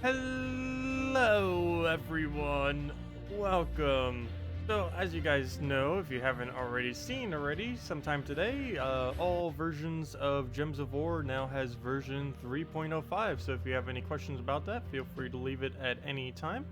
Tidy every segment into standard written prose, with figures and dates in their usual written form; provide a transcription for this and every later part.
Hello everyone, welcome. So as you guys know, if you haven't already seen sometime today, all versions of Gems of War now has version 3.05. So if you have any questions about that, feel free to leave it at any time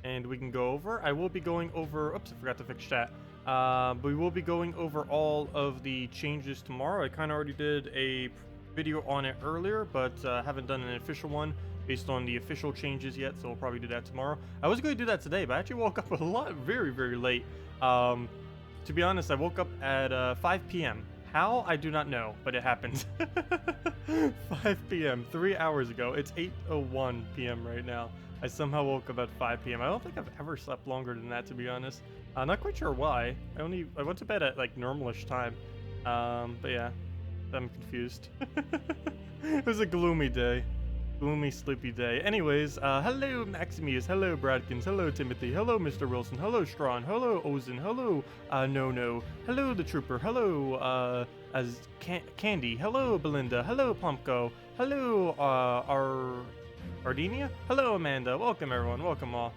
and we can go over. I will be going over, oops, I forgot to fix chat. But we will be going over all of the changes tomorrow. I kind of already did a video on it earlier, but haven't done an official one based on the official changes yet, so we'll probably do that tomorrow. I was going to do that today, but I actually woke up a lot, very late. To be honest, I woke up at 5 p.m. How? I do not know, but it happened. 5 p.m., 3 hours ago. It's 8:01 p.m. right now. I somehow woke up at 5 p.m. I don't think I've ever slept longer than that, to be honest. Not quite sure why. I went to bed at like normalish time. But yeah, I'm confused. It was a gloomy day. Gloomy, sleepy day. Anyways, hello Maximus, hello Bradkins, hello Timothy, hello Mr. Wilson, hello Strawn, hello Ozen, hello No, hello the Trooper, hello Candy, hello Belinda, hello Plumpko, hello Ardinia, hello Amanda, welcome everyone, welcome all.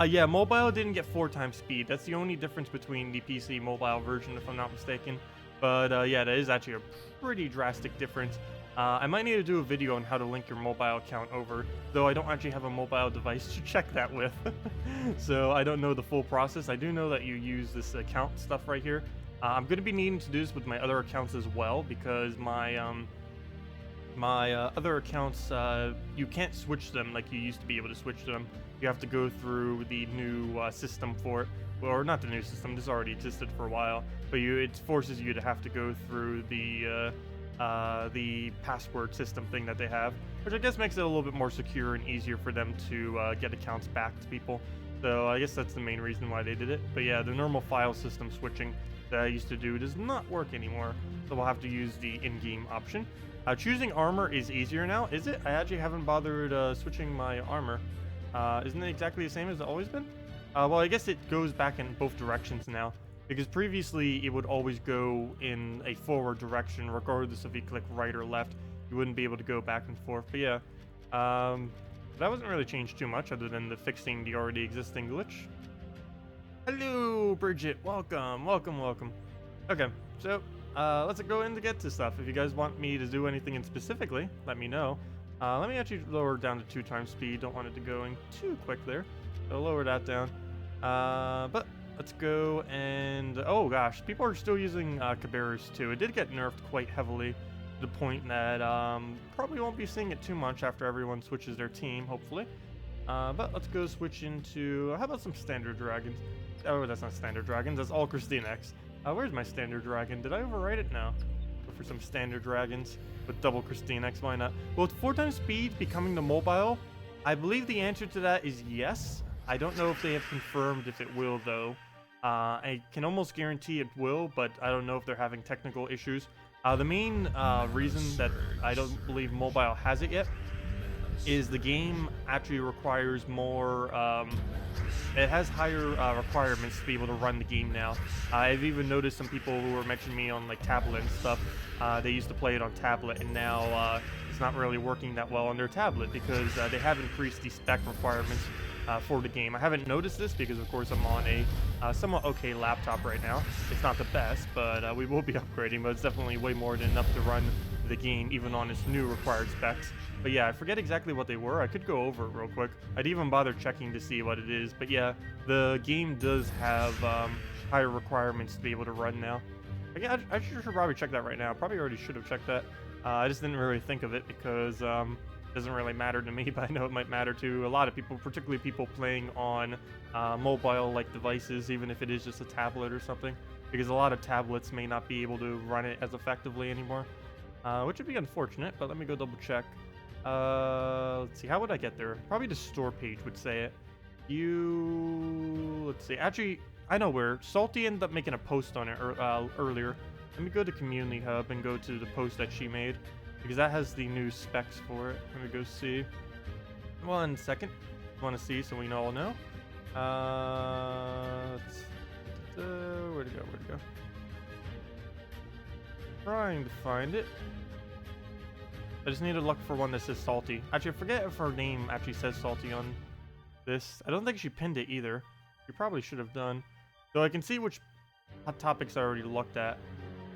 Yeah, mobile didn't get 4 times speed. That's the only difference between the PC mobile version, if I'm not mistaken. But yeah, that is actually a pretty drastic difference. I might need to do a video on how to link your mobile account over, though I don't actually have a mobile device to check that with. So I don't know the full process. I do know that you use this account stuff right here. I'm going to be needing to do this with my other accounts as well, because my other accounts, you can't switch them like you used to be able to switch them. You have to go through the new system for it. Or not the new system, this already existed for a while, but it forces you to have to go through the password system thing that they have, which I guess makes it a little bit more secure and easier for them to get accounts back to people. So I guess that's the main reason why they did it. But yeah, the normal file system switching that I used to do does not work anymore, so we'll have to use the in-game option. Choosing armor is easier now, is it? I actually haven't bothered switching my armor. Isn't it exactly the same as it's always been? Well, I guess it goes back in both directions now, because previously it would always go in a forward direction, regardless if you click right or left. You wouldn't be able to go back and forth. But yeah, that wasn't really changed too much, other than fixing the already existing glitch. Hello, Bridget. Welcome. Okay, so let's go in to get to stuff. If you guys want me to do anything specifically, let me know. Let me actually lower it down to 2 times speed. Don't want it to going too quick there. So lower that down. But let's go and... Oh gosh, people are still using Cabarrus too. It did get nerfed quite heavily to the point that probably won't be seeing it too much after everyone switches their team, hopefully. But let's go switch into... How about some standard dragons? Oh, that's not standard dragons. That's all KrissTigger. Where's my standard dragon? Did I overwrite it? No. Go for some standard dragons with double KrissTigger. Why not? Well, with 4 times speed becoming the mobile, I believe the answer to that is yes. I don't know if they have confirmed if it will, though. I can almost guarantee it will, but I don't know if they're having technical issues. The main reason that I don't believe mobile has it yet is the game actually requires more... it has higher requirements to be able to run the game now. I've even noticed some people who were mentioning me on like tablet and stuff. They used to play it on tablet, and now it's not really working that well on their tablet because they have increased the spec requirements for the game. I haven't noticed this because, of course, I'm on a somewhat okay laptop right now. It's not the best, but we will be upgrading, but it's definitely way more than enough to run the game, even on its new required specs. But yeah, I forget exactly what they were. I could go over it real quick. I'd even bother checking to see what it is. But yeah, the game does have higher requirements to be able to run now. Again, I should probably check that right now. Probably already should have checked that. I just didn't really think of it because... it doesn't really matter to me, but I know it might matter to a lot of people, particularly people playing on mobile-like devices, even if it is just a tablet or something, because a lot of tablets may not be able to run it as effectively anymore, which would be unfortunate, but let me go double-check. Let's see, how would I get there? Probably the store page would say it. Let's see, actually, I know where. Salty ended up making a post on it earlier. Let me go to Community Hub and go to the post that she made, because that has the new specs for it. Let me go see. 1 second. Want to see so we all know. Where'd it go? Trying to find it. I just need to look for one that says Salty. Actually, I forget if her name actually says Salty on this. I don't think she pinned it either. She probably should have done. So I can see which hot topics I already looked at.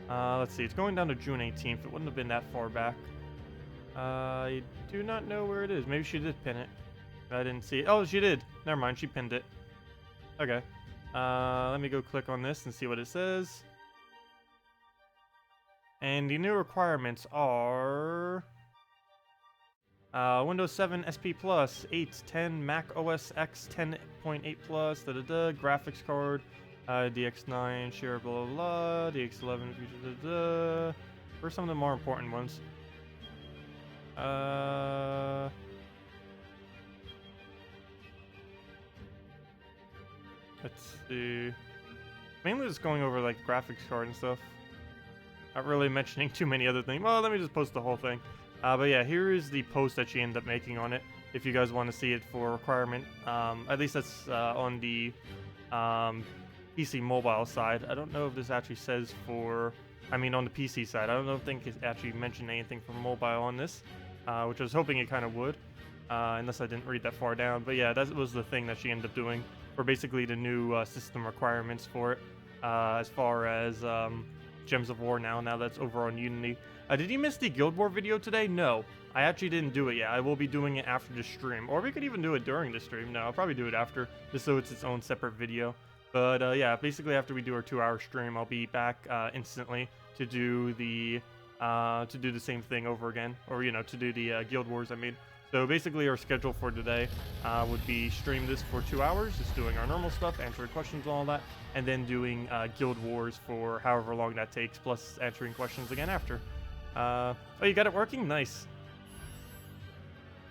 Let's see. It's going down to June 18th. It wouldn't have been that far back. I do not know where it is. Maybe she did pin it. I didn't see it. Oh, she did. Never mind. She pinned it. Okay. Let me go click on this and see what it says. And the new requirements are Windows 7 SP Plus, 8, 10, Mac OS X 10.8 Plus, graphics card, DX9, share, blah, blah, blah, DX11, future, for some of the more important ones. Let's see. Mainly just going over like graphics card and stuff. Not really mentioning too many other things. Well, let me just post the whole thing. But yeah, here is the post that she ended up making on it. If you guys want to see it for requirement, at least that's on the PC mobile side. I don't know if this actually says for, I mean on the PC side. I don't think it actually mentioned anything for mobile on this, which I was hoping it kind of would, unless I didn't read that far down. But yeah, that was the thing that she ended up doing for basically the new system requirements for it, as far as Gems of War now that's over on Unity. Did you miss the Guild War video today? No, I actually didn't do it yet. I will be doing it after the stream, or we could even do it during the stream. No, I'll probably do it after, just so it's its own separate video. But yeah, basically after we do our 2-hour stream, I'll be back instantly to do the same thing over again, or to do the Guild Wars. I mean. So basically our schedule for today would be stream this for 2 hours, just doing our normal stuff, answering questions and all that, and then doing Guild Wars for however long that takes, plus answering questions again after. Oh, you got it working? Nice.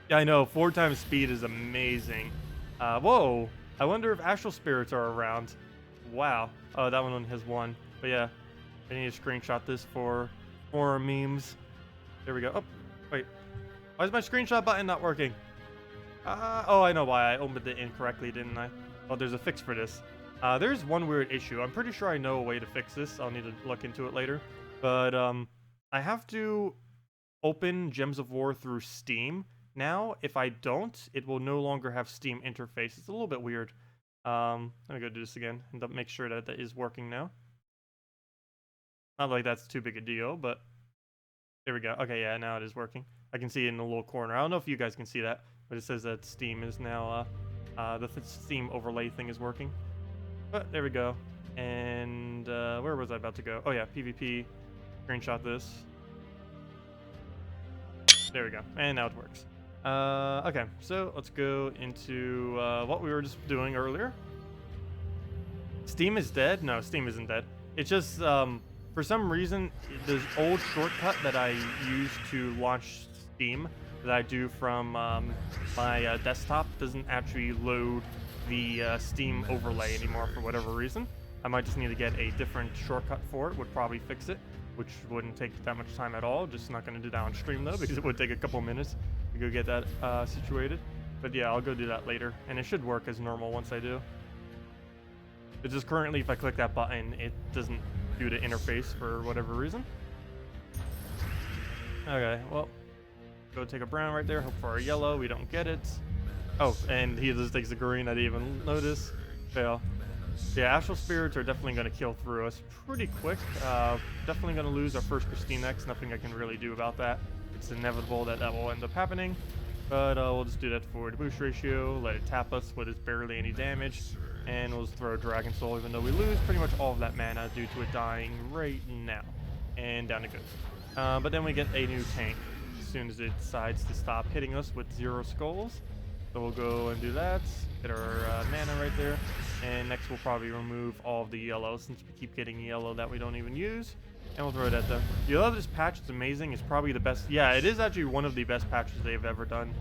Yeah, I know, 4 times speed is amazing. Whoa, I wonder if Astral Spirits are around. Wow. Oh, that one has 1. But yeah, I need to screenshot this for memes. There we go. Oh, wait. Why is my screenshot button not working? Oh, I know why. I opened it incorrectly, didn't I? Oh, there's a fix for this. There's one weird issue. I'm pretty sure I know a way to fix this. I'll need to look into it later. But I have to open Gems of War through Steam. Now, if I don't, it will no longer have Steam interface. It's a little bit weird. Let me go do this again and make sure that that is working now. Not like that's too big a deal, but there we go. Okay, yeah, now it is working. I can see it in the little corner. I don't know if you guys can see that, but it says that Steam is now, the Steam overlay thing is working. But there we go. And where was I about to go? Oh yeah, PvP. Screenshot this. There we go. And now it works. Okay, so let's go into what we were just doing earlier. Steam is dead? No, Steam isn't dead. It's just, for some reason, the old shortcut that I used to launch Steam that I do from my desktop doesn't actually load the Steam overlay anymore for whatever reason. I might just need to get a different shortcut for it, would probably fix it, which wouldn't take that much time at all. Just not going to do that on stream though, because it would take a couple minutes to go get that situated. But yeah, I'll go do that later, and it should work as normal once I do. It's just currently, if I click that button, it doesn't do the interface for whatever reason. Okay, well, go take a brown right there, hope for a yellow, we don't get it. Oh, and he just takes a green, I didn't even notice. Fail. Yeah, Astral Spirits are definitely going to kill through us pretty quick. Definitely going to lose our first Christine X, nothing I can really do about that. It's inevitable that that will end up happening. But we'll just do that for the boost ratio, let it tap us with its barely any damage, and we'll just throw a Dragon Soul even though we lose pretty much all of that mana due to it dying right now. And down it goes. But then we get a new tank as soon as it decides to stop hitting us with 0 skulls. So we'll go and do that, get our mana right there, and next we'll probably remove all of the yellow since we keep getting yellow that we don't even use, and we'll throw it at them. You love this patch, it's amazing, it's probably the best, yeah, it is actually one of the best patches they've ever done,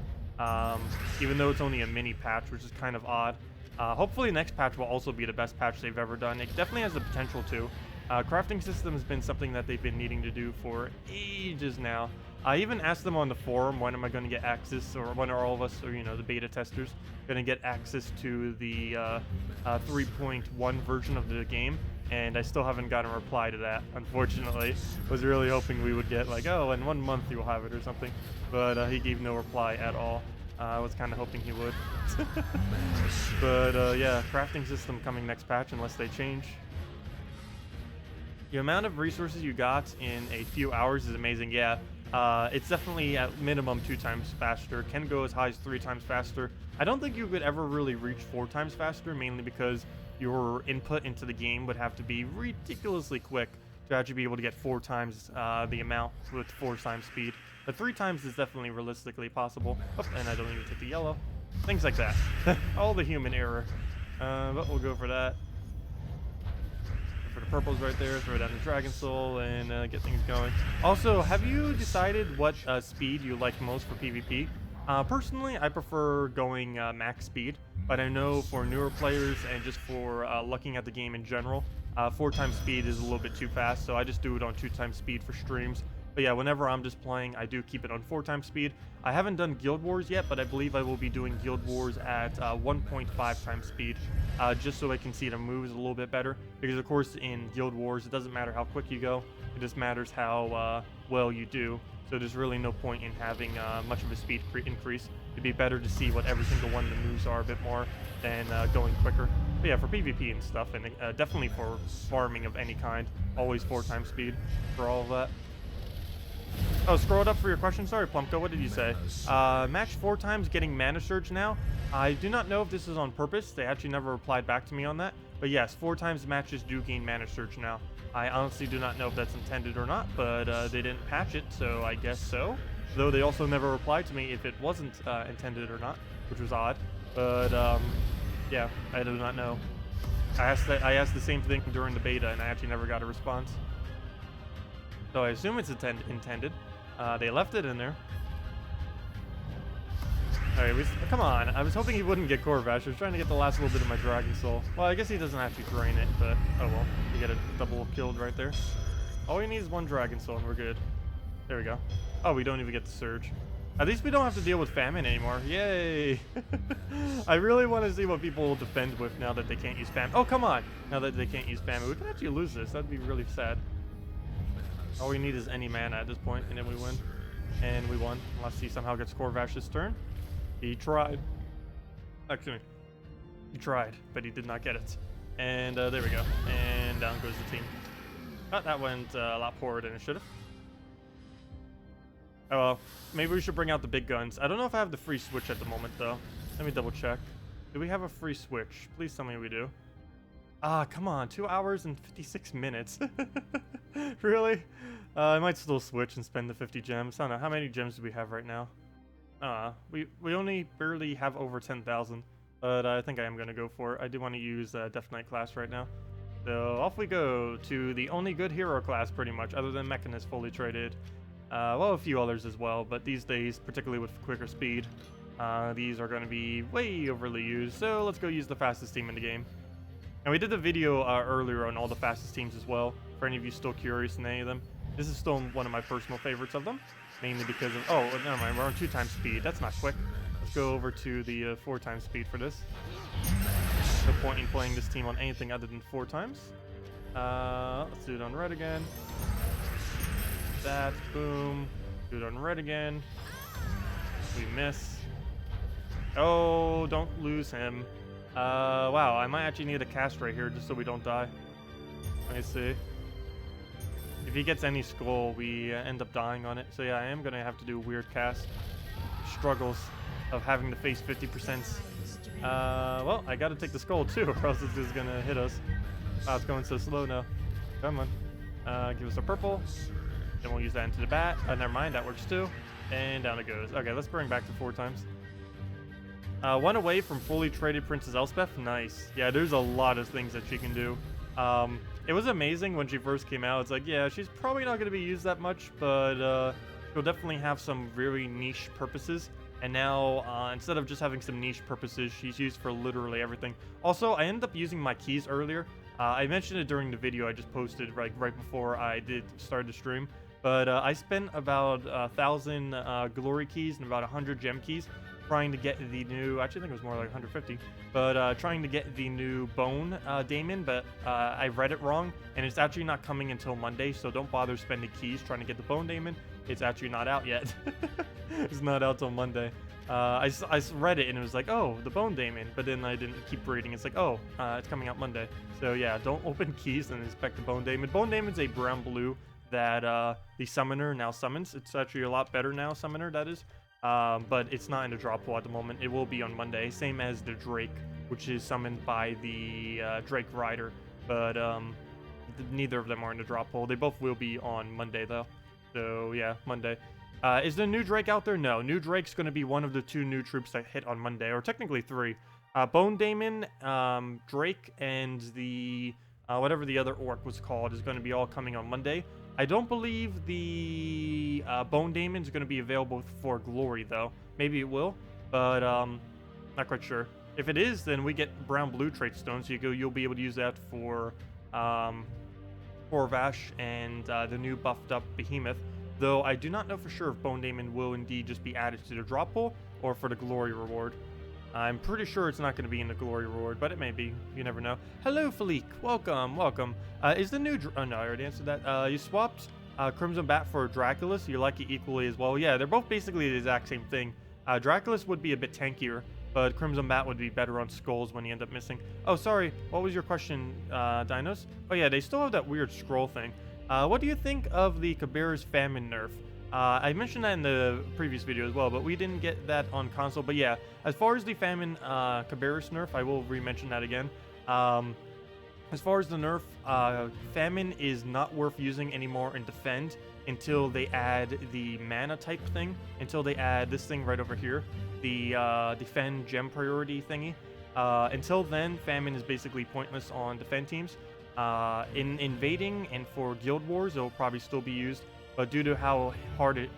even though it's only a mini patch, which is kind of odd. Hopefully next patch will also be the best patch they've ever done. It definitely has the potential to. Crafting system has been something that they've been needing to do for ages now. I even asked them on the forum, when am I going to get access, or when are all of us, or the beta testers, going to get access to the 3.1 version of the game. and I still haven't gotten a reply to that, unfortunately. Was really hoping we would get like, oh, in 1 month you'll have it or something, but he gave no reply at all. I was kind of hoping he would. But yeah, crafting system coming next patch unless they change. The amount of resources you got in a few hours is amazing. Yeah, it's definitely at minimum 2 times faster. Can go as high as 3 times faster. I don't think you could ever really reach 4 times faster, mainly because your input into the game would have to be ridiculously quick to actually be able to get 4 times the amount with 4 times speed. But 3 times is definitely realistically possible. Oh, and I don't even take the yellow. Things like that. All the human error. But we'll go for that. For the purples right there, throw down the Dragon Soul and get things going. Also, have you decided what speed you like most for PvP? Personally, I prefer going max speed, but I know for newer players and just for looking at the game in general, 4 times speed is a little bit too fast, so I just do it on 2 times speed for streams. But yeah, whenever I'm just playing, I do keep it on 4 times speed. I haven't done Guild Wars yet, but I believe I will be doing Guild Wars at 1.5 times speed, just so I can see the moves a little bit better. Because of course, in Guild Wars, it doesn't matter how quick you go, it just matters how well you do. So there's really no point in having much of a speed increase. It'd be better to see what every single one of the moves are a bit more than going quicker. But yeah, for PvP and stuff, and definitely for farming of any kind, always 4 times speed for all of that. Oh, scroll it up for your question. Sorry, Plumpko, what did you say? Match 4 times getting Mana Surge now. I do not know if this is on purpose. They actually never replied back to me on that. But yes, 4 times matches do gain Mana Surge now. I honestly do not know if that's intended or not, but they didn't patch it, so I guess so. Though they also never replied to me if it wasn't intended or not, which was odd. But yeah, I do not know. I asked the same thing during the beta, and I actually never got a response. So I assume it's intended. They left it in there. Alright, come on. I was hoping he wouldn't get Corvash. I was trying to get the last little bit of my Dragon Soul. Well, I guess he doesn't actually drain it, but oh well. You get a double killed right there. All we need is 1 Dragon Soul and we're good. There we go. Oh, we don't even get the Surge. At least we don't have to deal with famine anymore. Yay! I really want to see what people will defend with now that they can't use famine. Oh, come on! Now that they can't use famine. We could actually lose this. That'd be really sad. All we need is any mana at this point, and then we win. And we won. Unless he somehow gets Corvash this turn. He tried. Actually, he tried, but he did not get it. And there we go. And down goes the team. Oh, that went a lot poorer than it should have. Oh well, maybe we should bring out the big guns. I don't know if I have the free switch at the moment, though. Let me double check. Do we have a free switch? Please tell me we do. Ah, come on. 2 hours and 56 minutes. Really? I might still switch and spend the 50 gems. I don't know. How many gems do we have right now? We only barely have over 10,000. But I think I am going to go for it. I do want to use Death Knight class right now. So off we go to the only good hero class, pretty much, other than Mechanist fully traded. Well, a few others as well, but these days, particularly with quicker speed, these are going to be way overly used. So let's go use the fastest team in the game. And we did the video earlier on all the fastest teams as well, for any of you still curious in any of them. This is still one of my personal favorites of them, mainly because of... Oh, never mind, we're on 2 times speed. That's not quick. Let's go over to the 4 times speed for this. No point in playing this team on anything other than 4 times. Let's do it on red again. That, boom. Do it on red again. We miss. Oh, don't lose him. Wow, I might actually need a cast right here just so we don't die. Let me see. If he gets any skull, we end up dying on it. So yeah, I am going to have to do a weird cast. Struggles of having to face 50%. Well, I got to take the skull too, or else it's just going to hit us. Wow, it's going so slow now. Come on. Give us a purple. Then we'll use that into the bat. Never mind, that works too. And down it goes. Okay, let's bring back to 4 times. 1 away from fully traded Princess Elspeth. Nice. Yeah, there's a lot of things that she can do. It was amazing when she first came out. It's like, yeah, she's probably not going to be used that much, but she'll definitely have some very niche purposes. And now, instead of just having some niche purposes, she's used for literally everything. Also, I ended up using my keys earlier. I mentioned it during the video I just posted right before I did start the stream. But I spent about 1,000 glory keys and about 100 gem keys trying to get the new, actually I think it was more like 150, but trying to get the new bone daemon, but I read it wrong, and it's actually not coming until Monday, so don't bother spending keys trying to get the bone daemon. It's actually not out yet. It's not out till Monday. I read it and it was like, oh, the bone daemon, but then I didn't keep reading. It's like, oh, it's coming out Monday. So yeah, don't open keys and expect the bone daemon. Bone daemon's a brown blue that the summoner now summons. It's actually a lot better now, summoner, that is. But it's not in the drop pool at the moment. It will be on Monday, same as the Drake, which is summoned by the Drake Rider. But neither of them are in the drop pool. They both will be on Monday, though. So yeah, Monday. Is the new Drake out there? No. New Drake's going to be one of the 2 new troops that hit on Monday, or technically 3. Bone Daemon, Drake, and the whatever the other orc was called is going to be all coming on Monday. I don't believe the Bone Daemon is going to be available for Glory, though. Maybe it will, but not quite sure. If it is, then we get brown-blue trait stones. So you'll be able to use that for Vash and the new buffed-up Behemoth. Though I do not know for sure if Bone Daemon will indeed just be added to the drop pool or for the Glory reward. I'm pretty sure it's not going to be in the Glory reward, but it may be. You never know. Hello, Philique. Welcome, welcome. Is the new... oh, no, I already answered that. You swapped Crimson Bat for Draculus. You like it equally as well. Yeah, they're both basically the exact same thing. Draculus would be a bit tankier, but Crimson Bat would be better on skulls when you end up missing. Oh, sorry. What was your question, Dinos? Oh, yeah, they still have that weird scroll thing. What do you think of the Kabira's Famine nerf? I mentioned that in the previous video as well, but we didn't get that on console. But yeah, as far as the Famine Kabira's nerf, I will re-mention that again. As far as the nerf, Famine is not worth using anymore in Defend until they add the mana type thing, until they add this thing right over here, the Defend Gem Priority thingy. Until then, Famine is basically pointless on Defend teams. In Invading and for Guild Wars, it will probably still be used. But due to how hard it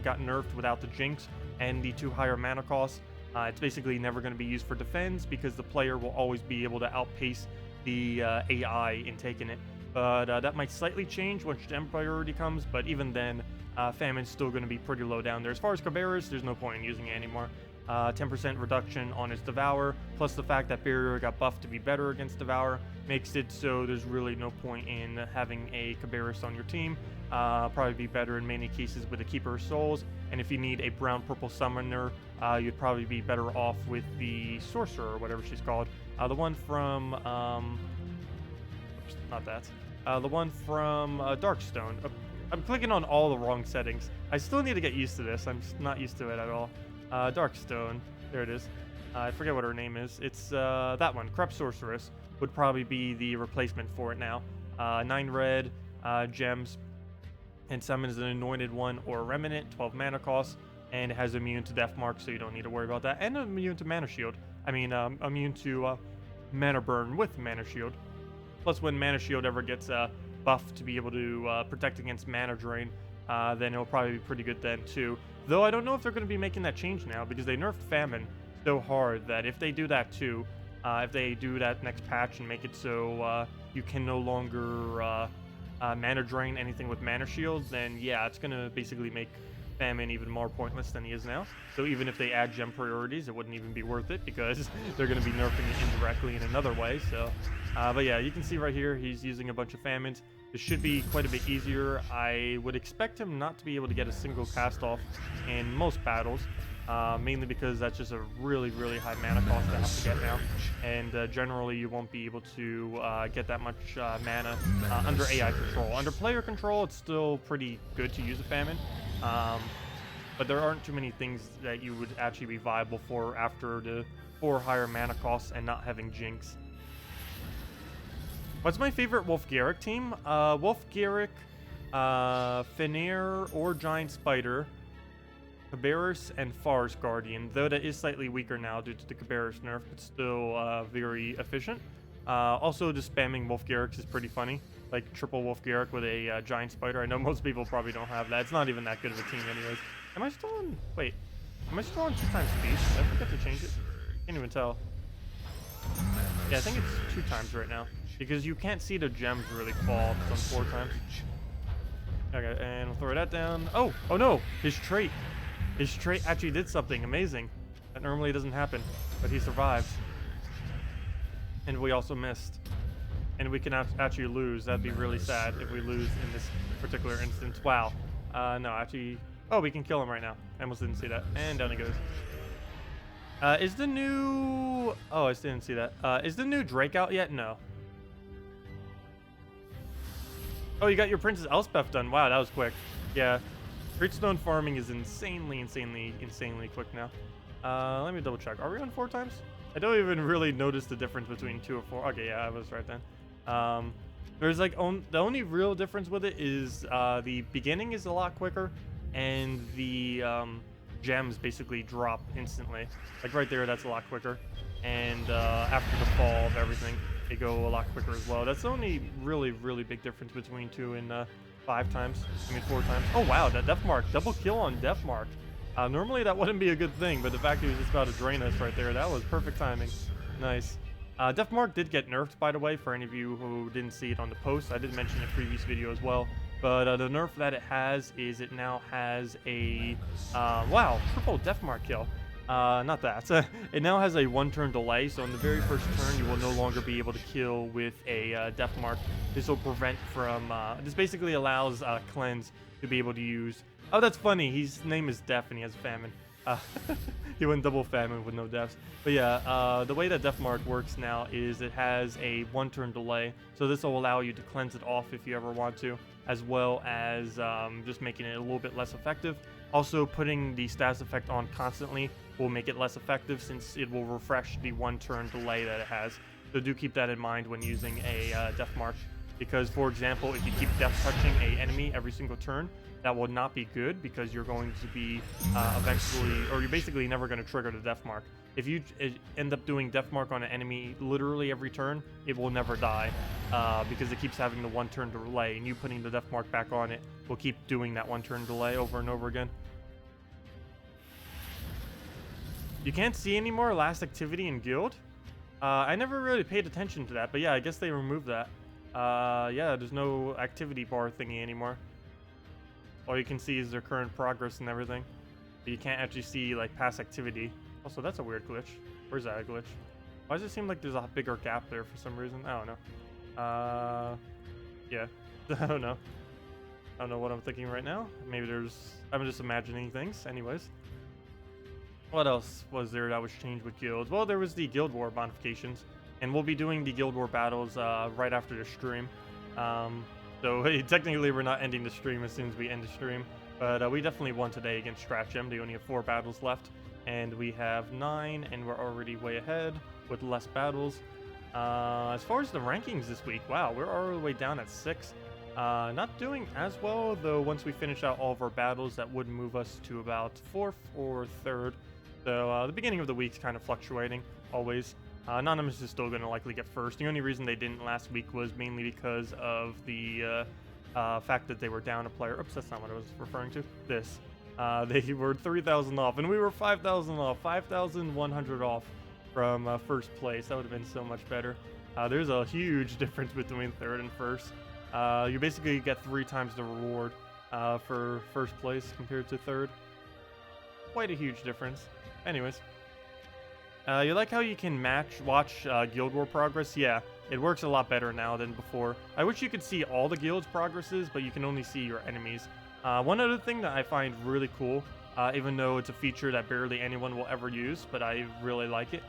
got nerfed without the Jinx and the 2 higher mana costs, it's basically never going to be used for defense because the player will always be able to outpace the AI in taking it. But that might slightly change once Gem Priority comes, but even then, Famine's still going to be pretty low down there. As far as Kabira's, there's no point in using it anymore. 10% reduction on its Devour, plus the fact that Barrier got buffed to be better against Devour, makes it so there's really no point in having a Kabira's on your team. Probably be better in many cases with a Keeper of Souls, and if you need a brown-purple summoner, you'd probably be better off with the Sorcerer, or whatever she's called. The one from, oops, not that. The one from Darkstone. I'm clicking on all the wrong settings. I still need to get used to this. I'm just not used to it at all. Darkstone, there it is. I forget what her name is. It's that one, Corrupt Sorceress, would probably be the replacement for it now. 9 red, gems, and summons an Anointed One or a Remnant, 12 mana cost, and it has immune to Death Mark, so you don't need to worry about that. And immune to Mana Shield. I mean, immune to Mana Burn with Mana Shield. Plus, when Mana Shield ever gets buffed to be able to protect against Mana Drain, then it'll probably be pretty good then too. Though I don't know if they're going to be making that change now, because they nerfed Famine so hard that if they do that too, if they do that next patch and make it so you can no longer Mana Drain anything with Mana Shields, then yeah, it's going to basically make Famine even more pointless than he is now. So even if they add Gem Priorities, it wouldn't even be worth it, because they're going to be nerfing it indirectly in another way. So, but yeah, you can see right here, he's using a bunch of Famines. This should be quite a bit easier. I would expect him not to be able to get a single cast off in most battles, mainly because that's just a really, really high mana cost to have to get now. And generally, you won't be able to get that much mana under AI control. Under player control, it's still pretty good to use a Famine. But there aren't too many things that you would actually be viable for after the 4 higher mana costs and not having Jinx. What's my favorite Wolf Garrick team? Wolf Garrick, Fenrir or Giant Spider, Cabarrus, and Far's Guardian, though that is slightly weaker now due to the Cabarrus nerf, but still very efficient. Also, just spamming Wolf Garricks is pretty funny. Like triple Wolf Garrick with a Giant Spider. I know most people probably don't have that. It's not even that good of a team anyways. Am I still on... Wait. Am I still on 2 times speed? I forgot to change it. Can't even tell. Yeah, I think it's 2 times right now. Because you can't see the gems really fall. It's on 4 times. Okay, and we'll throw that down. Oh! Oh no! His trait! His trait actually did something amazing. That normally doesn't happen, but he survived. And we also missed. And we can actually lose. That'd be really sad if we lose in this particular instance. Wow. No, actually... Oh, we can kill him right now. I almost didn't see that. And down he goes. Is the new... Oh, I didn't see that. Is the new Drake out yet? No. Oh, you got your Princess Elspeth done. Wow, that was quick. Yeah. Gritstone farming is insanely quick now. Let me double check. Are we on 4 times? I don't even really notice the difference between 2 or 4. Okay, yeah, I was right then. There's like the only real difference with it is the beginning is a lot quicker, and the gems basically drop instantly. Like right there, that's a lot quicker. And after the fall of everything, they go a lot quicker as well. That's the only really big difference between 2 and 4 times. Oh wow, that Death Mark, double kill on Death Mark. Normally that wouldn't be a good thing, but the fact he was just about to drain us right there, that was perfect timing. Nice. Death Mark did get nerfed, by the way, for any of you who didn't see it on the post. I did mention in a previous video as well. But the nerf that it has is it now has a... wow, triple Death Mark kill. Not that. It now has a 1-turn delay, so in the very first turn, you will no longer be able to kill with a Death Mark. This will prevent from... this basically allows Cleanse to be able to use... Oh, that's funny. His name is Death, and he has Famine. He went double Famine with no deaths. But yeah, the way that Death Mark works now is it has a 1-turn delay, so this will allow you to cleanse it off if you ever want to, as well as just making it a little bit less effective. Also, putting the status effect on constantly will make it less effective since it will refresh the 1-turn delay that it has. So do keep that in mind when using a Death Mark, because for example, if you keep death touching a enemy every single turn, that will not be good because you're going to be eventually, or you're basically never going to trigger the Death Mark. If you end up doing Death Mark on an enemy literally every turn, it will never die because it keeps having the 1-turn delay, and you putting the Death Mark back on it will keep doing that 1-turn delay over and over again. You can't see any more last activity in guild? I never really paid attention to that, but yeah, I guess they removed that. Yeah, there's no activity bar thingy anymore. All you can see is their current progress and everything. But you can't actually see, like, past activity. Also, that's a weird glitch. Where's that a glitch? Why does it seem like there's a bigger gap there for some reason? I don't know. Yeah. I don't know. I don't know what I'm thinking right now. Maybe I'm just imagining things. Anyways. What else was there that was changed with guilds? Well, there was the Guild War modifications. And we'll be doing the Guild War battles right after the stream. So technically we're not ending the stream as soon as we end the stream, but we definitely won today against Stratgem. They only have 4 battles left, and we have 9, and we're already way ahead with less battles. As far as the rankings this week, wow, we're all the way down at 6. Not doing as well, though once we finish out all of our battles, that would move us to about 4th or 3rd. So the beginning of the week's kind of fluctuating, always. Anonymous is still going to likely get first. The only reason they didn't last week was mainly because of the fact that they were down a player. Oops, that's not what I was referring to. This. They were 3,000 off, and we were 5,000 off. 5,100 off from first place. That would have been so much better. There's a huge difference between 3rd and 1st. You basically get 3 times the reward for first place compared to 3rd. Quite a huge difference. Anyways. You like how you can watch Guild War progress? Yeah, it works a lot better now than before. I wish you could see all the guilds' progresses, but you can only see your enemies. One other thing that I find really cool, even though it's a feature that barely anyone will ever use, but I really like it.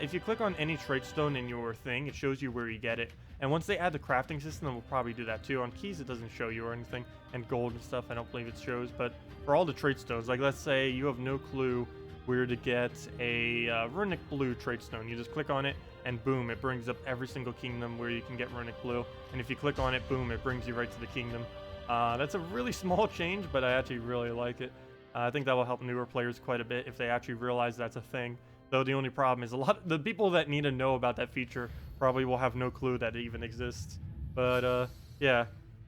If you click on any trait stone in your thing, it shows you where you get it. And once they add the crafting system, we'll probably do that too. On keys, it doesn't show you or anything. And gold and stuff, I don't believe it shows. But for all the trait stones, like let's say you have no clue where to get a runic blue trait stone. You just click on it, and boom, it brings up every single kingdom where you can get runic blue. And if you click on it, boom, it brings you right to the kingdom. That's a really small change, but I actually really like it. I think that will help newer players quite a bit if they actually realize that's a thing. Though the only problem is the people that need to know about that feature probably will have no clue that it even exists. But yeah,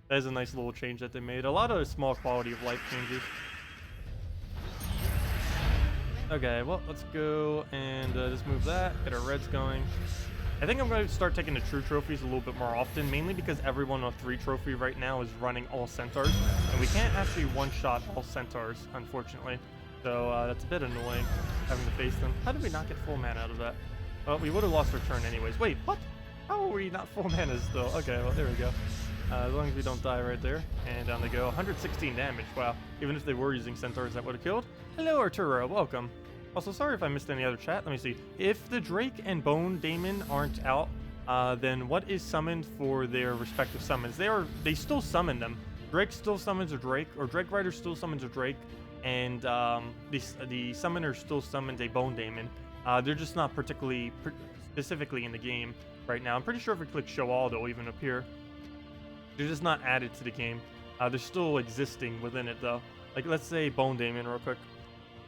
that is a nice little change that they made. A lot of small quality of life changes. Okay, well, let's go and just move that, get our reds going. I think I'm going to start taking the true trophies a little bit more often, mainly because everyone on 3 trophy right now is running all centaurs, and we can't actually one-shot all centaurs, unfortunately. So that's a bit annoying, having to face them. How did we not get full mana out of that? Well, we would have lost our turn anyways. Wait, what? How are we not full mana still? Okay, well, there we go. As long as we don't die right there. And down they go. 116 damage. Wow. Even if they were using centaurs, that would have killed. Hello, Arturo. Welcome. Also, sorry if I missed any other chat. Let me see. If the Drake and Bone Daemon aren't out, then what is summoned for their respective summons? They still summon them. Drake still summons a Drake, or Drake Rider still summons a Drake, and the summoner still summons a Bone Daemon. They're just not particularly specifically in the game right now. I'm pretty sure if we click Show All, they'll even appear. They're just not added to the game. They're still existing within it though. Like let's say Bone Daemon real quick.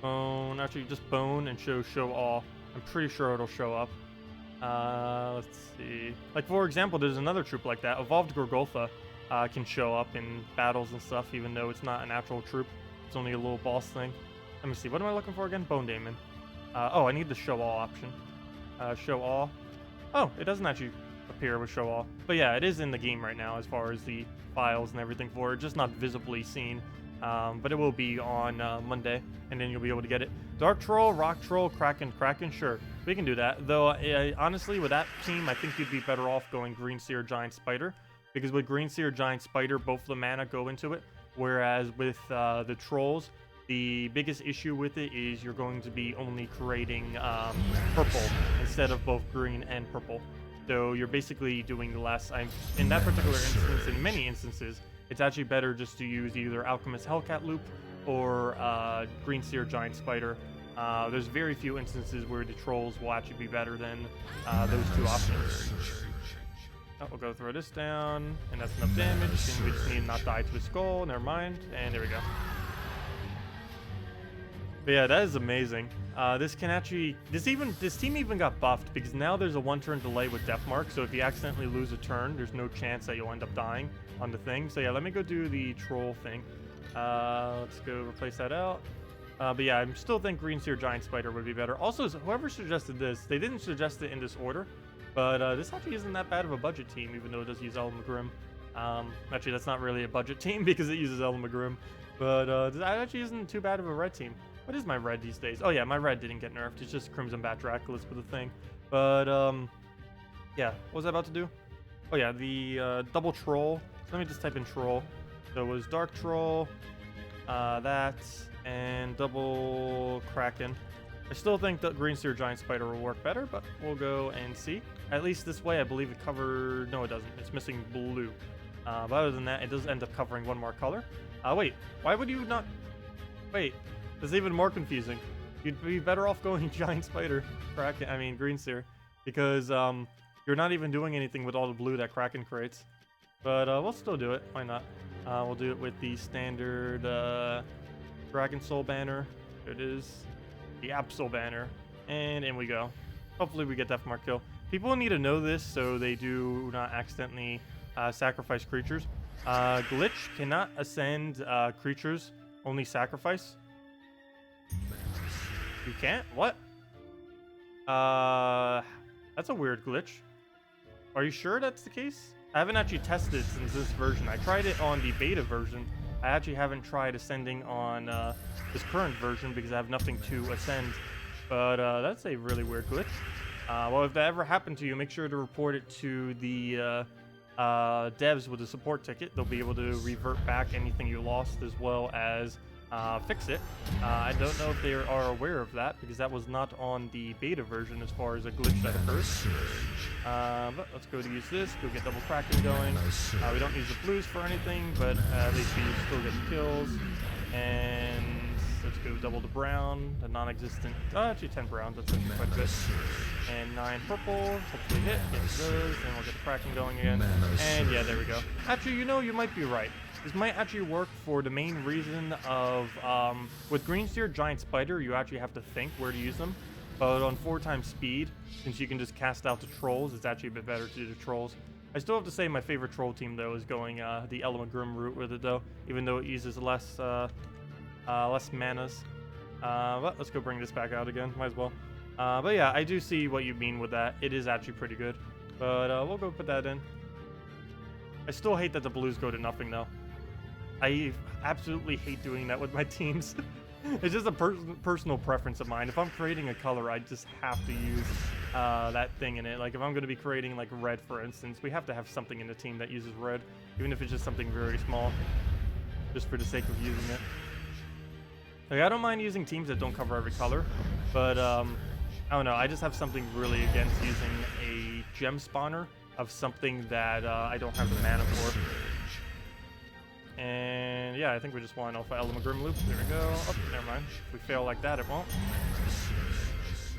Bone, actually just Bone and Show All. I'm pretty sure it'll show up. Let's see. Like for example, there's another troop like that. Evolved Gorgolfa can show up in battles and stuff, even though it's not an actual troop. It's only a little boss thing. Let me see. What am I looking for again? Bone Daemon. Oh, I need the Show All option. Show All. Oh, it doesn't actually appear with Show All. But yeah, it is in the game right now as far as the files and everything for it. Just not visibly seen. But it will be on Monday, and then you'll be able to get it. Dark Troll, Rock Troll, Kraken, sure. We can do that. Though, honestly, with that team, I think you'd be better off going Green Seer, Giant Spider. Because with Green Seer, Giant Spider, both the mana go into it. Whereas with the Trolls, the biggest issue with it is you're going to be only creating purple instead of both green and purple. So you're basically doing less. In that particular instance, in many instances, it's actually better just to use either Alchemist Hellcat Loop or Green Seer Giant Spider. There's very few instances where the Trolls will actually be better than those two options. Oh, we'll go throw this down, and that's enough damage. And we just need to not die to his skull. Never mind. And there we go. But yeah, that is amazing. This team even got buffed because now there's a 1-turn delay with Death Mark. So if you accidentally lose a turn, there's no chance that you'll end up dying on the thing. So yeah, let me go do the troll thing. Let's go replace that out. But yeah, I still think Green Seer Giant Spider would be better. Also, whoever suggested this, they didn't suggest it in this order, but this actually isn't that bad of a budget team, even though it does use Elmagrim. Actually, that's not really a budget team because it uses Elmagrim, but that actually isn't too bad of a red team. What is my red these days? Oh yeah, my red didn't get nerfed. It's just Crimson Bat Draculus with a thing. But yeah, what was I about to do? Oh yeah, the double troll. So let me just type in troll. So it was Dark Troll, that, and double Kraken. I still think that Green Seer Giant Spider will work better, but we'll go and see. At least this way, I believe it covered... No, it doesn't. It's missing blue. But other than that, it does end up covering one more color. Wait, why would you not... Wait, this is even more confusing. You'd be better off going Giant Spider, Kraken, I mean Green Seer, because you're not even doing anything with all the blue that Kraken creates. But we'll still do it. Why not? We'll do it with the standard Dragon Soul banner. There it is. The Absol banner. And in we go. Hopefully we get Death Mark kill. People need to know this so they do not accidentally sacrifice creatures. Glitch cannot ascend creatures, only sacrifice. You can't? What? That's a weird glitch. Are you sure that's the case? I haven't actually tested it since this version. I tried it on the beta version. I actually haven't tried ascending on this current version because I have nothing to ascend. But that's a really weird glitch. Well, if that ever happened to you, make sure to report it to the devs with a support ticket. They'll be able to revert back anything you lost as well as fix it. I don't know if they are aware of that because that was not on the beta version as far as a glitch that occurs. But let's go to use this, go get double Kraken going. We don't use the blues for anything, but at least we still get kills. And let's go double the brown, the non-existent, actually 10 browns, that's actually quite a bit. And 9 purple, hopefully hit, get those, and we'll get the Kraken going again. And yeah, there we go. Actually, you know, you might be right. This might actually work for the main reason of, with Green Seer Giant Spider, you actually have to think where to use them. But on 4x speed, since you can just cast out the trolls, it's actually a bit better to do the trolls. I still have to say my favorite troll team, though, is going the Elmagrim route with it, though, even though it uses less manas. But let's go bring this back out again, might as well. But yeah, I do see what you mean with that. It is actually pretty good. But we'll go put that in. I still hate that the blues go to nothing, though. I absolutely hate doing that with my teams. It's just a personal preference of mine. If I'm creating a color, I just have to use that thing in it. Like if I'm going to be creating like red, for instance, we have to have something in the team that uses red, even if it's just something very small, just for the sake of using it. Like I don't mind using teams that don't cover every color, but I don't know. I just have something really against using a gem spawner of something that I don't have the mana for. And yeah, I think we just want Alpha Element Grim Loop. There we go. Oh, never mind. If we fail like that, it won't.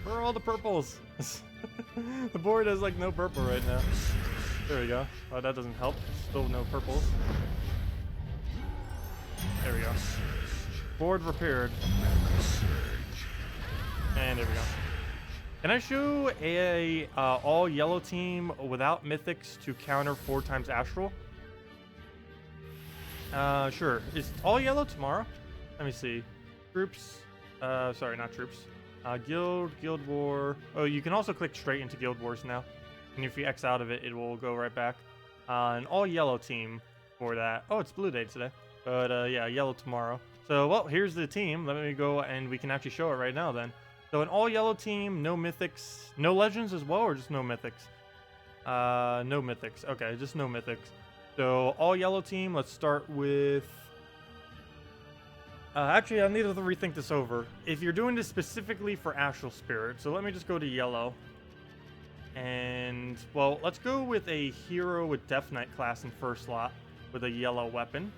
Where are all the purples? The board has like no purple right now. There we go. Oh, that doesn't help. Still no purples. There we go. Board repaired. And there we go. Can I show a all yellow team without mythics to counter 4 times Astral? Sure. Is all yellow tomorrow? Let me see. Troops. Sorry, not troops. Guild War. Oh, you can also click straight into Guild Wars now. And if you X out of it, it will go right back. An all yellow team for that. Oh, it's Blue Day today. But, yeah, yellow tomorrow. So, well, here's the team. Let me go and we can actually show it right now then. So, an all yellow team, no mythics. No legends as well, or just no mythics? No mythics. Okay, just no mythics. So, all yellow team, let's start with... actually, I need to rethink this over. If you're doing this specifically for Astral Spirit, so let me just go to yellow. And, well, let's go with a hero with Death Knight class in first slot with a yellow weapon.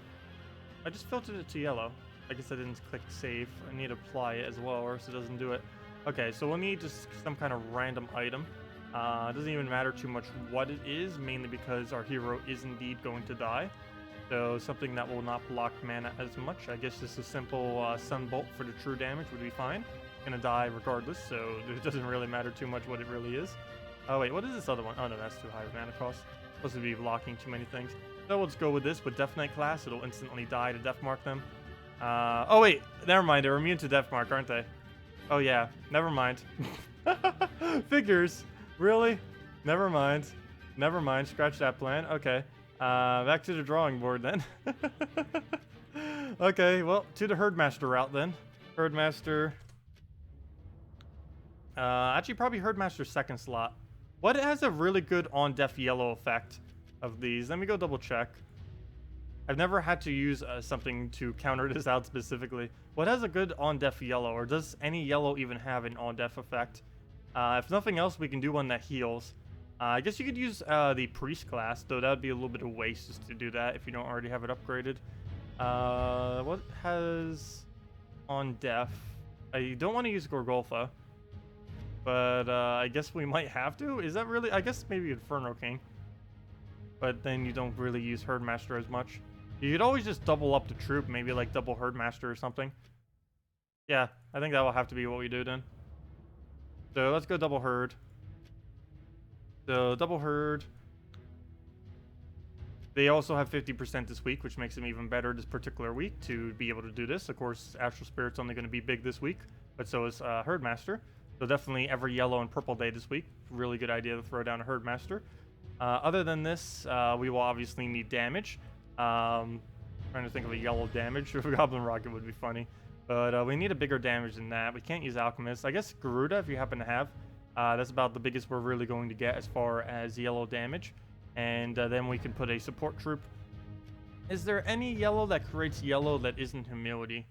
I just filtered it to yellow. I guess I didn't click save. I need to apply it as well, or else it doesn't do it. Okay, so we'll need just some kind of random item. It doesn't even matter too much what it is, mainly because our hero is indeed going to die. So something that will not block mana as much. I guess just a simple Sunbolt for the true damage would be fine. Gonna die regardless, so it doesn't really matter too much what it really is. Oh wait, what is this other one? Oh no, that's too high of mana cost. Supposed to be blocking too many things. So let's go with this. With Death Knight class, it'll instantly die to Death Mark them. Oh wait, never mind. They're immune to Death Mark, aren't they? Oh yeah, never mind. Figures. Really? Never mind. Never mind. Scratch that plan. Okay. Back to the drawing board then. Okay, well, to the Herdmaster route then. Herdmaster. Actually, probably Herdmaster second slot. What has a really good on-deaf yellow effect of these? Let me go double check. I've never had to use something to counter this out specifically. What has a good on-deaf yellow, or does any yellow even have an on-deaf effect? If nothing else, we can do one that heals. I guess you could use the Priest class, though that would be a little bit of waste just to do that if you don't already have it upgraded. What has on deaf? I don't want to use Gorgolfa, but I guess we might have to. Is that really? I guess maybe Inferno King, but then you don't really use Herdmaster as much. You could always just double up the troop, maybe like double Herdmaster or something. Yeah, I think that will have to be what we do then. So let's go double herd. So double herd. They also have 50% this week, which makes them even better this particular week to be able to do this. Of course, Astral Spirit's only going to be big this week, but so is Herdmaster. So definitely every yellow and purple day this week. Really good idea to throw down a Herdmaster. Other than this, we will obviously need damage. Trying to think of a yellow damage. Goblin Rocket would be funny. But we need a bigger damage than that. We can't use Alchemist. I guess Garuda, if you happen to have. That's about the biggest we're really going to get as far as yellow damage. And then we can put a support troop. Is there any yellow that creates yellow that isn't Humility?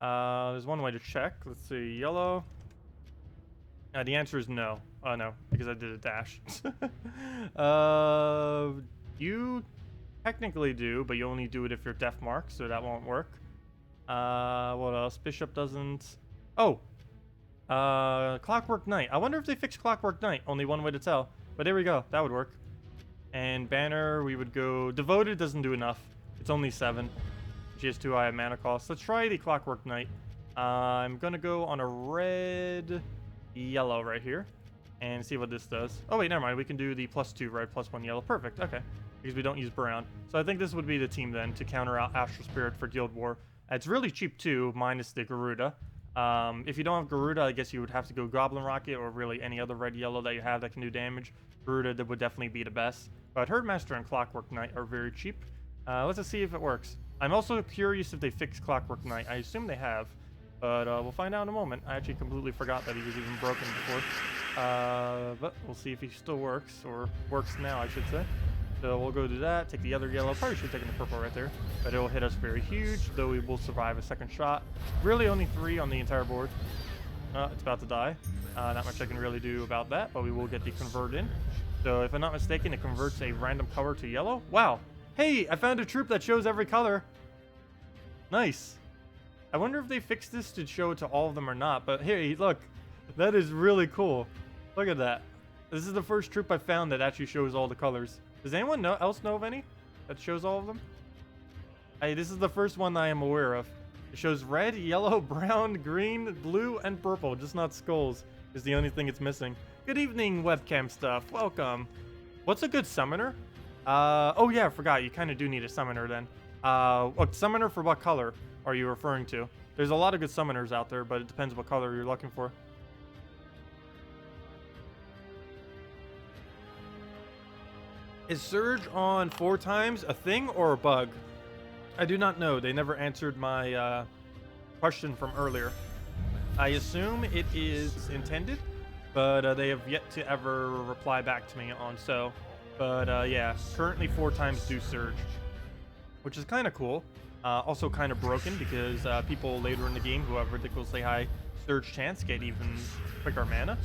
There's one way to check. Let's see. Yellow. The answer is no. Oh, no. Because I did a dash. You technically do, but you only do it if you're Death Mark, so that won't work. What else? Bishop doesn't. Oh, Clockwork Knight. I wonder if they fixed Clockwork Knight. Only one way to tell. But there we go. That would work. And Banner, we would go. Devoted doesn't do enough. It's only 7. She has too high a mana cost. Let's try the Clockwork Knight. I'm gonna go on a red, yellow right here, and see what this does. Oh wait, never mind. We can do the +2 red, +1 yellow. Perfect. Okay, because we don't use brown. So I think this would be the team then to counter out Astral Spirit for Guild War. It's really cheap too, minus the Garuda. If you don't have Garuda, I guess you would have to go Goblin Rocket or really any other red yellow that you have that can do damage. Garuda that would definitely be the best. But Herdmaster and Clockwork Knight are very cheap. Let's just see if it works. I'm also curious if they fixed Clockwork Knight. I assume they have. But we'll find out in a moment. I actually completely forgot that he was even broken before. But we'll see if he still works, or works now, I should say. So we'll go do that, take the other yellow. Probably should have taken the purple right there. But it'll hit us very huge, though we will survive a second shot. Really only 3 on the entire board. It's about to die. Not much I can really do about that, but we will get the convert in. So if I'm not mistaken, it converts a random color to yellow. Wow. Hey, I found a troop that shows every color. Nice. I wonder if they fixed this to show it to all of them or not. But hey, look. That is really cool. Look at that. This is the first troop I found that actually shows all the colors. Does anyone else know of any that shows all of them? Hey, this is the first one that I am aware of. It shows red, yellow, brown, green, blue, and purple. Just not skulls is the only thing it's missing. Good evening, webcam stuff. Welcome. What's a good summoner? Oh yeah, I forgot. You kind of do need a summoner then. A summoner for what color are you referring to? There's a lot of good summoners out there, but it depends what color you're looking for. Is Surge on 4 times a thing or a bug? I do not know. They never answered my question from earlier. I assume it is intended, but they have yet to ever reply back to me on so. But yeah, currently 4 times do Surge, which is kind of cool. Also kind of broken because people later in the game who have ridiculously high Surge chance get even quicker mana.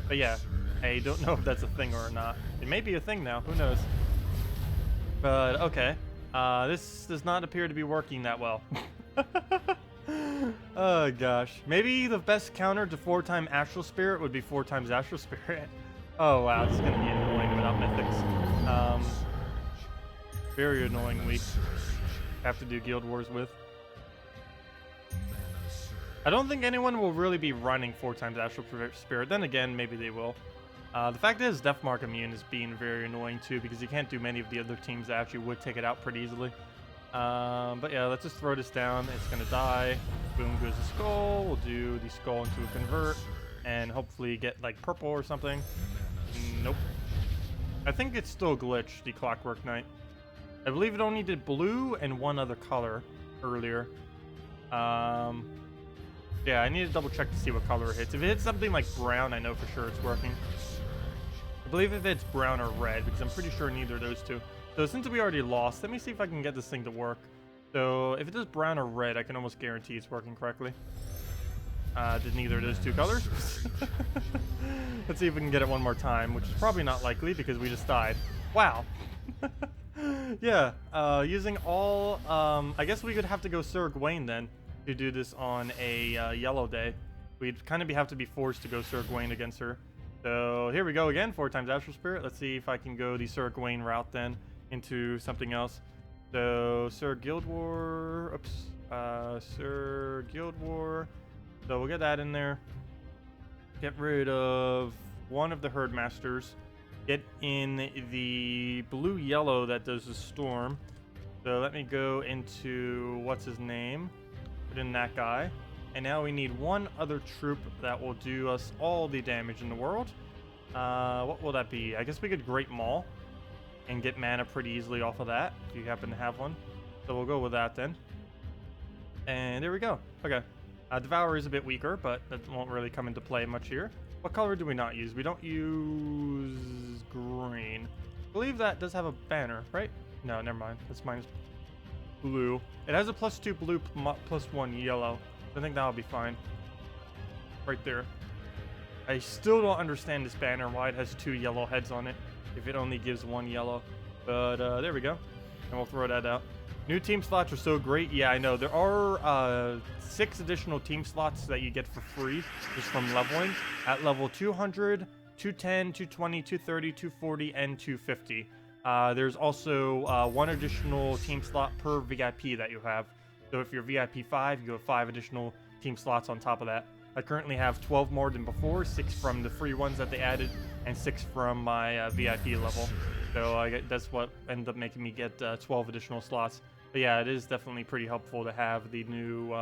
But yeah, I don't know if that's a thing or not. It may be a thing now, who knows. But okay, this does not appear to be working that well. Oh gosh, maybe the best counter to 4-time Astral Spirit would be 4 times Astral Spirit. Oh wow, this is gonna be annoying without mythics. Very annoying week. Have to do Guild Wars with. I don't think anyone will really be running 4 times Astral Spirit. Then again, maybe they will. The fact is, Deathmark Immune is being very annoying too because you can't do many of the other teams that actually would take it out pretty easily. But yeah, let's just throw this down. It's gonna die. Boom goes the skull. We'll do the skull into a convert and hopefully get like purple or something. Nope. I think it's still glitched, the Clockwork Knight. I believe it only did blue and 1 other color earlier. Yeah, I need to double check to see what color it hits. If it hits something like brown, I know for sure it's working. I believe if it's brown or red, because I'm pretty sure neither of those two. So since we already lost, let me see if I can get this thing to work. So if it does brown or red, I can almost guarantee it's working correctly. Did neither of those 2 colors. Let's see if we can get it one more time, which is probably not likely because we just died. Wow. Yeah, using all, I guess we could have to go Sir Gawain then to do this on a yellow day. We'd kind of have to be forced to go Sir Gawain against her. So here we go again, 4 times Astral Spirit. Let's see if I can go the Sir Gawain route then into something else. So Sir Guild War, oops, Sir Guild War. So we'll get that in there. Get rid of 1 of the Herd Masters. Get in the blue-yellow that does the storm. So let me go into, what's his name? Put in that guy. And now we need 1 other troop that will do us all the damage in the world. What will that be? I guess we could Great Maul and get mana pretty easily off of that, if you happen to have one. So we'll go with that then. And there we go. Okay. Devour is a bit weaker, but that won't really come into play much here. What color do we not use? We don't use green. I believe that does have a banner, right? No, never mind. That's minus blue. It has a +2 blue, +1 yellow. I think that'll be fine. Right there. I still don't understand this banner, why it has 2 yellow heads on it, if it only gives 1 yellow. But there we go. And we'll throw that out. New team slots are so great. Yeah, I know. There are 6 additional team slots that you get for free just from leveling at level 200, 210, 220, 230, 240, and 250. There's also 1 additional team slot per VIP that you have. So if you're VIP 5, you have 5 additional team slots on top of that. I currently have 12 more than before, 6 from the free ones that they added, and 6 from my VIP level. So that's what ended up making me get 12 additional slots. But yeah, it is definitely pretty helpful to have the new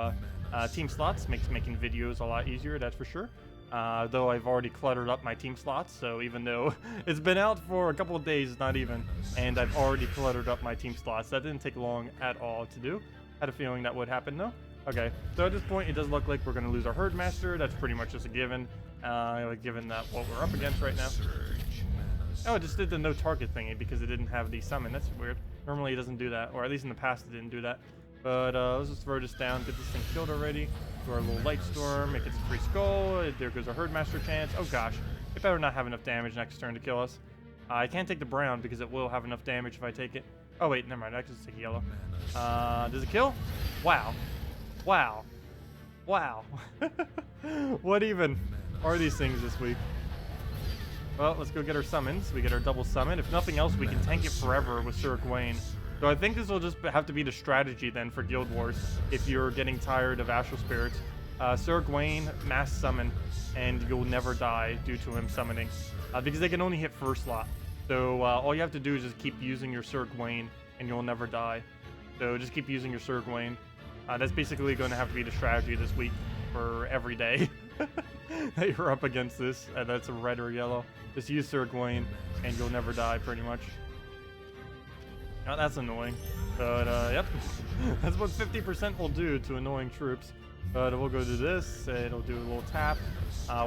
team slots. Makes making videos a lot easier, that's for sure. Though I've already cluttered up my team slots, so even though it's been out for a couple of days, not even, and I've already cluttered up my team slots, that didn't take long at all to do. Had a feeling that would happen though. Okay, so at this point, it does look like we're going to lose our Herdmaster. That's pretty much just a given, given that what we're up against right now. Oh, it just did the no target thingy because it didn't have the summon. That's weird. Normally it doesn't do that, or at least in the past it didn't do that. But let's just throw this down, get this thing killed already. Do our little Light Storm, it gets a free skull. There goes our Herdmaster chance. Oh gosh, it better not have enough damage next turn to kill us. I can't take the brown because it will have enough damage if I take it. Oh wait, never mind, I can just take yellow. Does it kill? Wow. Wow. Wow. What even are these things this week? Well, let's go get our summons. We get our double summon. If nothing else, we can tank it forever with Sir Gawain. So I think this will just have to be the strategy then for Guild Wars if you're getting tired of Astral Spirits. Sir Gawain, mass summon, and you'll never die due to him summoning. Because they can only hit first slot. So all you have to do is just keep using your Sir Gawain, and you'll never die. So just keep using your Sir Gawain. That's basically going to have to be the strategy this week for every day that you're up against this. That's a red or yellow. Just use Sir Gawain, and you'll never die, pretty much. Oh, that's annoying. But, yep. That's what 50% will do to annoying troops. But we'll go do this. It'll do a little tap.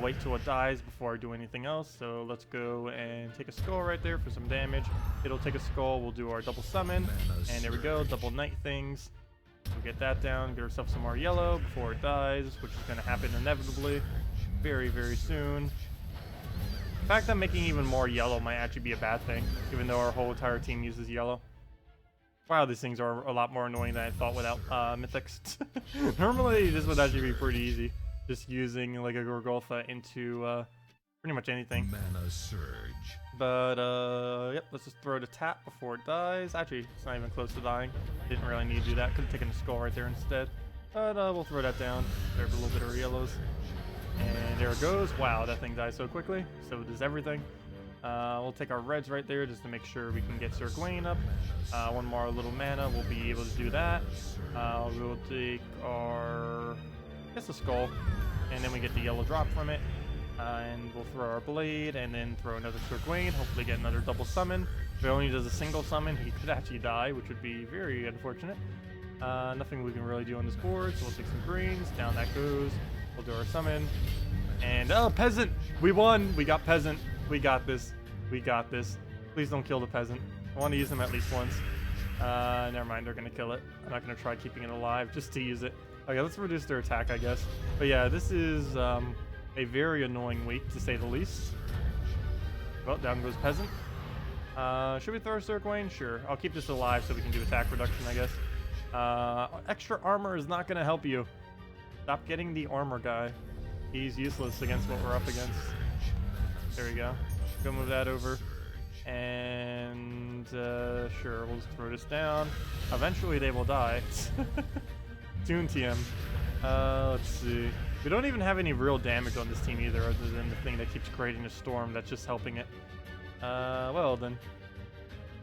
Wait till it dies before I do anything else. So let's go and take a skull right there for some damage. It'll take a skull. We'll do our double summon. And there we go. Double night things. We'll get that down. Get ourselves some more yellow before it dies, which is going to happen inevitably very, very soon. The fact that making even more yellow might actually be a bad thing, even though our whole entire team uses yellow. Wow, these things are a lot more annoying than I thought without mythics. Normally, this would actually be pretty easy. Just using like a Gorgolfa into pretty much anything. Mana surge. But yep, let's just throw the tap before it dies. Actually, it's not even close to dying. Didn't really need to do that. Could have taken a skull right there instead. But we'll throw that down. There's a little bit of yellows. And there it goes. Wow, that thing dies so quickly. So does everything. We'll take our reds right there just to make sure we can get Sir Gawain up. One more little mana, we'll be able to do that. We'll take our, I guess, a skull, and then we get the yellow drop from it. And we'll throw our blade, and then throw another Sir Gawain, hopefully get another double summon. If it only does a single summon, he could actually die, which would be very unfortunate. Nothing we can really do on this board, so we'll take some greens. Down that goes. We'll do our summon. And, oh, Peasant! We won! We got Peasant. We got this. We got this. Please don't kill the Peasant. I want to use him at least once. Never mind, they're going to kill it. I'm not going to try keeping it alive just to use it. Okay, let's reduce their attack, I guess. But yeah, this is a very annoying week, to say the least. Well, down goes Peasant. Should we throw Sir Gawain? Sure. I'll keep this alive so we can do attack reduction, I guess. Extra armor is not going to help you. Stop getting the armor guy. He's useless against what we're up against. There we go. Go move that over. And sure, we'll just throw this down. Eventually they will die. Toon TM. Let's see. We don't even have any real damage on this team either, other than the thing that keeps creating a storm that's just helping it. Well then.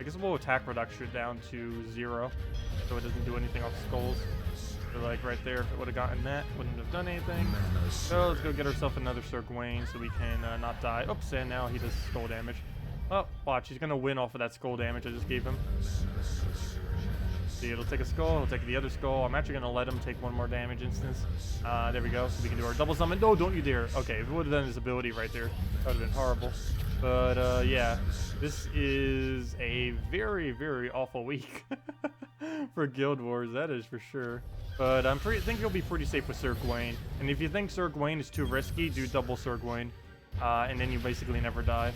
I guess we'll attack reduction down to 0, so it doesn't do anything off skulls. So like right there, if it would have gotten that, wouldn't have done anything. So let's go get ourselves another Sir Gawain so we can not die. Oops, and now he does skull damage. Oh, watch, he's gonna win off of that skull damage I just gave him. See, it'll take a skull, he'll take the other skull. I'm actually gonna let him take one more damage instance. There we go, so we can do our double summon. No, don't you dare. Okay, if it would have done his ability right there, that would have been horrible. But yeah, this is a very, very awful week for Guild Wars, that is for sure. But I think you'll be pretty safe with Sir Gawain. And if you think Sir Gawain is too risky, do double Sir Gawain, and then you basically never die.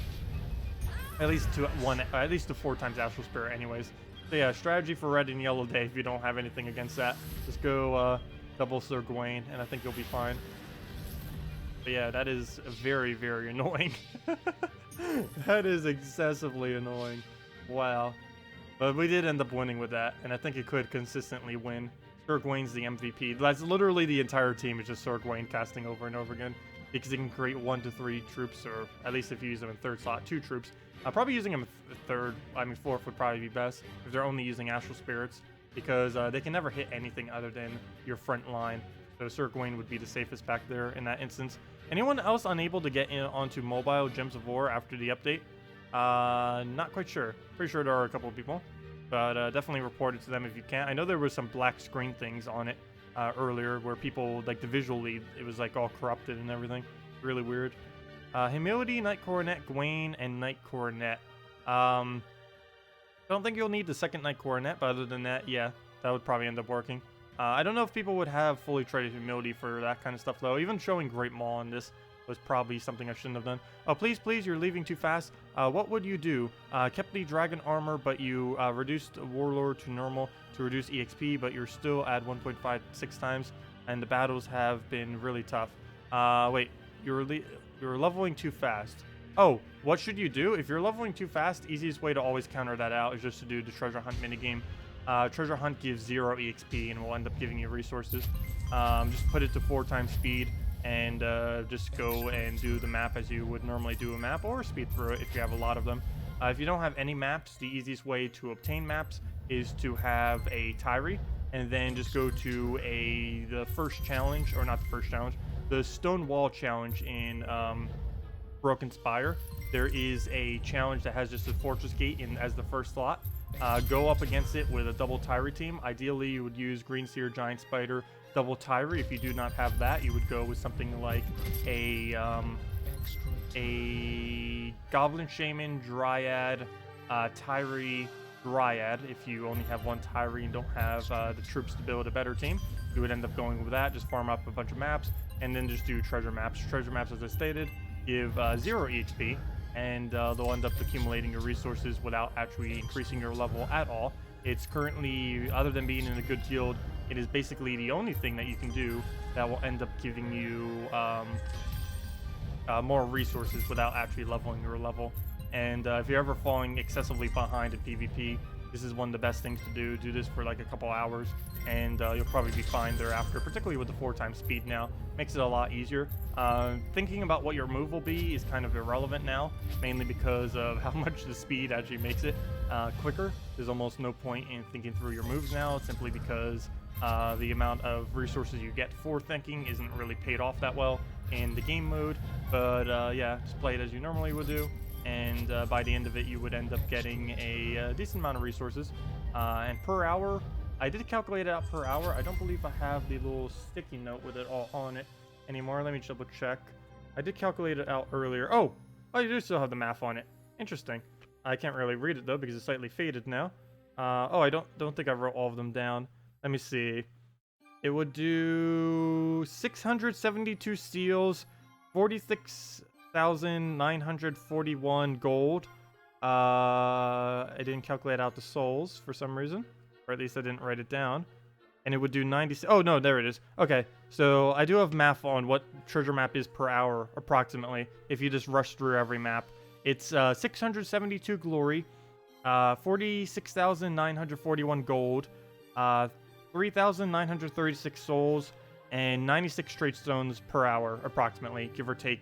At least to 4 times Astral Spirit, anyways. So yeah, strategy for red and yellow day. If you don't have anything against that, just go double Sir Gawain, and I think you'll be fine. But yeah, that is very, very annoying. That is excessively annoying. Wow. But we did end up winning with that, and I think it could consistently win. Sir Gawain's the MVP. That's literally the entire team is just Sir Gawain casting over and over again, because he can create 1 to 3 troops, or at least if you use them in 3rd slot, 2 troops. Probably using them in 3rd, I mean 4th would probably be best if they're only using Astral Spirits, because they can never hit anything other than your front line. So Sir Gawain would be the safest back there in that instance. Anyone else unable to get onto mobile Gems of War after the update? Not quite sure. Pretty sure there are a couple of people, but definitely report it to them if you can. I know there was some black screen things on it earlier, where people, like, the visually, it was, like, all corrupted and everything. Really weird. Humility, Night Coronet, Gawain, and Night Coronet. I don't think you'll need the second Night Coronet, but other than that, yeah, that would probably end up working. I don't know if people would have fully traded Humility for that kind of stuff, though. Even showing Great Maul on this was probably something I shouldn't have done. Oh, please, please, you're leaving too fast. What would you do? Kept the Dragon Armor, but you reduced Warlord to normal to reduce EXP, but you're still at 1.56 times, and the battles have been really tough. Wait, you're leveling too fast. Oh, what should you do? If you're leveling too fast, easiest way to always counter that out is just to do the Treasure Hunt minigame. Treasure Hunt gives 0 EXP and will end up giving you resources. Just put it to 4 times speed and just go and do the map as you would normally do a map, or speed through it if you have a lot of them. If you don't have any maps, the easiest way to obtain maps is to have a Tyree and then just go to the first challenge, or not the first challenge, the Stone Wall challenge in Broken Spire. There is a challenge that has just a Fortress Gate as the first slot. Go up against it with a double Tyree team. Ideally, you would use Green Seer, Giant Spider, double Tyree. If you do not have that, you would go with something like a Goblin Shaman, Dryad, Tyree, Dryad. If you only have one Tyree and don't have the troops to build a better team, you would end up going with that. Just farm up a bunch of maps and then just do treasure maps. Treasure maps, as I stated, give 0 EXP. And they'll end up accumulating your resources without actually increasing your level at all. It's currently, other than being in a good guild, it is basically the only thing that you can do that will end up giving you more resources without actually leveling your level. And if you're ever falling excessively behind in PvP, this is one of the best things to do. Do this for like a couple hours, and you'll probably be fine thereafter, particularly with the 4 times speed now. Makes it a lot easier. Thinking about what your move will be is kind of irrelevant now, mainly because of how much the speed actually makes it quicker. There's almost no point in thinking through your moves now, simply because the amount of resources you get for thinking isn't really paid off that well in the game mode. But yeah, just play it as you normally would do, and by the end of it, you would end up getting a decent amount of resources. And per hour, I did calculate it out per hour. I don't believe I have the little sticky note with it all on it anymore. Let me double check. I did calculate it out earlier. Oh, you do still have the math on it. Interesting. I can't really read it though because it's slightly faded now. Oh, I don't think I wrote all of them down. Let me see. It would do 672 steals, 46,941 gold. I didn't calculate out the souls for some reason, or at least I didn't write it down. And it would do 90. Oh no, there it is. Okay, so I do have math on what treasure map is per hour approximately. If you just rush through every map, it's 672 glory, 46,941 gold, 3,936 souls, and 96 trade stones per hour approximately, give or take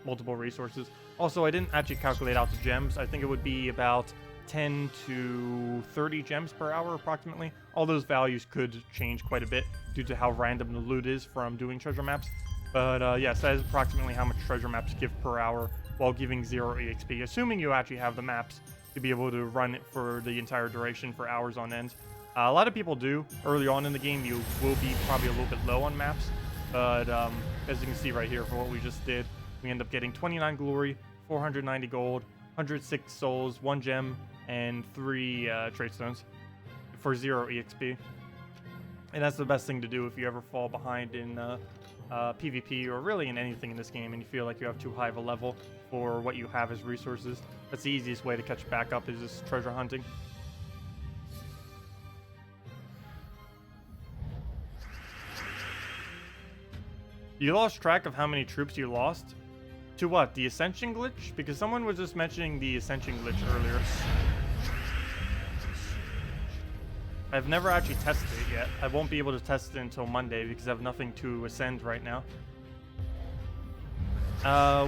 multiple resources. Also, I didn't actually calculate out the gems. I think it would be about 10 to 30 gems per hour approximately. All those values could change quite a bit due to how random the loot is from doing treasure maps. But yes, that is approximately how much treasure maps give per hour while giving 0 EXP, assuming you actually have the maps to be able to run it for the entire duration for hours on end. A lot of people do. Early on in the game, you will be probably a little bit low on maps, but as you can see right here for what we just did, we end up getting 29 glory, 490 gold, 106 souls, 1 gem, and 3 trade stones for 0 EXP. And that's the best thing to do if you ever fall behind in PvP, or really in anything in this game, and you feel like you have too high of a level for what you have as resources. That's the easiest way to catch back up, is just treasure hunting. You lost track of how many troops you lost? To what? The Ascension glitch? Because someone was just mentioning the Ascension glitch earlier. I've never actually tested it yet. I won't be able to test it until Monday because I have nothing to ascend right now.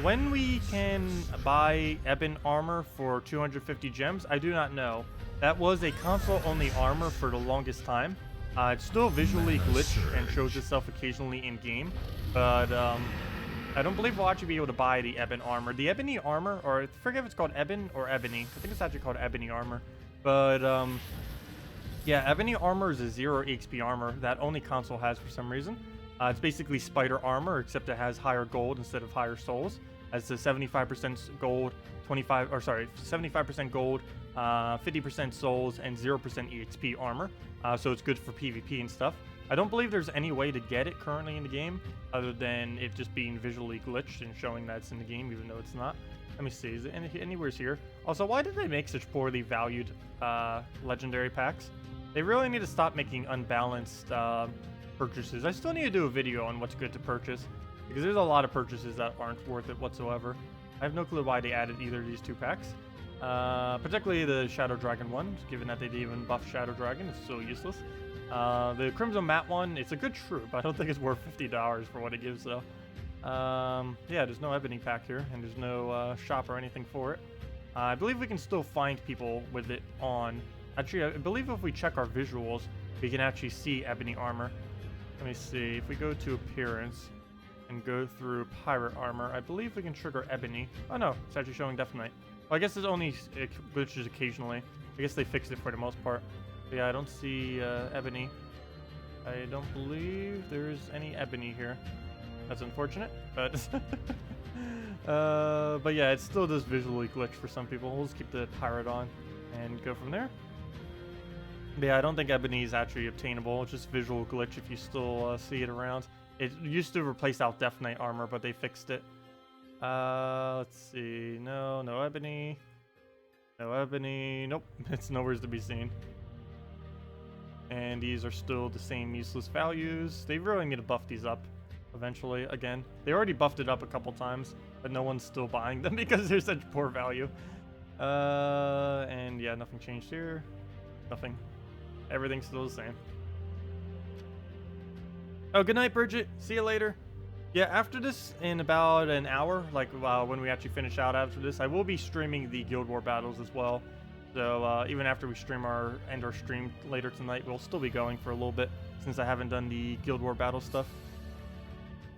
When we can buy Ebon armor for 250 gems, I do not know. That was a console-only armor for the longest time. It's still visually glitched and shows itself occasionally in-game, but I don't believe we'll actually be able to buy the Ebon armor. The Ebony armor, or I forget if it's called Ebon or Ebony. I think it's actually called Ebony armor. But Yeah, Ebony armor is a 0 HP armor that only console has for some reason. It's basically spider armor, except it has higher gold instead of higher souls. It's a 75% gold, 75% gold, 50% souls, and 0% EXP armor. So it's good for PvP and stuff. I don't believe there's any way to get it currently in the game, other than it just being visually glitched and showing that it's in the game, even though it's not. Let me see, is it anywhere here? Also, why did they make such poorly valued legendary packs? They really need to stop making unbalanced purchases. I still need to do a video on what's good to purchase, because there's a lot of purchases that aren't worth it whatsoever. I have no clue why they added either of these two packs. Particularly the Shadow Dragon one, given that they didn't even buff Shadow Dragon, it's so useless. The Crimson Matte one, it's a good troop. I don't think it's worth $50 for what it gives though. Yeah, there's no Ebony pack here, and there's no shop or anything for it. I believe we can still find people with it on. Actually, I believe if we check our visuals, we can actually see Ebony armor. Let me see, if we go to appearance and go through pirate armor, I believe we can trigger Ebony. Oh no, it's actually showing Death Knight. Well, I guess it's only glitches occasionally. I guess they fixed it for the most part. But yeah, I don't see Ebony. I don't believe there's any Ebony here. That's unfortunate, but but yeah, it still does visually glitch for some people. We'll just keep the pirate on and go from there. But yeah, I don't think Ebony is actually obtainable. It's just visual glitch if you still see it around. It used to replace out Death Knight armor, but they fixed it. Let's see. No Ebony. No Ebony. Nope, it's nowhere to be seen. And these are still the same useless values. They really need to buff these up eventually. Again, they already buffed it up a couple times, but no one's still buying them because they're such poor value. And yeah, nothing changed here. Nothing. Everything's still the same. Oh, good night, Bridget. See you later. Yeah, after this, in about an hour, like when we actually finish out after this, I will be streaming the Guild War battles as well. So even after we end our stream later tonight, we'll still be going for a little bit since I haven't done the Guild War battle stuff.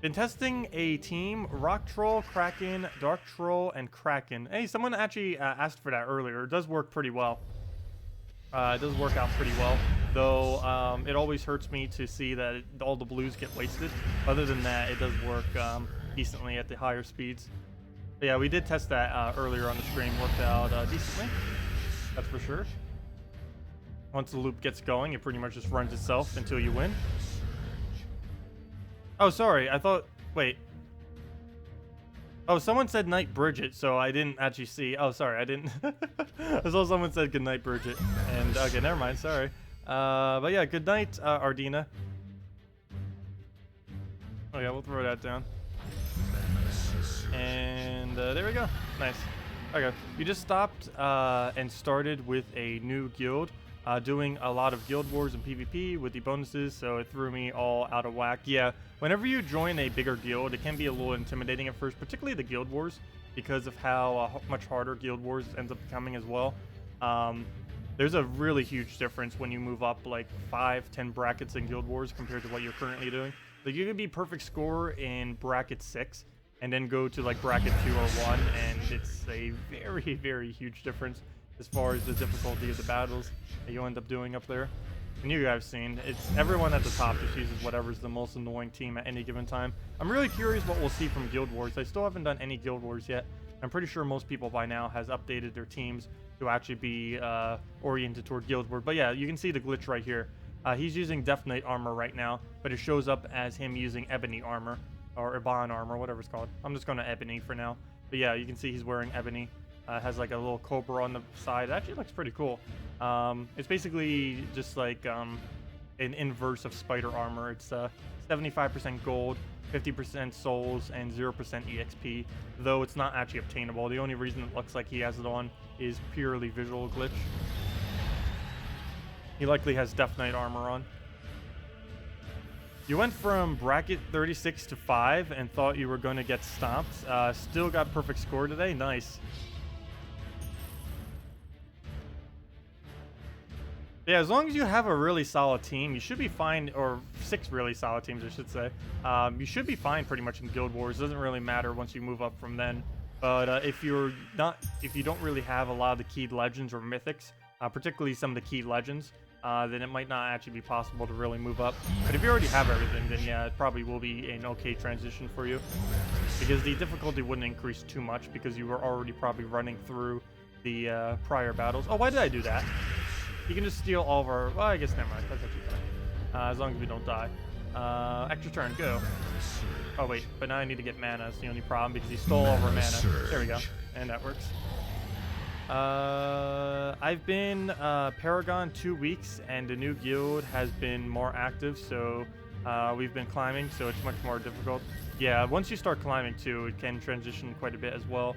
Been testing a team: Rock Troll, Kraken, Dark Troll, and Kraken. Hey, someone actually asked for that earlier. It does work pretty well. It does work out pretty well, though it always hurts me to see that all the blues get wasted. Other than that, it does work decently at the higher speeds. But yeah, we did test that earlier on the stream. Worked out decently, that's for sure. Once the loop gets going, it pretty much just runs itself until you win. Oh, sorry, I thought... Wait. Oh, someone said night Bridget, so I didn't actually see. Oh, sorry, I didn't. I saw someone said good night Bridget. And, okay, never mind, sorry. But yeah, good night, Ardina. Oh yeah, we'll throw that down. And there we go. Nice. Okay, you just stopped and started with a new guild. Doing a lot of guild wars and PvP with the bonuses, so it threw me all out of whack. Yeah, whenever you join a bigger guild, it can be a little intimidating at first, particularly the guild wars, because of how much harder guild wars ends up becoming as well. There's a really huge difference when you move up like 5-10 brackets in guild wars compared to what you're currently doing. Like you can be perfect score in bracket 6 and then go to like bracket 2 or 1, and it's a very, very huge difference as far as the difficulty of the battles that you end up doing up there. And you guys have seen, it's everyone at the top just uses whatever's the most annoying team at any given time. I'm really curious what we'll see from Guild Wars. I still haven't done any Guild Wars yet. I'm pretty sure most people by now has updated their teams to actually be oriented toward Guild Wars. But yeah, you can see the glitch right here. He's using Death Knight armor right now, but it shows up as him using Ebony armor, or Hybban armor, whatever it's called. I'm just going to Ebony for now. But yeah, you can see he's wearing Ebony. Has like a little cobra on the side. It actually looks pretty cool. It's basically just like an inverse of spider armor. It's 75% gold, 50% souls, and 0% EXP, though it's not actually obtainable. The only reason it looks like he has it on is purely visual glitch. He likely has Death Knight armor on. You went from bracket 36 to 5 and thought you were going to get stomped. Still got perfect score today. Nice. Yeah, as long as you have a really solid team, you should be fine, or 6 really solid teams, I should say. You should be fine pretty much in Guild Wars. It doesn't really matter once you move up from then. But if you don't really have a lot of the keyed legends or mythics, particularly some of the key legends, then it might not actually be possible to really move up. But if you already have everything, then yeah, it probably will be an okay transition for you. Because the difficulty wouldn't increase too much because you were already probably running through the prior battles. Oh, why did I do that? You can just steal all of our... Well, I guess never mind. That's actually fine. As long as we don't die. Extra turn, go. Oh, wait. But now I need to get mana. That's the only problem because he stole all of our mana. There we go. And that works. I've been Paragon 2 weeks, and the new guild has been more active, so we've been climbing, so it's much more difficult. Yeah, once you start climbing too, it can transition quite a bit as well.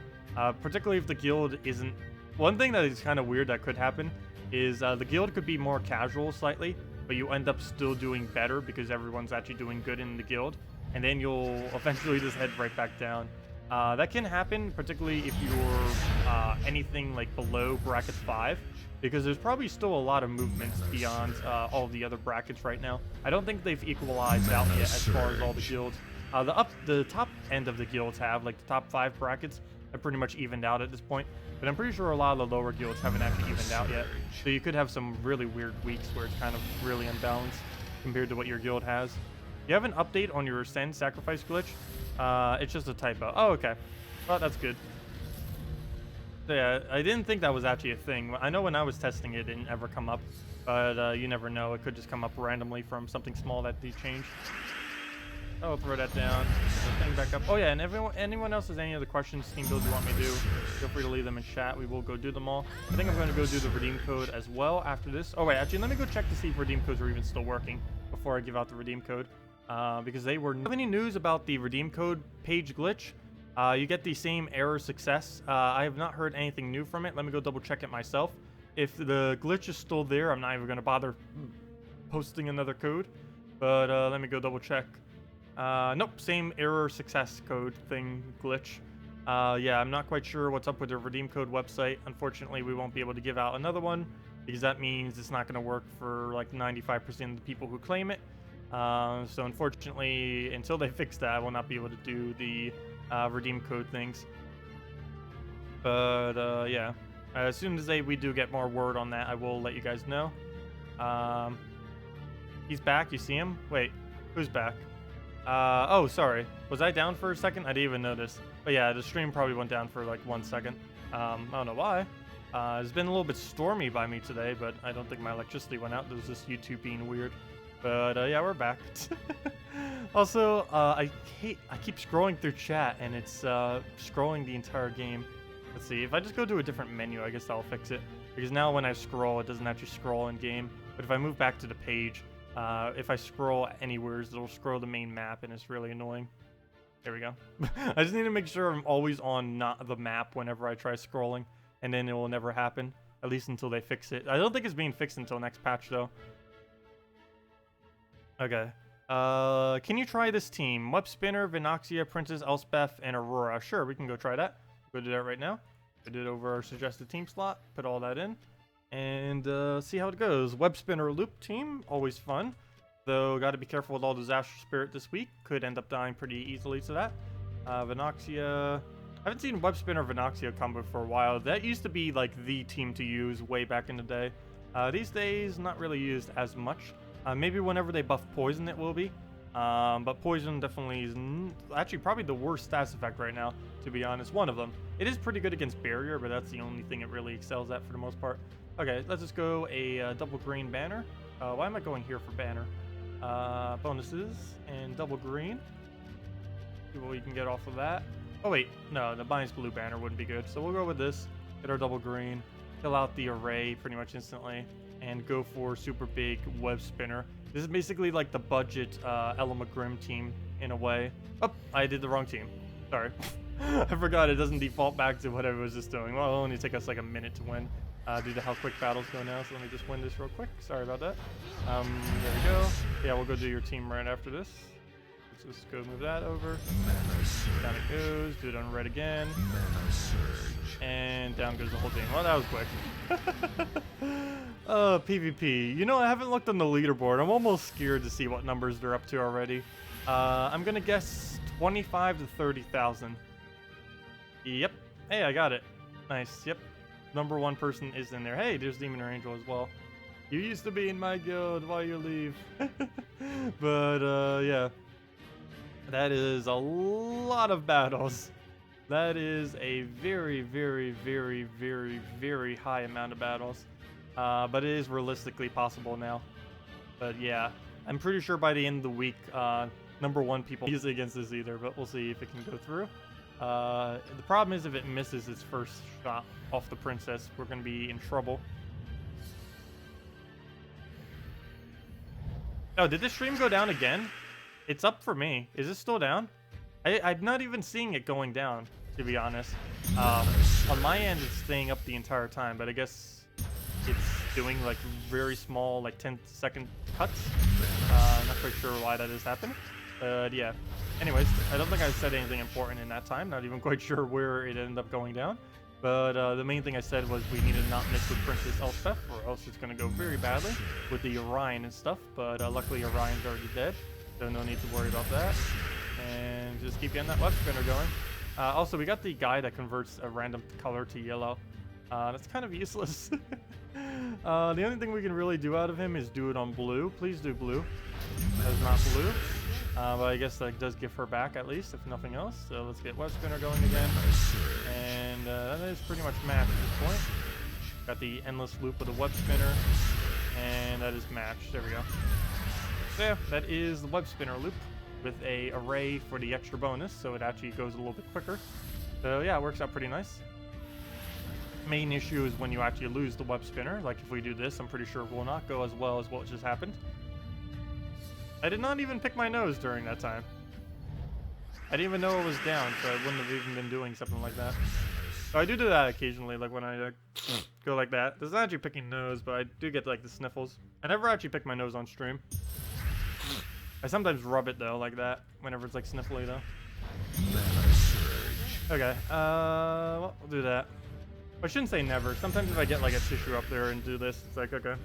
Particularly if the guild isn't... One thing that is kind of weird that could happen is the guild could be more casual slightly, but you end up still doing better because everyone's actually doing good in the guild, and then you'll eventually just head right back down. That can happen, particularly if you're anything like below bracket 5, because there's probably still a lot of movements beyond all the other brackets right now. I don't think they've equalized out yet as far as all the guilds. The top end of the guilds have, like the top 5 brackets, have pretty much evened out at this point. But I'm pretty sure a lot of the lower guilds haven't actually evened out yet. So you could have some really weird weeks where it's kind of really unbalanced compared to what your guild has. You have an update on your send sacrifice glitch? It's just a typo. Oh, okay. Well, that's good. So yeah, I didn't think that was actually a thing. I know when I was testing it didn't ever come up, but you never know. It could just come up randomly from something small that they changed. I'll throw that down. Put the thing back up. Oh yeah, and anyone else has any other questions, Steam builds you want me to do, feel free to leave them in chat. We will go do them all. I think I'm going to go do the redeem code as well after this. Oh wait, actually, let me go check to see if redeem codes are even still working before I give out the redeem code. Because they were... Have any news about the redeem code page glitch? You get the same error success. I have not heard anything new from it. Let me go double check it myself. If the glitch is still there, I'm not even going to bother posting another code. But let me go double check. Nope, same error success code thing glitch. Yeah, I'm not quite sure what's up with the redeem code website. Unfortunately, we won't be able to give out another one because that means it's not going to work for like 95% of the people who claim it. So unfortunately, until they fix that, I will not be able to do the redeem code things. But yeah, as soon as we do get more word on that, I will let you guys know. He's back. You see him? Wait, who's back? Oh, sorry. Was I down for a second? I didn't even notice. But yeah, the stream probably went down for like 1 second. I don't know why. It's been a little bit stormy by me today, but I don't think my electricity went out. There's just YouTube being weird. But yeah, we're back. Also, I keep scrolling through chat and it's scrolling the entire game. Let's see, if I just go to a different menu, I guess that'll fix it. Because now when I scroll, it doesn't actually scroll in game. But if I move back to the page, if I scroll anywhere, it'll scroll the main map and it's really annoying. There we go. I just need to make sure I'm always on not the map whenever I try scrolling, and then it will never happen, at least until they fix it. I don't think it's being fixed until next patch though. Okay. Can you try this team? Web Spinner, Vinoxia, Princess, Elspeth, and Aurora. Sure, we can go try that. Go do that right now. Put it over our suggested team slot. Put all that in. And see how it goes. Web Spinner Loop team, always fun. Though, gotta be careful with all Disaster Spirit this week. Could end up dying pretty easily to that. Vinoxia. I haven't seen Web Spinner Vinoxia combo for a while. That used to be like the team to use way back in the day. These days, not really used as much. Maybe whenever they buff Poison it will be. But Poison definitely is actually probably the worst stats effect right now, to be honest. One of them. It is pretty good against Barrier, but that's the only thing it really excels at for the most part. Okay, let's just go a double green banner. Why am I going here for banner? Bonuses and double green. See what we can get off of that. Oh wait, no, the minus blue banner wouldn't be good. So we'll go with this. Get our double green. Fill out the array pretty much instantly. And go for super big web spinner. This is basically like the budget Ella McGrim team in a way. Oh, I did the wrong team. Sorry. I forgot it doesn't default back to whatever it was just doing. Well, it'll only take us like a minute to win due to how quick battles go now. So let me just win this real quick. Sorry about that. There we go. Yeah, we'll go do your team right after this. Let's just go move that over. Down it goes. Do it on red again. And down goes the whole team. Well, that was quick. PvP. You know, I haven't looked on the leaderboard. I'm almost scared to see what numbers they're up to already. I'm gonna guess 25 to 30,000. Yep. Hey, I got it. Nice. Yep. #1 person is in there. Hey, there's Demon or Angel as well. You used to be in my guild. Why you leave? But yeah, that is a lot of battles. That is a very, very, very, very, very high amount of battles. But it is realistically possible now. But yeah, I'm pretty sure by the end of the week, #1 people use it against this either. But we'll see if it can go through. The problem is if it misses its first shot off the princess, we're going to be in trouble. Oh, did the stream go down again? It's up for me. Is it still down? I'm not even seeing it going down, to be honest. On my end, it's staying up the entire time, but I guess it's doing like very small, like 10-second cuts. Not quite sure why that is happening. But yeah. Anyways, I don't think I said anything important in that time. Not even quite sure where it ended up going down. But the main thing I said was we need to not mix with Princess Elspeth, or else it's going to go very badly with the Orion and stuff. But luckily Orion's already dead, so no need to worry about that. And just keep getting that web spinner going. Also, we got the guy that converts a random color to yellow. That's kind of useless. The only thing we can really do out of him is do it on blue. Please do blue. That is not blue. But I guess that does give her back at least, if nothing else. So let's get web spinner going again. And that is pretty much matched at this point. Got the endless loop with the web spinner. And that is matched. There we go. So yeah, that is the web spinner loop with a array for the extra bonus. So it actually goes a little bit quicker. So yeah, it works out pretty nice. Main issue is when you actually lose the web spinner. Like if we do this, I'm pretty sure it will not go as well as what just happened. I did not even pick my nose during that time. I didn't even know it was down, so I wouldn't have even been doing something like that. So I do that occasionally, like when I go like that. This is actually picking nose, but I do get like the sniffles. I never actually pick my nose on stream. I sometimes rub it though, like that, whenever it's like sniffly though. Okay, well, we'll do that. I shouldn't say never. Sometimes if I get like a tissue up there and do this, it's like, okay.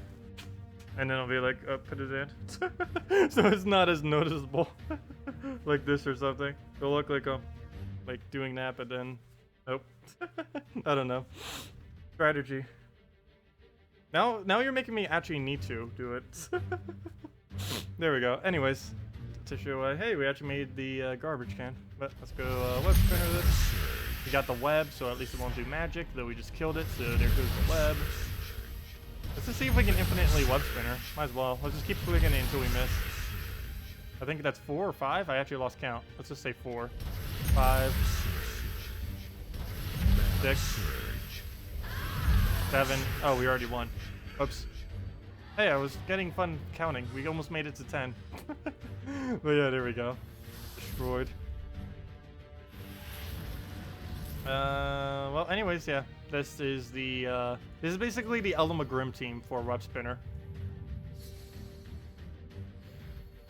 And then I'll be like, oh, put it in. So it's not as noticeable. Like this or something. It'll look like I'm like doing that, but then, nope. I don't know. Strategy. Now you're making me actually need to do it. There we go. Anyways, tissue away. Hey, we actually made the garbage can. But let's go web spinner this. We got the web, so at least it won't do magic, though we just killed it, so there goes the web. Let's just see if we can infinitely web spinner. Might as well. Let's just keep clicking it until we miss. I think that's 4 or 5. I actually lost count. Let's just say 4. 5. 6. 7. Oh, we already won. Oops. Hey, I was getting fun counting. We almost made it to 10. But yeah, there we go. Destroyed. Well, anyways, yeah. This is the, this is basically the Elamagrim team for web spinner.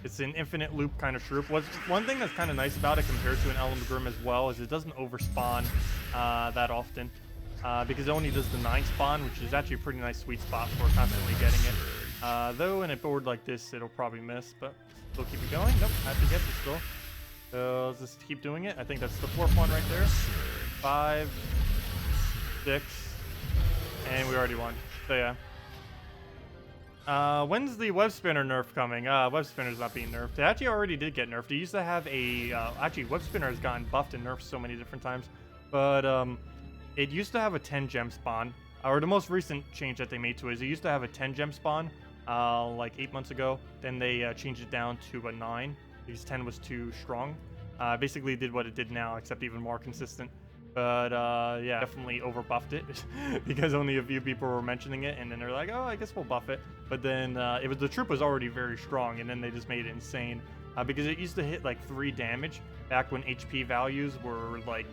It's an infinite loop kind of shroop. One thing that's kind of nice about it compared to an Elamagrim as well is it doesn't overspawn that often. Because it only does the 9 spawn, which is actually a pretty nice sweet spot for constantly getting it. Though in a board like this, it'll probably miss, but still keep it going. Nope, I have to get this still. So let's just keep doing it. I think that's the 4th one right there. 5, 6, and we already won. So yeah. When's the web spinner nerf coming? Web spinner's not being nerfed. It actually already did get nerfed. It used to have a, actually web spinner has gotten buffed and nerfed so many different times. But it used to have a 10 gem spawn. Or the most recent change that they made to it is it used to have a 10 gem spawn, like 8 months ago. Then they changed it down to a 9 because 10 was too strong. Basically did what it did now, except even more consistent. But yeah, definitely over buffed it because only a few people were mentioning it, and then they're like, oh, I guess we'll buff it. But then the troop was already very strong, and then they just made it insane because it used to hit like 3 damage back when HP values were like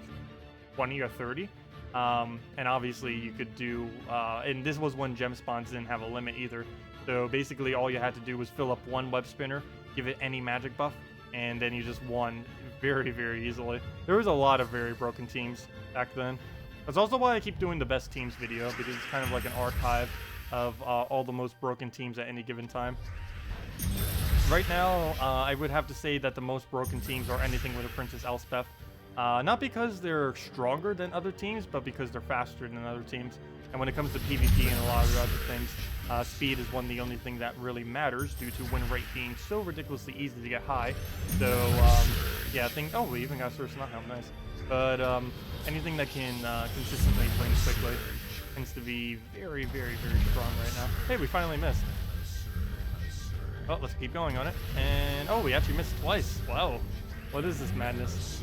20 or 30. And obviously you could do, and this was when gem spawns didn't have a limit either. So basically all you had to do was fill up 1 web spinner, give it any magic buff, and then you just won very, very easily. There was a lot of very broken teams back then. That's also why I keep doing the best teams video, because it's kind of like an archive of all the most broken teams at any given time. Right now, I would have to say that the most broken teams are anything with a Princess Elspeth. Not because they're stronger than other teams, but because they're faster than other teams. And when it comes to PvP and a lot of other things, speed is the only thing that really matters due to win rate being so ridiculously easy to get high. So, yeah, I think... Oh, we even got Source Not Help, nice. But anything that can consistently win quickly tends to be very, very, very strong right now. Hey, we finally missed. Oh, let's keep going on it. And, oh, we actually missed twice. Wow. What is this madness?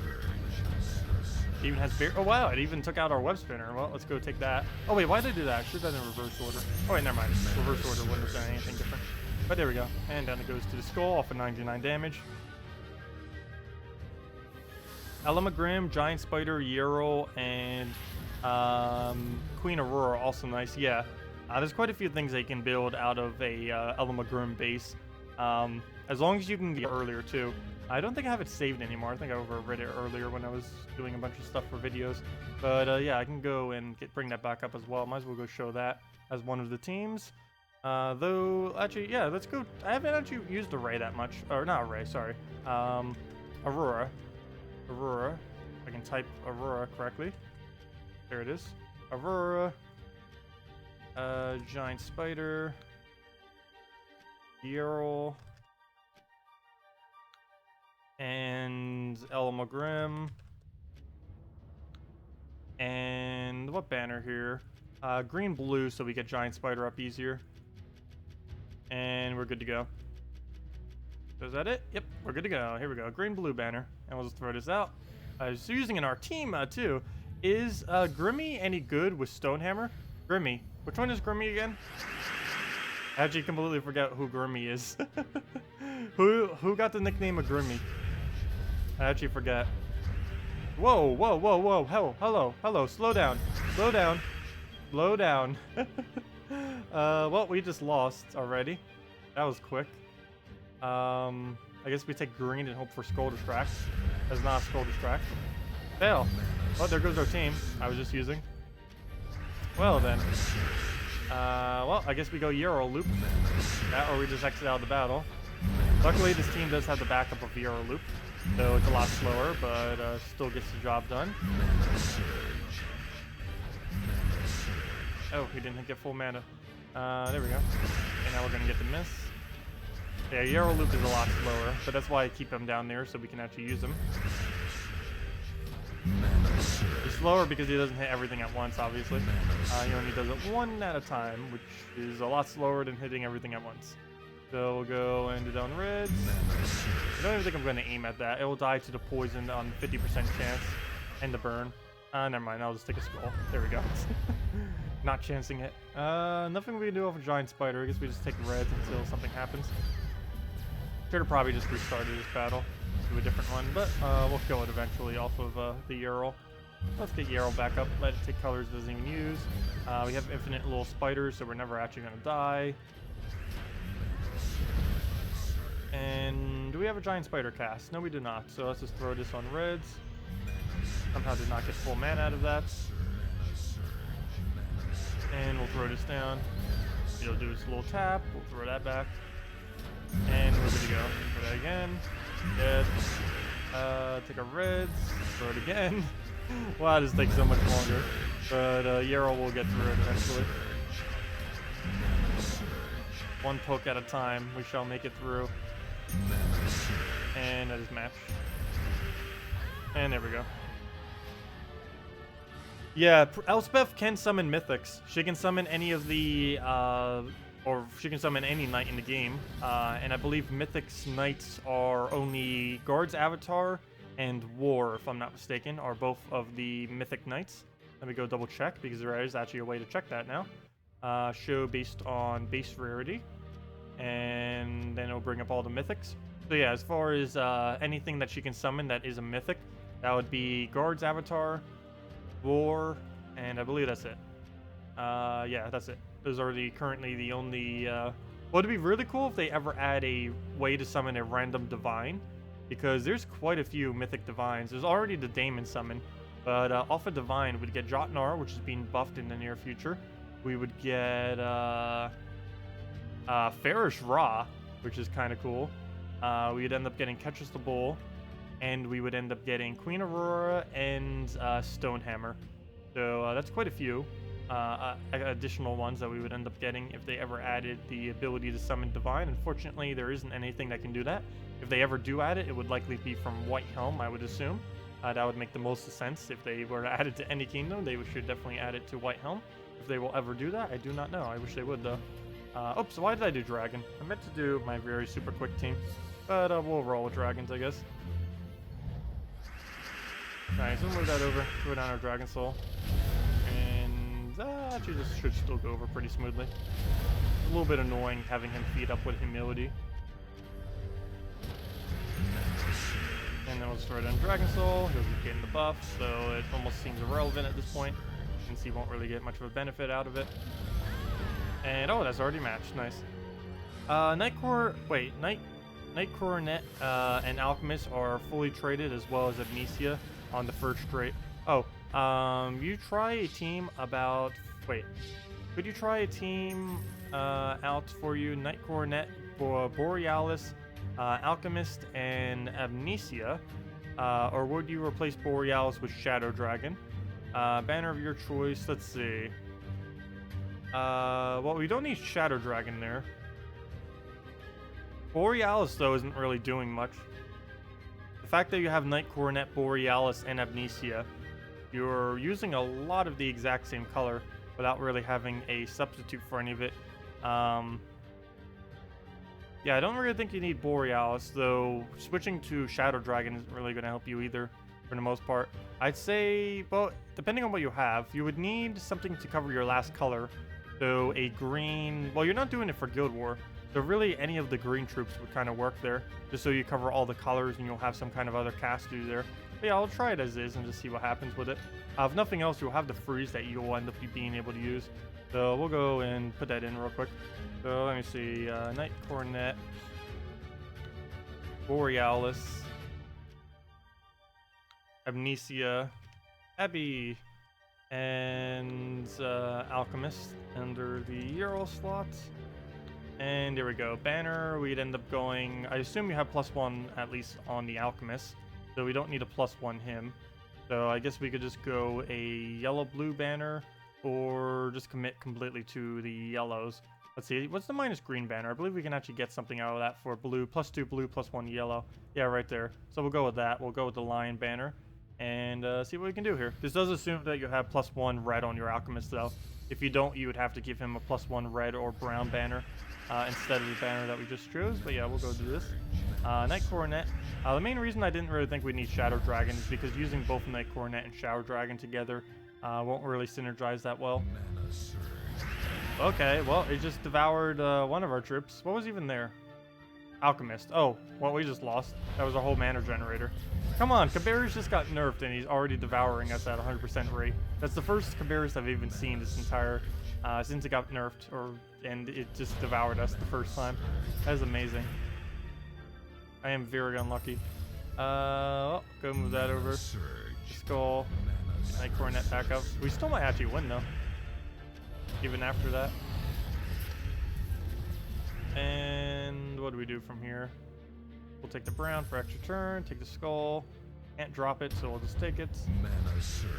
It even has bear. Oh, wow. It even took out our web spinner. Well, let's go take that. Oh, wait. Why did I do that? I should have done in reverse order. Oh, wait. Never mind. Reverse order wouldn't have done anything different. But there we go. And down it goes to the skull off of 99 damage. Elamagrim, Giant Spider, Yerl, and Queen Aurora. Also nice. Yeah. There's quite a few things they can build out of a Elamagrim base. As long as you can get earlier, too. I don't think I have it saved anymore. I think I overread it earlier when I was doing a bunch of stuff for videos. But yeah, I can go and bring that back up as well. Might as well go show that as one of the teams. Though, actually, yeah, let's go. I haven't actually used Array that much. Or not Array, sorry. Aurora. Aurora. If I can type Aurora correctly. There it is. Aurora. Giant Spider. Yerl. And Elamagrim. And what banner here? Green blue, so we get Giant Spider up easier. And we're good to go. So is that it? Yep, we're good to go. Here we go. Green blue banner. And we'll just throw this out. So using in our team too. Is Grimmy any good with Stonehammer? Grimmy. Which one is Grimmy again? I actually completely forget who Grimmy is. Who got the nickname of Grimmy? I actually forget. Whoa, whoa, whoa, whoa. Hello, hello. Slow down. Slow down. Slow down. Well, we just lost already. That was quick. I guess we take green and hope for Skull Distract. That's not a Skull Distract. Fail. Well, there goes our team. I was just using. Well, then. Well, I guess we go Euro Loop. That, or we just exit out of the battle. Luckily, this team does have the backup of Euro Loop. So it's a lot slower, but still gets the job done. Oh, he didn't get full mana. There we go. And now we're going to get the miss. Yeah, Euro Loop is a lot slower, but that's why I keep him down there so we can actually use him. He's slower because he doesn't hit everything at once, obviously. He only does it one at a time, which is a lot slower than hitting everything at once. So we'll go and do down reds. I don't even think I'm going to aim at that. It will die to the poison on 50% chance and the burn. Never mind. I'll just take a skull. There we go. Not chancing it. Nothing we can do off a Giant Spider. I guess we just take reds until something happens. Should have probably just restarted this battle to a different one, but we'll kill it eventually off of the Yerl. Let's get Yerl back up. Let it take colors it doesn't even use. We have infinite little spiders, so we're never actually going to die. And do we have a Giant Spider cast? No, we do not. So let's just throw this on reds. Somehow did not get full mana out of that. And we'll throw this down. It'll do its little tap. We'll throw that back. And we're good to go. Throw that again. Dead. Take our reds. Throw it again. Wow, this takes so much longer. But Yerl will get through it eventually. One poke at a time. We shall make it through. And that is match. And there we go. Yeah, Elspeth can summon mythics. She can summon any of the, or she can summon any knight in the game. And I believe mythics knights are only Guard's Avatar and War, if I'm not mistaken, are both of the mythic knights. Let me go double check, because there is actually a way to check that now. Show based on base rarity. And then it'll bring up all the mythics. So yeah, as far as anything that she can summon that is a mythic, that would be Guard's Avatar, War, and I believe that's it. Yeah, that's it. Those are currently the only... well, it'd be really cool if they ever add a way to summon a random divine, because there's quite a few mythic divines. There's already the Daemon summon, but off a divine, we'd get Jotnar, which is being buffed in the near future. We would get Farish Ra, which is kind of cool. We'd end up getting Ketchus the Bull, and we would end up getting Queen Aurora and Stonehammer. So that's quite a few additional ones that we would end up getting if they ever added the ability to summon Divine. Unfortunately, there isn't anything that can do that. If they ever do add it, it would likely be from White Helm, I would assume. That would make the most sense. If they were to add it to any kingdom, they should definitely add it to White Helm. If they will ever do that, I do not know. I wish they would, though. Oops, why did I do Dragon? I meant to do my very super quick team. But we'll roll with Dragons, I guess. Alright, so we'll move that over. Throw down our Dragon Soul. And actually this should still go over pretty smoothly. A little bit annoying having him feed up with Humility. And then we'll just throw down Dragon Soul. He'll be getting the buff, so it almost seems irrelevant at this point, since he won't really get much of a benefit out of it. And oh, that's already matched. Nice. Nightcore Net and Alchemist are fully traded, as well as Amnesia on the first trade. Oh, you try a team about. Wait, could you try a team out for you? Nightcore Net for Borealis, Alchemist, and Amnesia, or would you replace Borealis with Shadow Dragon? Banner of your choice. Let's see. Well, we don't need Shadow Dragon there. Borealis, though, isn't really doing much. The fact that you have Night Coronet, Borealis, and Amnesia, you're using a lot of the exact same color without really having a substitute for any of it. Yeah, I don't really think you need Borealis, though switching to Shadow Dragon isn't really going to help you either, for the most part. I'd say, well, depending on what you have, you would need something to cover your last color. So a green, well, you're not doing it for Guild War, so really any of the green troops would kind of work there, just so you cover all the colors and you'll have some kind of other cast do there. But yeah, I'll try it as is and just see what happens with it. If nothing else, you'll have the freeze that you'll end up being able to use. So we'll go and put that in real quick. So let me see, Night Coronet, Borealis, Amnesia, Abby, and Alchemist under the Euro slot. And there we go. Banner, we'd end up going, I assume you have +1 at least on the Alchemist, so we don't need a +1 him. So I guess we could just go a yellow-blue banner, or just commit completely to the yellows. Let's see, what's the -green banner? I believe we can actually get something out of that for blue. +2 blue, +1 yellow. Yeah, right there. So we'll go with that. We'll go with the lion banner and see what we can do here. This does assume that you have +1 red on your Alchemist, though. If you don't, you would have to give him a +1 red or brown banner instead of the banner that we just chose. But yeah, we'll go do this. Night Coronet. The main reason I didn't really think we need Shadow Dragon is because using both Night Coronet and Shadow Dragon together won't really synergize that well. Okay, well, it just devoured one of our troops. What was even there? Alchemist. Oh, well, we just lost. That was our whole mana generator. Come on, Cabarrus just got nerfed and he's already devouring us at 100% rate. That's the first Cabarrus I've even seen this entire, since it got nerfed, and it just devoured us the first time. That is amazing. I am very unlucky. Well, go move that over. Skull. Night Coronet back up. We still might actually win, though. Even after that. And what do we do from here? We'll take the brown for extra turn, take the skull. Can't drop it, so we'll just take it.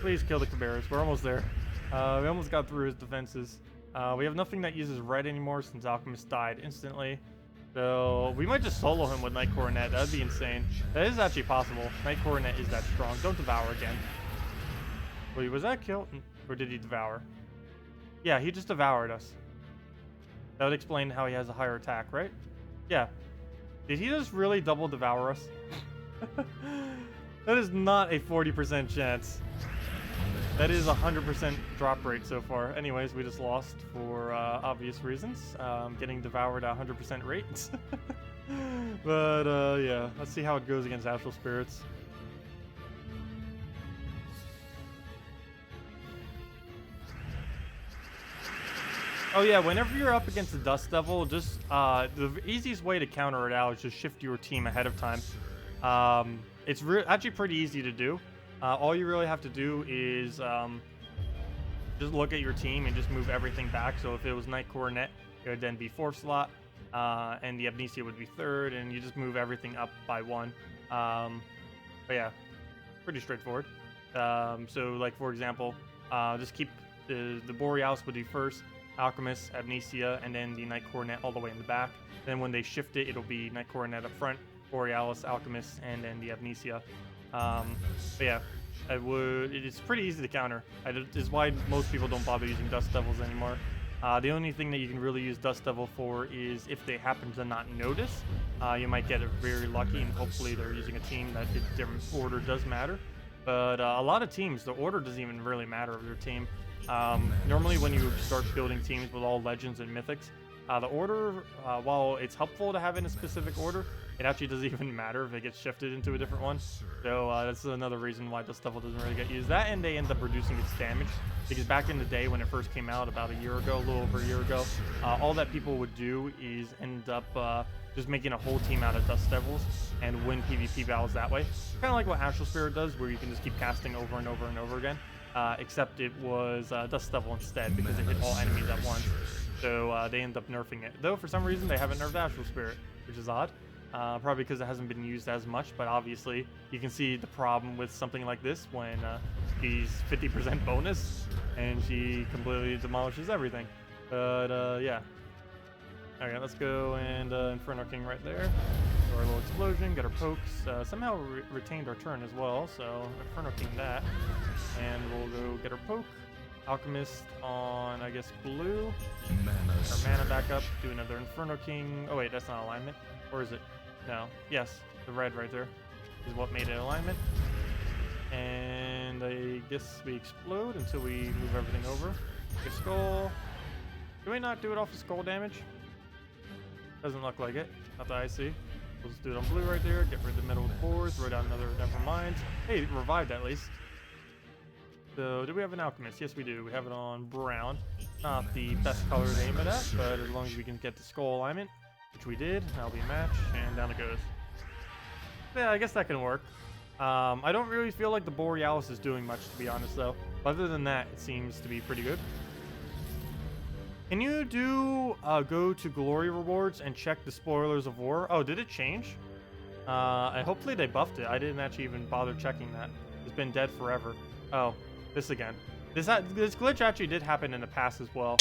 Please kill the Cabarrus. We're almost there. We almost got through his defenses. We have nothing that uses red anymore since Alchemist died instantly. So we might just solo him with Night Coronet. That'd be insane. That is actually possible. Night Coronet is that strong. Don't devour again. Wait, was that kill? Or did he devour? Yeah, he just devoured us. That would explain how he has a higher attack, right? Yeah. Did he just really double devour us? That is not a 40% chance. That is 100% drop rate so far. Anyways, we just lost for obvious reasons. Getting devoured at 100% rate. But yeah, let's see how it goes against Astral Spirits. Oh yeah, whenever you're up against the Dust Devil, just the easiest way to counter it out is just shift your team ahead of time. It's actually pretty easy to do. All you really have to do is just look at your team and just move everything back. So if it was Night Coronet, it would then be 4th slot, and the Amnesia would be 3rd, and you just move everything up by 1. But yeah, pretty straightforward. So like for example, just keep the Borealis would be first, Alchemist, Amnesia, and then the Night Coronet all the way in the back. Then when they shift it, it'll be Night Coronet up front, Borealis, Alchemist, and then the Amnesia. But yeah, it's pretty easy to counter. This is why most people don't bother using Dust Devils anymore. The only thing that you can really use Dust Devil for is if they happen to not notice. You might get it very lucky, and hopefully they're using a team that their order does matter. But a lot of teams, the order doesn't even really matter of their team. Normally when you start building teams with all legends and mythics, the order, while it's helpful to have in a specific order, it actually doesn't even matter if it gets shifted into a different one. So that's another reason why Dust Devil doesn't really get used. That, and they end up reducing its damage, because back in the day when it first came out about a year ago, a little over a year ago, all that people would do is end up just making a whole team out of Dust Devils and win PvP battles that way. Kind of like what Astral Spirit does, where you can just keep casting over and over and over again. Except it was Dust Devil instead, because it hit all enemies at once. So they end up nerfing it. Though for some reason they haven't nerfed Astral Spirit, which is odd. Probably because it hasn't been used as much, but obviously you can see the problem with something like this when she's 50% bonus and she completely demolishes everything. But yeah. Okay, let's go and Inferno King right there. So our little explosion, get our pokes. Somehow retained our turn as well, so Inferno King that. And we'll go get our poke. Alchemist on, I guess, blue. Our mana back up, do another Inferno King. Oh wait, that's not alignment. Or is it? No. Yes, the red right there is what made it alignment. And I guess we explode until we move everything over. Take a skull. Do we not do it off of skull damage? Doesn't look like it. Not that I see. We'll just do it on blue right there. Get rid of the middle of the board. Throw down another Nevermind. Hey, revived at least. So, do we have an Alchemist? Yes, we do. We have it on brown. Not the best color to aim it at, but as long as we can get the skull alignment, which we did, that'll be a match, and down it goes. Yeah, I guess that can work. I don't really feel like the Borealis is doing much, to be honest, though. Other than that, it seems to be pretty good. Can you do go to Glory Rewards and check the Spoilers of War? Oh, did it change? Hopefully they buffed it. I didn't actually even bother checking that. It's been dead forever. Oh, this again. This glitch actually did happen in the past as well.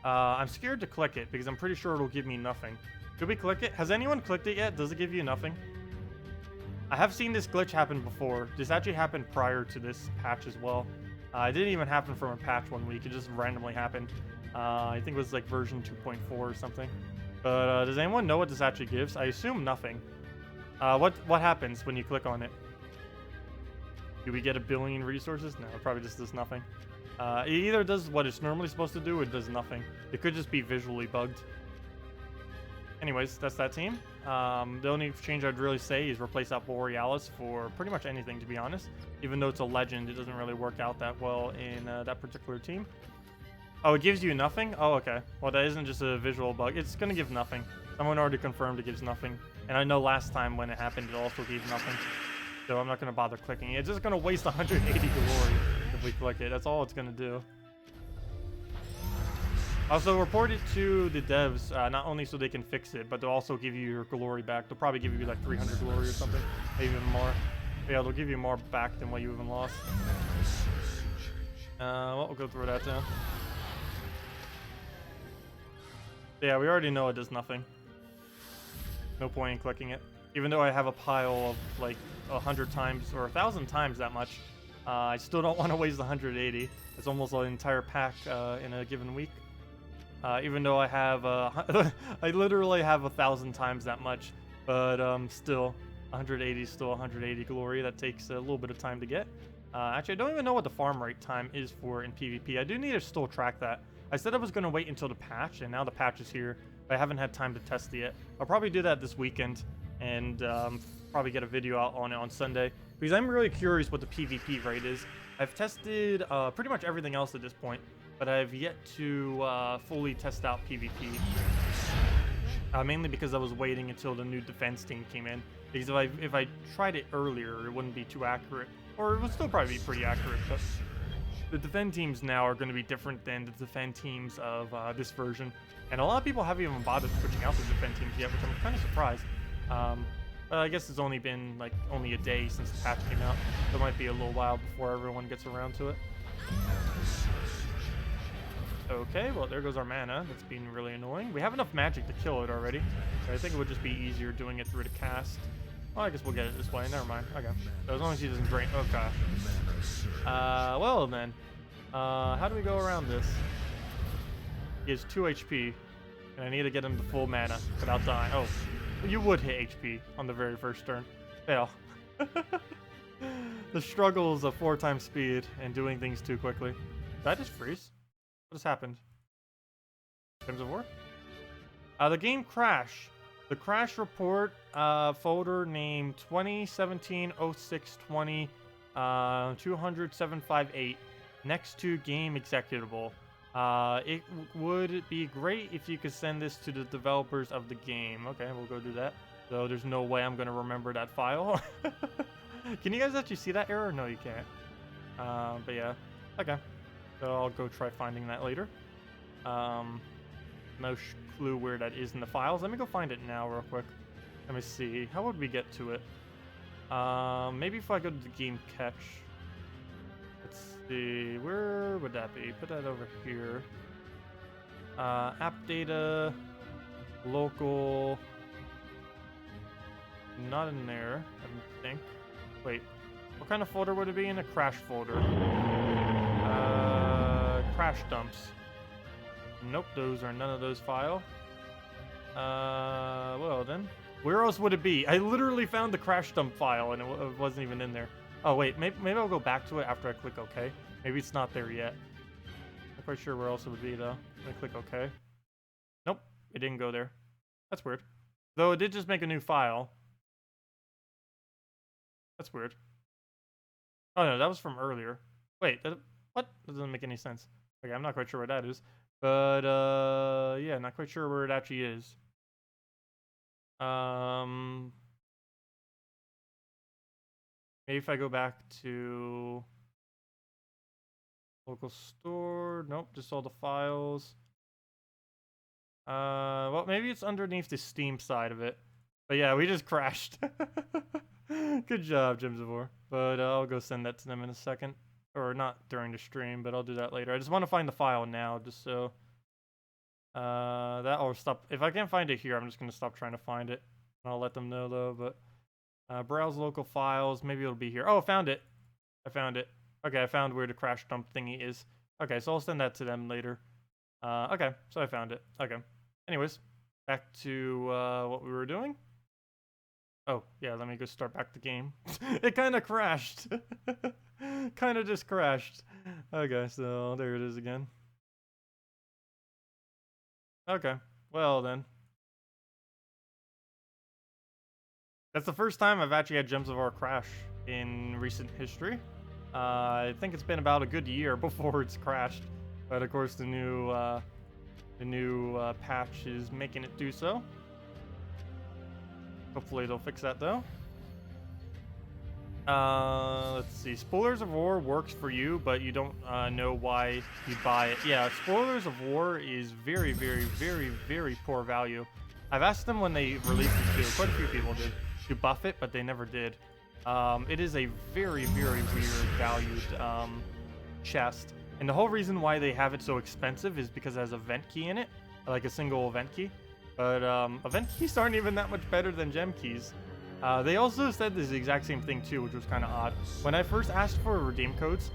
I'm scared to click it because I'm pretty sure it'll give me nothing. Should we click it? Has anyone clicked it yet? Does it give you nothing? I have seen this glitch happen before. This actually happened prior to this patch as well. It didn't even happen from a patch 1 week. It just randomly happened. I think it was like version 2.4 or something. But does anyone know what this actually gives? I assume nothing. What happens when you click on it? Do we get 1 billion resources? No, it probably just does nothing. It either does what it's normally supposed to do or it does nothing. It could just be visually bugged. Anyways, that's that team. The only change I'd really say is replace that Borealis for pretty much anything, to be honest. Even though it's a legend, it doesn't really work out that well in that particular team. Oh, it gives you nothing? Oh, okay. Well, that isn't just a visual bug. It's going to give nothing. Someone already confirmed it gives nothing. And I know last time when it happened, it also gave nothing. So I'm not going to bother clicking it. It's just going to waste 180 glory if we click it. That's all it's going to do. Also, report it to the devs, not only so they can fix it, but they'll also give you your glory back. They'll probably give you like 300 glory or something, maybe even more. But yeah, they'll give you more back than what you even lost. Well, we'll go through that down. Yeah, we already know it does nothing. No point in clicking it. Even though I have a pile of like 100 times or 1,000 times that much, I still don't want to waste 180. It's almost an entire pack in a given week. Even though I have, I literally have 1,000 times that much, but still, 180 is still 180 glory. That takes a little bit of time to get. Actually, I don't even know what the farm rate time is for in PvP. I do need to still track that. I said I was going to wait until the patch, and now the patch is here, but I haven't had time to test it yet. I'll probably do that this weekend, and probably get a video out on it on Sunday, because I'm really curious what the PvP rate is. I've tested pretty much everything else at this point, but I've yet to fully test out PvP. Mainly because I was waiting until the new defense team came in. Because if I tried it earlier, it wouldn't be too accurate. Or it would still probably be pretty accurate, but the defend teams now are going to be different than the defend teams of this version. And a lot of people haven't even bothered switching out the defend teams yet, which I'm kind of surprised. I guess it's only been like only a day since the patch came out. So it might be a little while before everyone gets around to it. Okay, well there goes our mana. That's being really annoying. We have enough magic to kill it already. So I think it would just be easier doing it through the cast. Well, I guess we'll get it this way. Never mind. Okay. So as long as he doesn't drain. Oh gosh. Well then. How do we go around this? He has 2 HP. And I need to get him to full mana without dying. Oh, you would hit HP on the very first turn. Fail. The struggles of 4 times speed and doing things too quickly. Did I just freeze? What just happened? Gems of War? The game crash. The crash report folder named 2017-06-20 200-758 next to game executable. It would be great if you could send this to the developers of the game. Okay, we'll go do that. So there's no way I'm gonna remember that file. Can you guys actually see that error? No, you can't. But yeah, okay. So I'll go try finding that later. No clue where that is in the files. Let me go find it now real quick. Let me see. How would we get to it? Maybe if I go to the game catch. Let's see. Where would that be? Put that over here. App data. Local. Not in there, I think. Wait. What kind of folder would it be in? A crash folder. Crash dumps. Nope, those are none of those file. Well then. Where else would it be? I literally found the crash dump file and it wasn't even in there. Oh wait, maybe I'll go back to it after I click OK. Maybe it's not there yet. Not quite sure where else it would be though. I click OK. Nope, it didn't go there. That's weird. Though it did just make a new file. That's weird. Oh no, that was from earlier. Wait, what? That doesn't make any sense. Okay, I'm not quite sure what that is. But, yeah, not quite sure where it actually is. Maybe if I go back to local store. Nope, just all the files. Well, maybe it's underneath the Steam side of it. But yeah, we just crashed. Good job, Gems of War. But I'll go send that to them in a second. Or not during the stream, but I'll do that later. I just want to find the file now, just so... that'll stop. If I can't find it here, I'm just going to stop trying to find it. I'll let them know, though, but... browse local files. Maybe it'll be here. Oh, I found it. I found it. Okay, I found where the crash dump thingy is. Okay, so I'll send that to them later. Okay, so I found it. Okay. Anyways, back to what we were doing. Oh, yeah, let me go start back the game. It kind of crashed. Kind of just crashed. Okay, so there it is again. Okay, well then. That's the first time I've actually had Gems of War crash in recent history. I think it's been about a good year before it's crashed. But of course the new patch is making it do so. Hopefully they'll fix that though. Let's see. Spoilers of War works for you, but you don't know why you buy it. Yeah, Spoilers of War is very, very, very, very poor value. I've asked them when they released it too. Quite a few people did to buff it, but they never did. It is a very, very weird valued chest. And the whole reason why they have it so expensive is because it has an event key in it, like a single event key. But event keys aren't even that much better than gem keys. They also said this exact same thing too, which was kind of odd. When I first asked for redeem codes,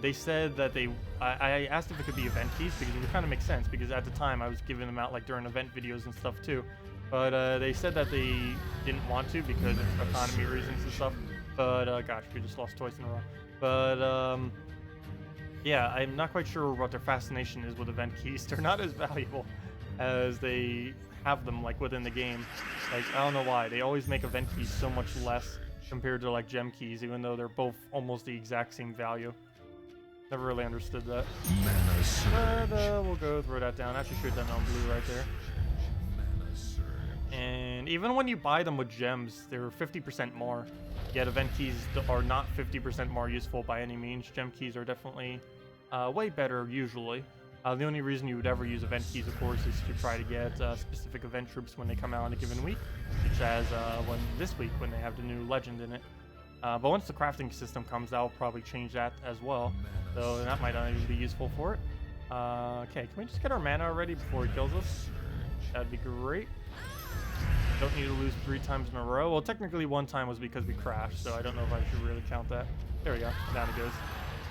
they said that I asked if it could be event keys because it would kind of make sense because at the time I was giving them out like during event videos and stuff too. But they said that they didn't want to because of economy reasons and stuff. But gosh, we just lost twice in a row. But yeah, I'm not quite sure what their fascination is with event keys. They're not as valuable as they have them like within the game. Like, I don't know why. They always make event keys so much less compared to like gem keys, even though they're both almost the exact same value. Never really understood that. But we'll go throw that down. Actually, should have done on blue right there. And even when you buy them with gems, they're 50% more. Yet event keys are not 50% more useful by any means. Gem keys are definitely way better usually. The only reason you would ever use event keys, of course, is to try to get specific event troops when they come out in a given week, such as this week when they have the new legend in it. But once the crafting system comes, that'll probably change that as well. So that might not even be useful for it. Okay, can we just get our mana already before he kills us? That'd be great. Don't need to lose 3 times in a row. Well, technically 1 time was because we crashed, so I don't know if I should really count that. There we go. Down it goes.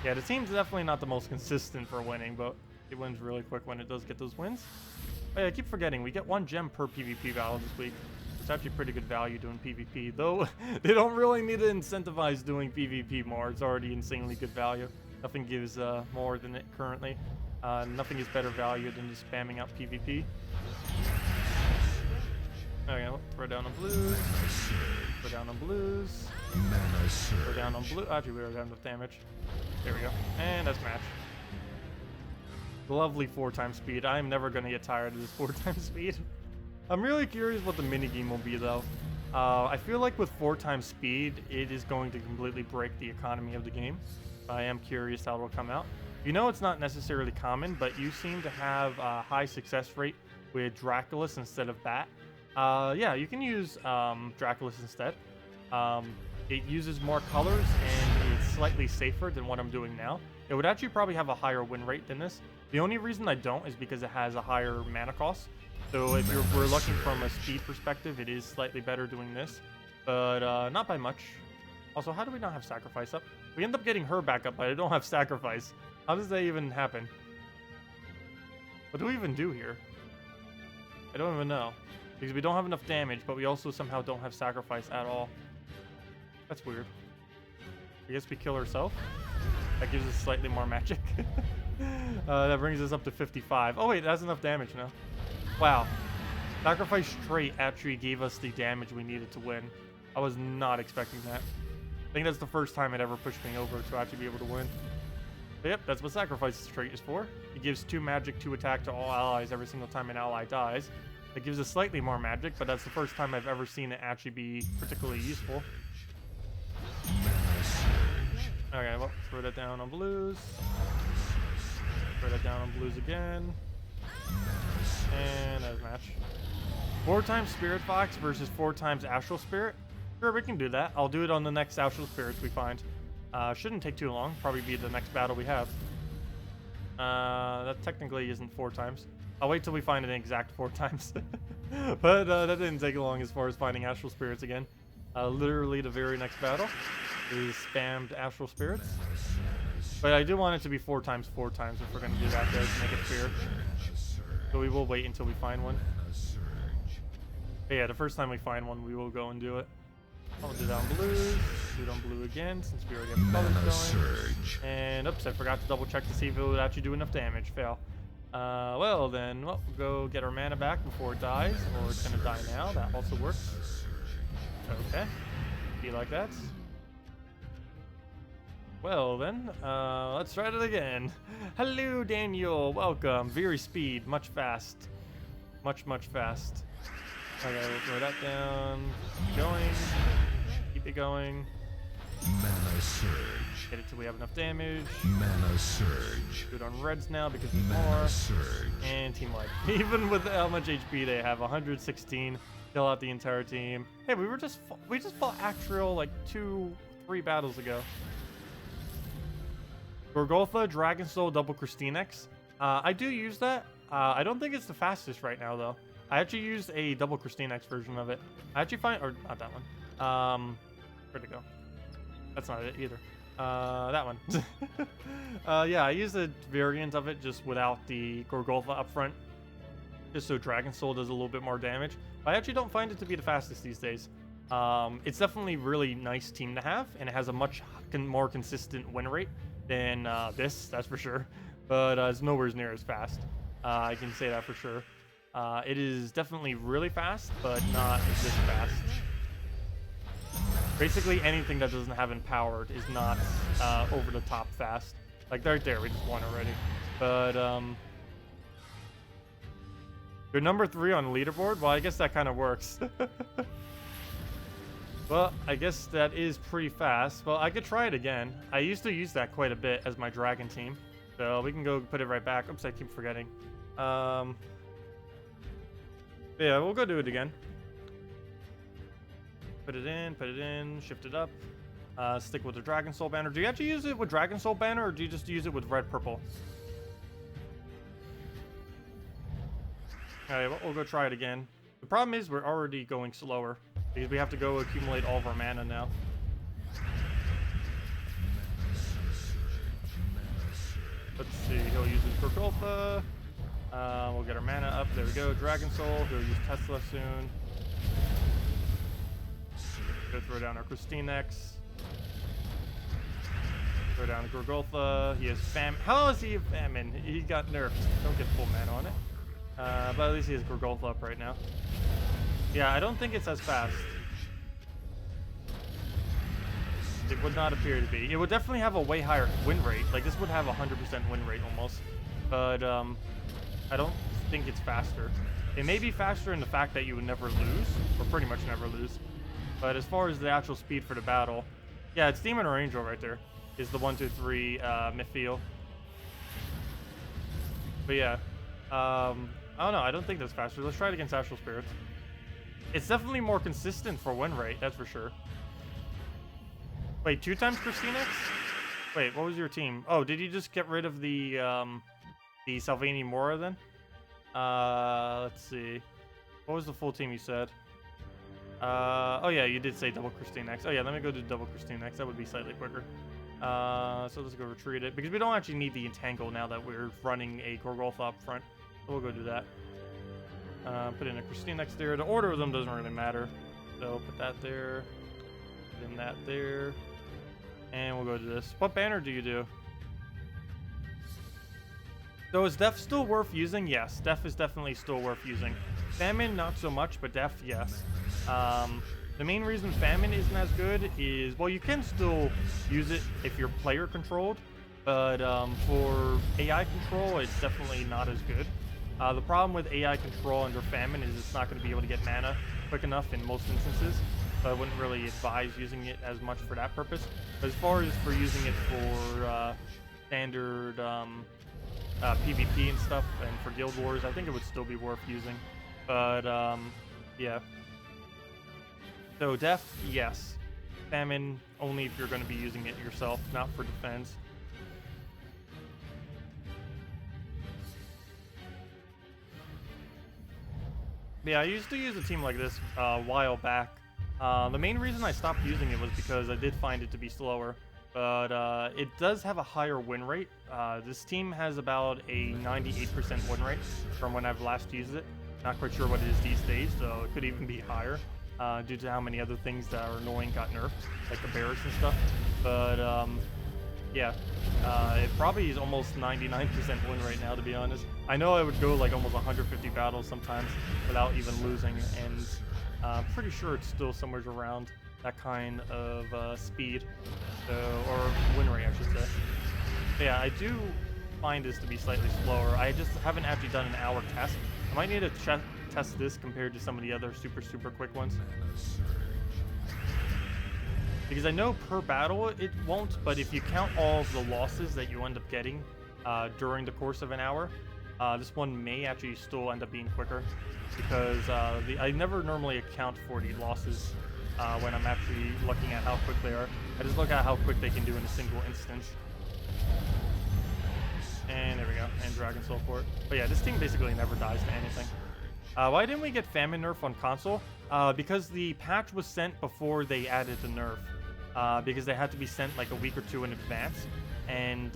Yeah, the team's definitely not the most consistent for winning, but it wins really quick when it does get those wins. Oh yeah, I keep forgetting, we get 1 gem per PvP battle this week. It's actually pretty good value doing PvP, though they don't really need to incentivize doing PvP more. It's already insanely good value. Nothing gives more than it currently. Nothing is better value than just spamming out PvP. Okay, we'll throw down on blues. Throw down on blues. Throw down on blue. Actually, we already got enough damage. There we go. And that's match. Lovely 4 times speed. I'm never going to get tired of this 4 times speed. I'm really curious what the minigame will be, though. I feel like with 4 times speed, it is going to completely break the economy of the game. I am curious how it will come out. You know it's not necessarily common, but you seem to have a high success rate with Draculus instead of Bat. Yeah, you can use Draculus instead. It uses more colors, and it's slightly safer than what I'm doing now. It would actually probably have a higher win rate than this. The only reason I don't is because it has a higher mana cost. So if we're looking from a speed perspective, it is slightly better doing this, but not by much. Also, how do we not have Sacrifice up? We end up getting her back up, but I don't have Sacrifice. How does that even happen? What do we even do here? I don't even know. Because we don't have enough damage, but we also somehow don't have Sacrifice at all. That's weird. I guess we kill herself. That gives us slightly more magic. That brings us up to 55. Oh wait, that's enough damage now. Wow. Sacrifice straight actually gave us the damage we needed to win. I was not expecting that. I think that's the first time it ever pushed me over to actually be able to win. But yep, that's what Sacrifice trait is for. It gives 2 magic, 2 attack to all allies every single time an ally dies. It gives us slightly more magic, but that's the first time I've ever seen it actually be particularly useful. Okay, well, throw that down on blues. Throw that down on blues again. And that's a match. 4 times Spirit Fox versus 4 times Astral Spirit. Sure, we can do that. I'll do it on the next Astral Spirits we find. Shouldn't take too long. Probably be the next battle we have. That technically isn't 4 times. I'll wait till we find an exact 4 times. But that didn't take long as far as finding Astral Spirits again. Literally the very next battle is spammed Astral Spirits. But I do want it to be 4 times 4 times if we're going to do that there to make it fair. So we will wait until we find one. But yeah, the first time we find one, we will go and do it. I'll do that on blues. Do it on blue again since we already have colors going. And oops, I forgot to double check to see if it would actually do enough damage. Fail. Well then, we'll go get our mana back before it dies, or it's gonna die now. That also works. Okay, be like that. Well then, let's try it again. Hello Daniel, welcome. Very speed, much fast. Much fast. Okay, we'll throw that down. Keep going. Keep it going. Mana surge. Get it till we have enough damage. Mana surge. Do it on reds now because there's more. Surge. And team wipe. Even with how much HP they have, 116. Kill out the entire team. Hey, we just fought Actrial like 2-3 battles ago. Gorgolfa, Dragon Soul, double Christinex. I do use that. I don't think it's the fastest right now though. I actually used a double Christinex version of it. I actually find, or not that one. Where'd it go? That's not it either. That one. Yeah, I used a variant of it just without the Gorgolfa up front. Just so Dragon Soul does a little bit more damage. I actually don't find it to be the fastest these days. It's definitely really nice team to have, and it has a much more consistent win rate than this, that's for sure. But it's nowhere near as fast. I can say that for sure. It is definitely really fast, but not this fast. Basically, anything that doesn't have Empowered is not over the top fast. Like right there, we just won already. But you're number 3 on the leaderboard. Well, I guess that kind of works. Well, I guess that is pretty fast. Well, I could try it again. I used to use that quite a bit as my dragon team. So we can go put it right back. Oops, I keep forgetting. Yeah, we'll go do it again. Put it in, shift it up. Stick with the Dragon Soul banner. Do you actually use it with Dragon Soul banner, or do you just use it with red purple? Alright, well, we'll go try it again. The problem is we're already going slower because we have to go accumulate all of our mana now. Let's see, he'll use his Gorgolfa. We'll get our mana up. There we go. Dragon Soul. He'll use Tesla soon. Go throw down our KrissTigger. Throw down the Gorgolfa. He has Famine. How is he Famine? He got nerfed. Don't get full mana on it. But at least he has Gorgolfa up right now. Yeah, I don't think it's as fast. It would not appear to be. It would definitely have a way higher win rate. Like, this would have a 100% win rate almost. But, I don't think it's faster. It may be faster in the fact that you would never lose, or pretty much never lose. But as far as the actual speed for the battle, yeah, it's Demon or Angel right there. Is the 1, 2, 3 Mythiel. But yeah, I don't know. I don't think that's faster. Let's try it against Astral Spirits. It's definitely more consistent for win rate, that's for sure. Wait, 2 times KrissTigger? Wait, what was your team? Oh, did you just get rid of the Salvini Mora then? Let's see. What was the full team you said? Oh yeah, you did say double KrissTigger. Oh yeah, let me go do double KrissTigger. That would be slightly quicker. So let's go retreat it, because we don't actually need the Entangle now that we're running a Gorgolfa up front. So we'll go do that. Put in a KrissTigger there. The order of them doesn't really matter. So put that there. Put in that there. And we'll go to this. What banner do you do? So is Def still worth using? Yes, Def is definitely still worth using. Famine, not so much, but Def, yes. The main reason Famine isn't as good is, well, you can still use it if you're player controlled, but for AI control, it's definitely not as good. The problem with AI control under Famine is it's not going to be able to get mana quick enough in most instances, so I wouldn't really advise using it as much for that purpose. But as far as for using it for standard PvP and stuff, and for Guild Wars, I think it would still be worth using. But yeah. So Def, yes. Famine, only if you're going to be using it yourself, not for defense. Yeah, I used to use a team like this a while back. The main reason I stopped using it was because I did find it to be slower. But it does have a higher win rate. This team has about a 98% win rate from when I've last used it. Not quite sure what it is these days, so it could even be higher due to how many other things that are annoying got nerfed, like the barracks and stuff. But yeah, it probably is almost 99% win rate now, to be honest. I know I would go like almost 150 battles sometimes without even losing, and I'm pretty sure it's still somewhere around that kind of speed, so, or win rate, I should say. But yeah, I do find this to be slightly slower. I just haven't actually done an hour test. I might need to test this compared to some of the other super quick ones. Because I know per battle it won't, but if you count all of the losses that you end up getting during the course of an hour, this one may actually still end up being quicker. Because I never normally account for the losses when I'm actually looking at how quick they are. I just look at how quick they can do in a single instance. And there we go, and Dragon Soul for it. But yeah, this team basically never dies to anything. Why didn't we get Famine nerf on console? Because the patch was sent before they added the nerf. Because they had to be sent like a week or two in advance. And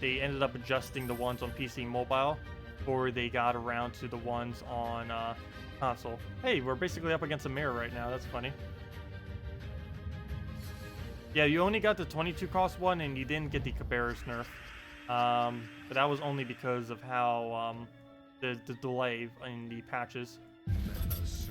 they ended up adjusting the ones on PC mobile before they got around to the ones on console. Hey, we're basically up against a mirror right now, that's funny. Yeah, you only got the 22 cost one, and you didn't get the Cabarrus nerf. But that was only because of how the delay in the patches.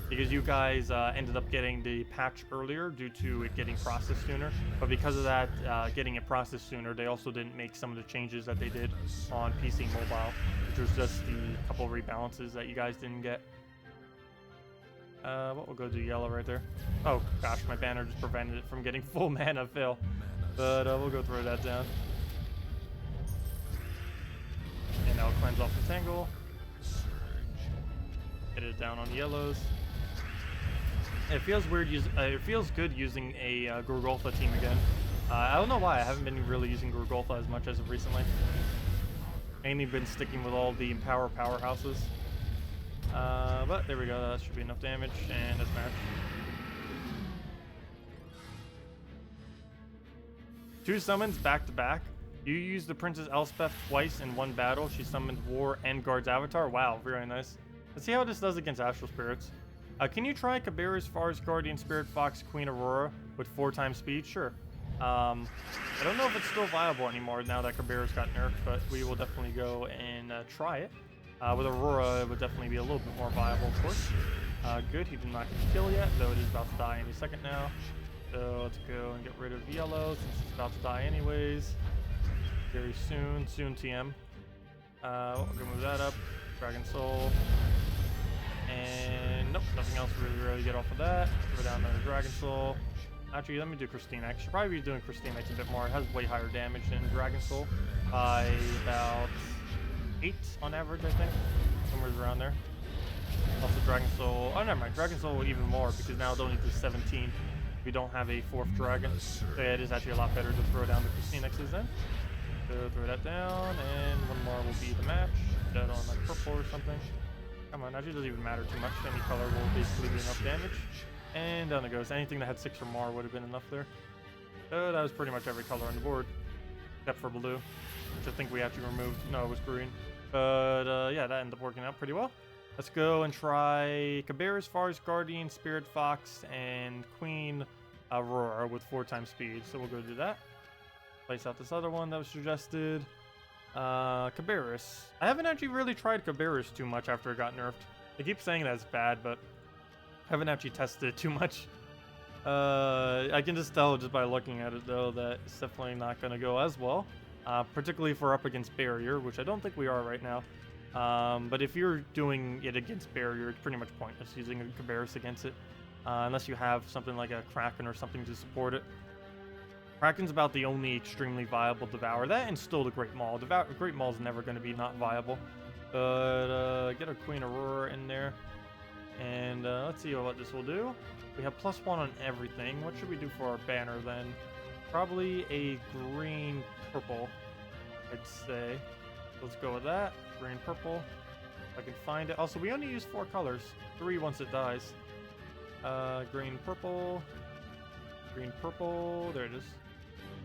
Because you guys ended up getting the patch earlier due to it getting processed sooner. But because of that, getting it processed sooner, they also didn't make some of the changes that they did on PC mobile, which was just the couple rebalances that you guys didn't get. What we'll go do yellow right there. Oh gosh, my banner just prevented it from getting full mana fill. But we'll go throw that down. now cleanse off the tangle. Get it down on yellows. It feels weird. It feels good using a Gorgolfa team again. I don't know why. I haven't been really using Gorgolfa as much as of recently. Mainly been sticking with all the powerhouses. But there we go. That should be enough damage, and that's match. 2 summons back to back. You used the Princess Elspeth twice in one battle. She summoned War and Guard's Avatar. Wow, very nice. Let's see how this does against Astral Spirits. Can you try Kabira's Forest Guardian Spirit Fox Queen Aurora with 4 times speed? Sure. I don't know if it's still viable anymore now that Kabira's got nerfed, but we will definitely go and try it. With Aurora, it would definitely be a little bit more viable, of course. Good, he did not get the kill yet, though it is about to die any second now. So let's go and get rid of yellow since it's about to die anyways. Very soon TM. We'll go move that up. Dragon Soul. And nope, nothing else really get off of that. Throw down another Dragon Soul. Actually, let me do Christine X. Should probably be doing Christine X a bit more. It has way higher damage than Dragon Soul by about 8 on average, I think. Somewhere around there. Also Dragon Soul. Oh, never mind. Dragon Soul even more because now it only does 17. We don't have a 4th dragon. So yeah, it is actually a lot better to throw down the Christine X's then. So throw that down, and one more will be the match. That on like purple or something. Come on, actually doesn't even matter too much. Any color will basically be enough damage. And down it goes. Anything that had 6 or more would have been enough there. So that was pretty much every color on the board. Except for blue, which I think we actually removed. No, it was green. But yeah, that ended up working out pretty well. Let's go and try Kabira's Forest Guardian, Spirit Fox, and Queen Aurora with 4 times speed. So we'll go do that. Place out this other one that was suggested. Kabira's. I haven't actually really tried Kabira's too much after it got nerfed. They keep saying that's bad, but I haven't actually tested it too much. I can just tell just by looking at it though that it's definitely not going to go as well. Particularly if we're up against Barrier, which I don't think we are right now. But if you're doing it against Barrier, it's pretty much pointless using a Kabira's against it. Unless you have something like a Kraken or something to support it. Kraken's about the only extremely viable Devour. That and still the Great Maul. Great Maul's never going to be not viable. But get our Queen Aurora in there. And let's see what this will do. We have +1 on everything. What should we do for our banner then? Probably a green purple, I'd say. Let's go with that. Green purple. If I can find it. Also, we only use 4 colors. 3 once it dies. Green purple. Green purple. There it is.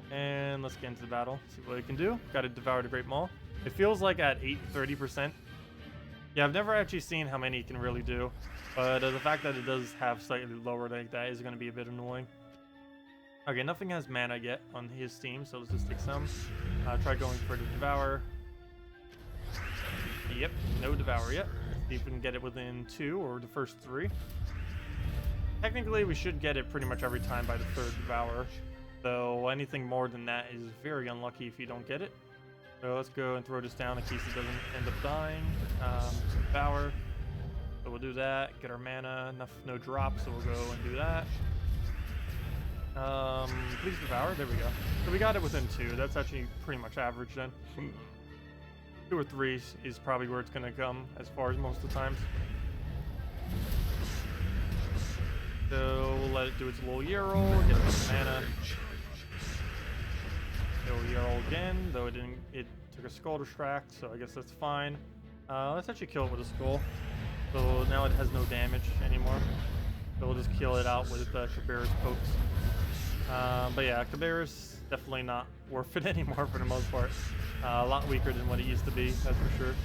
And let's get into the battle. See what we can do. Got to devour the Great Maul. It feels like at 30%. Yeah, I've never actually seen how many it can really do. But the fact that it does have slightly lower like that is going to be a bit annoying. Okay, nothing has mana yet on his team, so let's just take some. Try going for the Devour. Yep, no Devour yet. Let's see if we can get it within 2 or the first 3. Technically, we should get it pretty much every time by the 3rd Devour. So anything more than that is very unlucky if you don't get it. So let's go and throw this down in case it doesn't end up dying. Devour. So we'll do that, get our mana, no drop, so we'll go and do that. Please Devour, there we go. So we got it within 2, that's actually pretty much average then. 2 or 3 is probably where it's gonna come as far as most of the times. So we'll let it do its little Yarrow, get some mana. Little Yarrow again, though it took a Skull Distract, so I guess that's fine. Let's actually kill it with a Skull. So now it has no damage anymore. So we'll just kill it out with Kabira's pokes. But yeah, Kabira's definitely not worth it anymore for the most part. A lot weaker than what it used to be, that's for sure.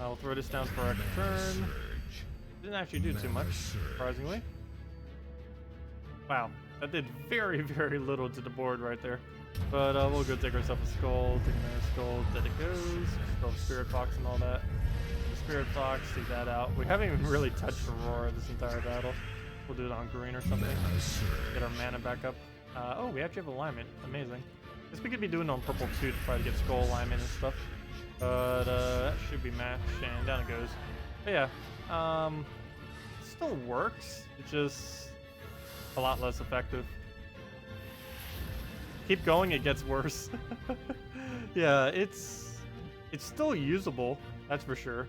We'll throw this down for our turn. Didn't actually do too much, surprisingly. Wow, that did very, very little to the board right there. But we'll go take ourselves a Skull, take another Skull, dead it goes. Still have Spirit Fox and all that. Spirit Fox, take that out. We haven't even really touched Aurora this entire battle. We'll do it on green or something. Get our mana back up. Oh, we actually have alignment. Amazing. Guess we could be doing it on purple too to try to get Skull alignment and stuff. But that should be matched, and down it goes. But yeah, it still works. It's just a lot less effective. Keep going, it gets worse. Yeah, it's it's still usable, that's for sure.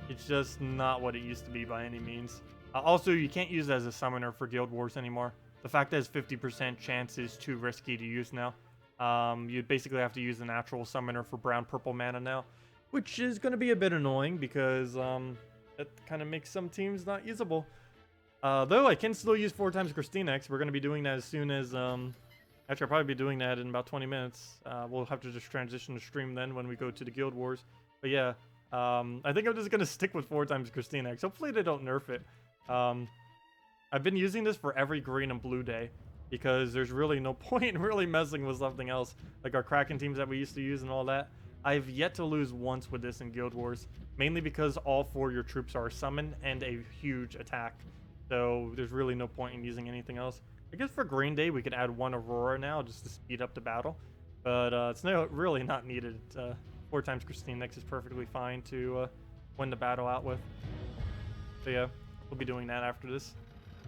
It's just not what it used to be by any means. Also, you can't use it as a summoner for Guild Wars anymore. The fact that it's 50% chance is too risky to use now. You'd basically have to use the natural summoner for brown-purple mana now, which is going to be a bit annoying because that kind of makes some teams not usable. Though I can still use 4 times KrissTigger. We're going to be doing that as soon as... Actually, I'll probably be doing that in about 20 minutes. We'll have to just transition to stream then when we go to the Guild Wars. But yeah, I think I'm just going to stick with 4 times KrissTigger. Hopefully they don't nerf it. I've been using this for every green and blue day because there's really no point in really messing with something else. Like our Kraken teams that we used to use and all that. I've yet to lose once with this in Guild Wars. Mainly because all 4 of your troops are a summon and a huge attack. So there's really no point in using anything else. I guess for Green Day we could add 1 Aurora now just to speed up the battle. But it's really not needed. 4 times KrissTigger is perfectly fine to win the battle out with. So yeah, we'll be doing that after this.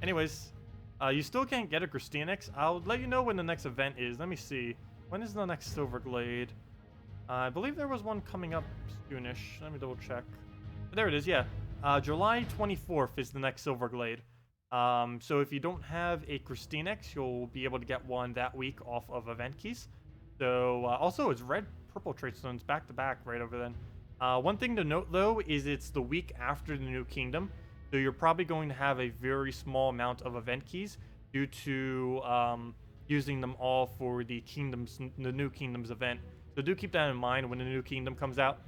Anyways, you still can't get a KrissTigger. I'll let you know when the next event is. Let me see. When is the next Silverglade? I believe there was one coming up soonish. Let me double check. There it is, yeah. July 24th is the next Silverglade. So if you don't have a KrissTigger, you'll be able to get one that week off of event keys. So also it's red-purple trait stones back to back right over then. One thing to note though is it's the week after the new kingdom. So you're probably going to have a very small amount of event keys due to using them all for the new kingdoms event. So do keep that in mind when the new kingdom comes out.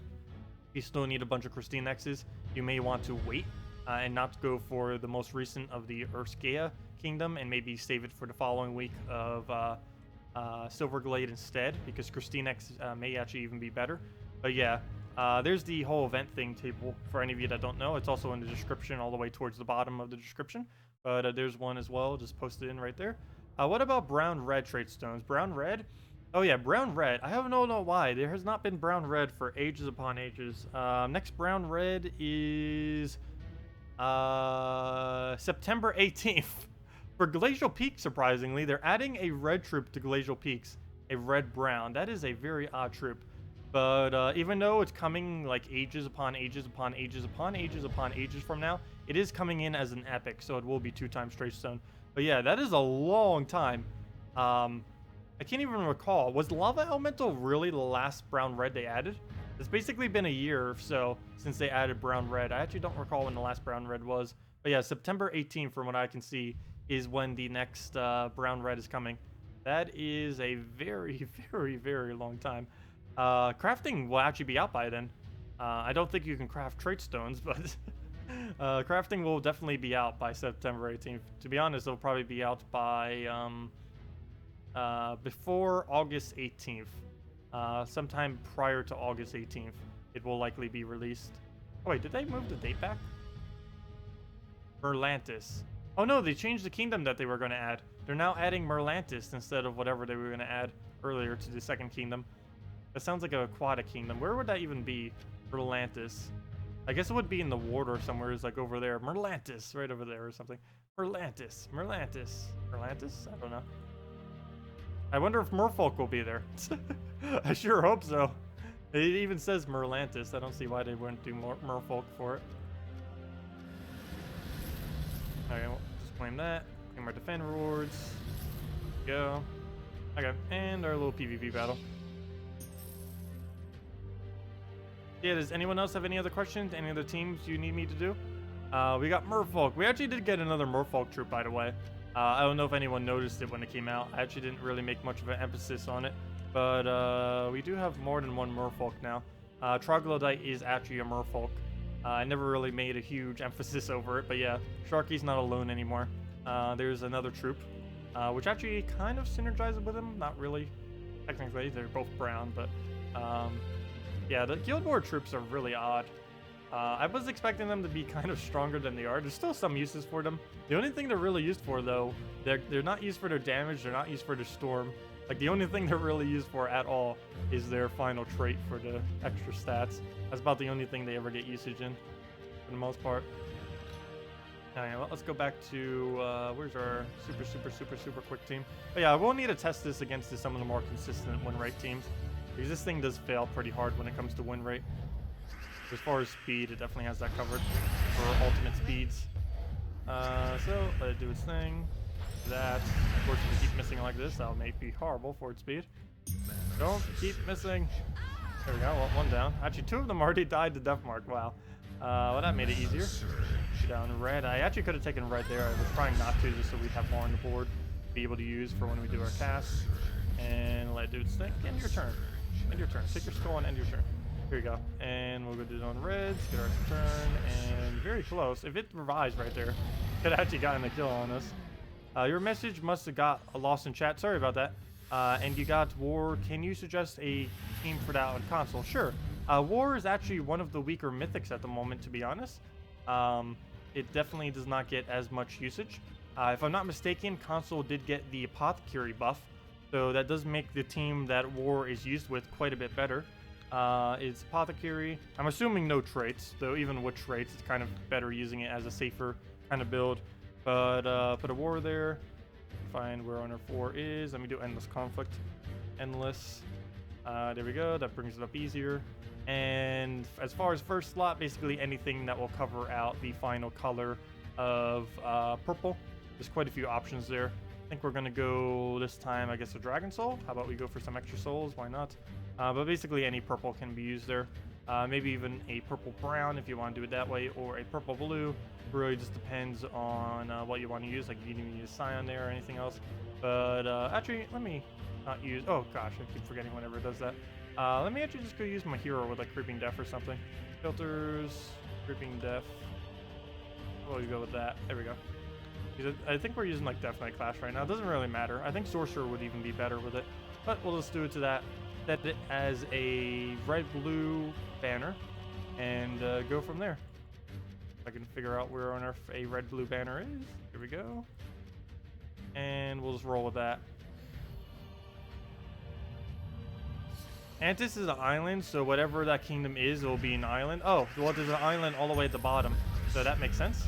If you still need a bunch of KrissTigger, you may want to wait and not go for the most recent of the Urskea kingdom and maybe save it for the following week of Silverglade instead, because KrissTigger may actually even be better. But yeah. There's the whole event thing table for any of you that don't know. It's also in the description all the way towards the bottom of the description. But there's one as well. Just post it in right there. What about brown-red trait stones? Brown-red? Oh yeah, brown-red. I don't know why. There has not been brown-red for ages upon ages. Next brown-red is September 18th. For Glacial Peak, surprisingly, they're adding a red troop to Glacial Peaks. A red-brown. That is a very odd troop. But even though it's coming like ages upon ages upon ages upon ages upon ages from now, it is coming in as an epic, so it will be 2 times trait stone. But yeah, that is a long time. I can't even recall. Was Lava Elemental really the last brown-red they added? It's basically been a year or so since they added brown-red. I actually don't recall when the last brown-red was. But yeah, September 18th, from what I can see, is when the next brown-red is coming. That is a very, very, very long time. Crafting will actually be out by then. I don't think you can craft trait stones, but crafting will definitely be out by September 18th. To be honest, it'll probably be out by before August 18th. Sometime prior to August 18th, it will likely be released. Oh wait, did they move the date back? Merlantis. Oh no, they changed the kingdom that they were going to add. They're now adding Merlantis instead of whatever they were going to add earlier to the second kingdom. That sounds like an aquatic kingdom. Where would that even be? Merlantis. I guess it would be in the water somewhere. It's like over there. Merlantis, right over there or something. Merlantis. Merlantis. Merlantis? I don't know. I wonder if Merfolk will be there. I sure hope so. It even says Merlantis. I don't see why they wouldn't do more Merfolk for it. Okay, we'll just claim that. Claim our defend rewards. Go. Okay, and our little PvP battle. Yeah, does anyone else have any other questions? Any other teams you need me to do? We got Merfolk. We actually did get another Merfolk troop, by the way. I don't know if anyone noticed it when it came out. I actually didn't really make much of an emphasis on it. But we do have more than one Merfolk now. Troglodyte is actually a Merfolk. I never really made a huge emphasis over it. But yeah, Sharky's not alone anymore. There's another troop, which actually kind of synergizes with him. Not really. Technically, they're both brown, but... yeah, the Guild War troops are really odd. I was expecting them to be kind of stronger than they are. There's still some uses for them. The only thing they're really used for, though, they're not used for their damage. They're not used for their storm. Like, the only thing they're really used for at all is their final trait for the extra stats. That's about the only thing they ever get usage in, for the most part. Alright, well, let's go back to, where's our super quick team? But yeah, we'll need to test this against some of the more consistent win rate teams. Because this thing does fail pretty hard when it comes to win rate. As far as speed, it definitely has that covered for ultimate speeds. So let it do its thing. That, of course, if you keep missing like this, that'll make be horrible for its speed. Don't keep missing. There we go, well, one down. Actually, 2 of them already died to death mark. Wow. Well, that made it easier. Down red. I actually could have taken red there. I was trying not to, just so we'd have more on the board to be able to use for when we do our cast. And let it do its thing. End your turn. End your turn. Take your skull and end your turn. Here you go. And we'll go do it on reds. Get our turn. And very close. If it revives right there, could have actually gotten a kill on us. Your message must have got lost in chat. Sorry about that. And you got War. Can you suggest a team for that on console? Sure. War is actually one of the weaker mythics at the moment, to be honest. It definitely does not get as much usage. If I'm not mistaken, console did get the apothecary buff, so that does make the team that War is used with quite a bit better. It's apothecary. I'm assuming no traits, though even with traits, it's kind of better using it as a safer kind of build. But put a War there. Find where owner 4 is. Let me do endless conflict. Endless. There we go. That brings it up easier. And as far as first slot, basically anything that will cover out the final color of purple. There's quite a few options there. I think we're going to go this time, I guess, a Dragon Soul. How about we go for some extra souls? Why not? But basically any purple can be used there. Maybe even a purple brown if you want to do it that way, or a purple blue. It really just depends on what you want to use. Like you can even use Scion there or anything else. But actually, let me not use... Oh gosh, I keep forgetting whenever it does that. Let me actually just go use my hero with like Creeping Death or something. Filters, Creeping Death. We'll go with that. There we go. I think we're using like Death Knight Clash right now. It doesn't really matter. I think Sorcerer would even be better with it. But we'll just do it to that. Set it as a red-blue banner and go from there. I can figure out where on earth a red-blue banner is. Here we go. And we'll just roll with that. Antis is an island, so whatever that kingdom is, it will be an island. Oh, well, there's an island all the way at the bottom, so that makes sense.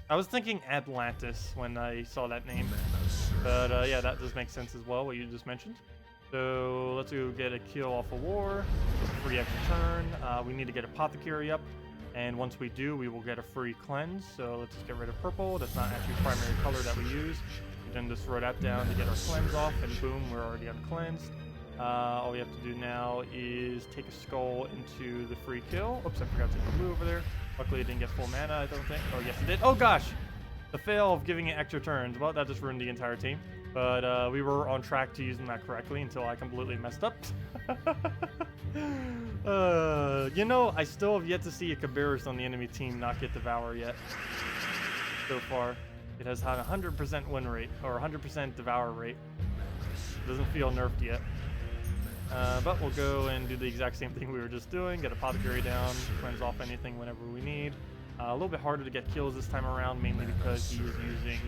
I was thinking Atlantis when I saw that name, but yeah, that does make sense as well, what you just mentioned. So let's go get a kill off of War, free extra turn. We need to get Apothecary up, and once we do, we will get a free cleanse. So let's just get rid of purple. That's not actually primary color that we use. We then just throw that down to get our cleanse off, and boom, we're already uncleansed. All we have to do now is take a skull into the free kill. Oops, I forgot to take a blue over there. Luckily, it didn't get full mana, I don't think. Oh, yes, it did. Oh, gosh! The fail of giving it extra turns. Well, that just ruined the entire team. But we were on track to using that correctly until I completely messed up. You know, I still have yet to see a Cabarrus on the enemy team not get Devour yet. So far. It has had 100% win rate, or 100% Devour rate. Doesn't feel nerfed yet. But we'll go and do the exact same thing we were just doing. Get Apothecary down, cleanse off anything whenever we need. A little bit harder to get kills this time around, mainly because he is using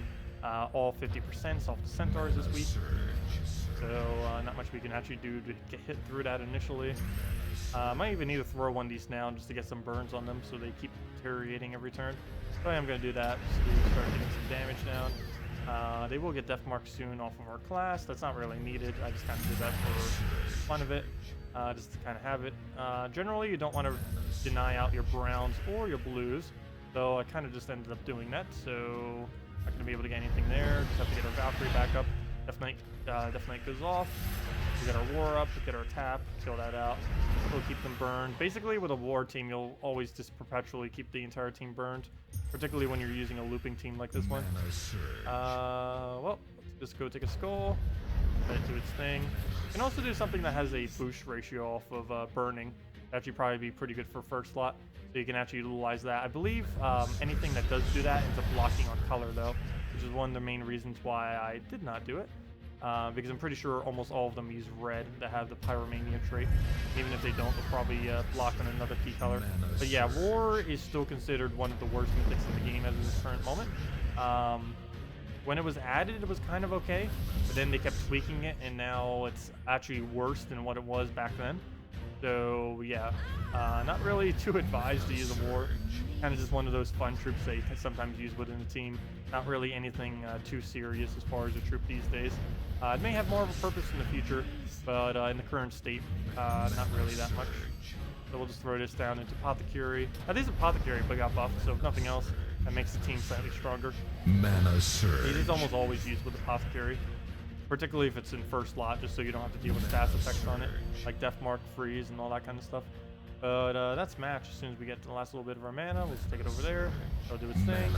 all 50% off the Centaurs this week. So not much we can actually do to get hit through that initially. Might even need to throw one of these now just to get some burns on them so they keep deteriorating every turn. So I am going to do that just to start getting some damage down. They will get death marks soon off of our class. That's not really needed. I just kind of did that for fun of it, just to kind of have it. Generally, you don't want to deny out your browns or your blues, so I kind of just ended up doing that. So not going to be able to get anything there. Just have to get our Valkyrie back up. Death Knight goes off. We get our War up, get our tap, kill that out. We'll keep them burned. Basically, with a War team, you'll always just perpetually keep the entire team burned, particularly when you're using a looping team like this one. Well, let's just go take a skull, let it do its thing. You can also do something that has a boost ratio off of burning. That'd actually probably be pretty good for first slot, so you can actually utilize that. I believe anything that does do that ends up blocking on color, though, which is one of the main reasons why I did not do it. Because I'm pretty sure almost all of them use red that have the Pyromania trait. Even if they don't, they'll probably block on another key color. But yeah, War is still considered one of the worst mythics in the game as of this current moment. When it was added, it was kind of okay, but then they kept tweaking it, and now it's actually worse than what it was back then. So yeah, not really too advised to use a war. Kind of just one of those fun troops that you can sometimes use within a team. Not really anything too serious as far as a troop these days. It may have more of a purpose in the future, but in the current state, not really that much. So we'll just throw this down into Apothecary. Now, this is Apothecary, but got buffed, so if nothing else, that makes the team slightly stronger. Mana surge. It is almost always used with Apothecary, particularly if it's in first slot, just so you don't have to deal with stats effects on it, like Death Mark, Freeze, and all that kind of stuff. But that's match. As soon as we get to the last little bit of our mana, we'll just take it over there. It'll do its thing, and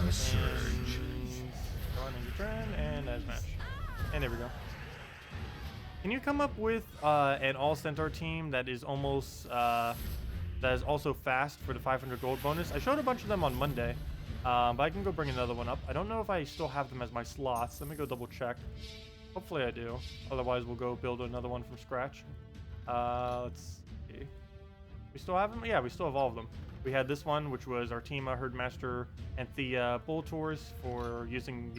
go on and turn, and that's match. And there we go. Can you come up with an all centaur team that is almost that is also fast for the 500 gold bonus? I showed a bunch of them on Monday, but I can go bring another one up. I don't know if I still have them as my slots. Let me go double check. Hopefully I do. Otherwise, we'll go build another one from scratch. Let's see. We still have them? Yeah, we still have all of them. We had this one, which was Artima, Herdmaster, and the Bull Tours for using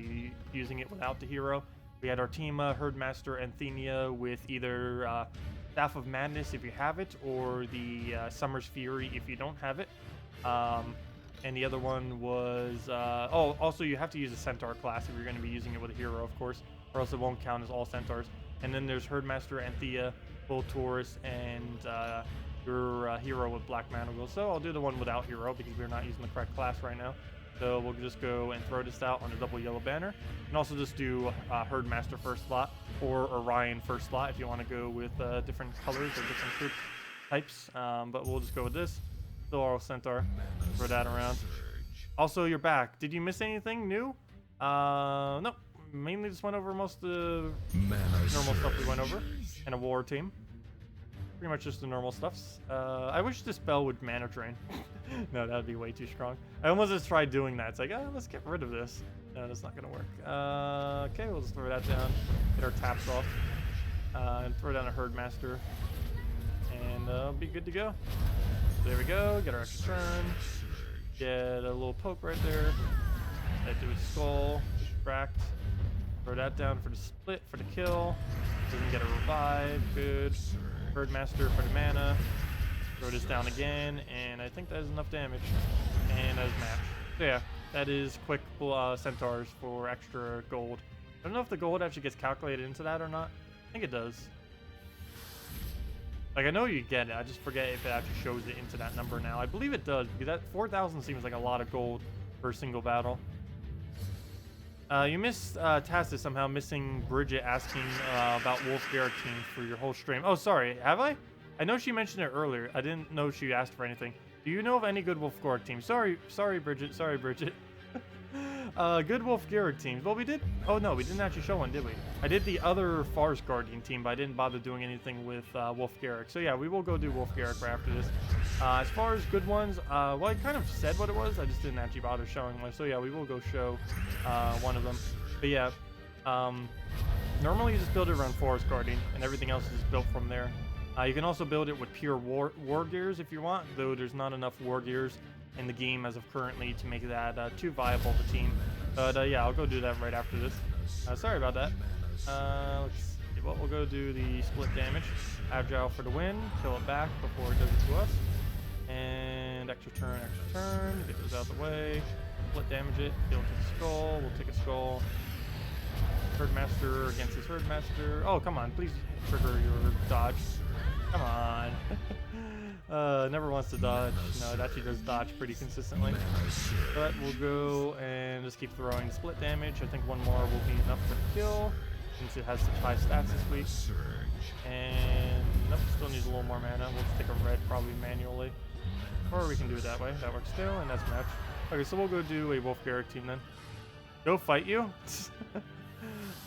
it without the hero. We had Artima, Herdmaster, and Thenia with either Staff of Madness if you have it, or the Summer's Fury if you don't have it. And the other one was... oh, also you have to use a Centaur class if you're going to be using it with a hero, of course, or else it won't count as all Centaurs. And then there's Herdmaster, Anthea, Bull Taurus, and your hero with Black Managle. So I'll do the one without hero because we're not using the correct class right now. So we'll just go and throw this out on a double yellow banner. And also just do Herdmaster first slot or Orion first slot if you want to go with different colors or different troop types. But we'll just go with this. Still all Centaur. Throw that around. Also, you're back. Did you miss anything new? Nope. Mainly just went over most of the normal stuff we went over. And a war team. Pretty much just the normal stuffs. I wish this spell would mana drain. No, that would be way too strong. I almost just tried doing that. It's like, oh, let's get rid of this. No, that's not going to work. Okay, we'll just throw that down. Get our taps off. And throw down a Herdmaster. And be good to go. There we go. Get our extra turn. Get a little poke right there. That do a skull. Distract. Throw that down for the split, for the kill. Doesn't get a revive. Good. Herdmaster for the mana. Throw this down again, and I think that is enough damage. And that is match. So yeah, that is quick centaurs for extra gold. I don't know if the gold actually gets calculated into that or not. I think it does. Like, I know you get it, I just forget if it actually shows it into that number now. I believe it does, because that 4,000 seems like a lot of gold for a single battle. You missed Tacet somehow, missing Bridget asking about Wolf Garrick teams for your whole stream. Oh, sorry, have I? I know she mentioned it earlier. I didn't know she asked for anything. Do you know of any good Wolf Garrick teams? Sorry, Bridget. Sorry, Bridget. Good Wolf Garrick teams. Well, we did... Oh, no, we didn't actually show one, did we? I did the other Forest Guardian team, but I didn't bother doing anything with Wolf Garrick. So, yeah, we will go do Wolf Garrick right after this. As far as good ones, well, I kind of said what it was. I just didn't actually bother showing one. So, yeah, we will go show one of them. But, yeah, normally you just build it around Forest Guardian, and everything else is built from there. You can also build it with pure war gears if you want, though there's not enough war gears in the game as of currently to make that too viable of a team. But yeah, I'll go do that right after this. Sorry about that. Let's see. Well, we'll go do the split damage. Agile for the win. Kill it back before it does it to us. And extra turn. Get those out of the way. Split damage it. Kill it to the skull. We'll take a skull. Herdmaster against this Herdmaster. Oh, come on. Please trigger your dodge. Come on. Never wants to dodge. No, it actually does dodge pretty consistently. But we'll go and just keep throwing the split damage. I think one more will be enough for the kill, since it has such high stats this week. And nope, still needs a little more mana. We'll just take a red probably manually. Or we can do it that way. That works still, and that's match. Okay, so we'll go do a Wolf Garrick team then. Go fight you?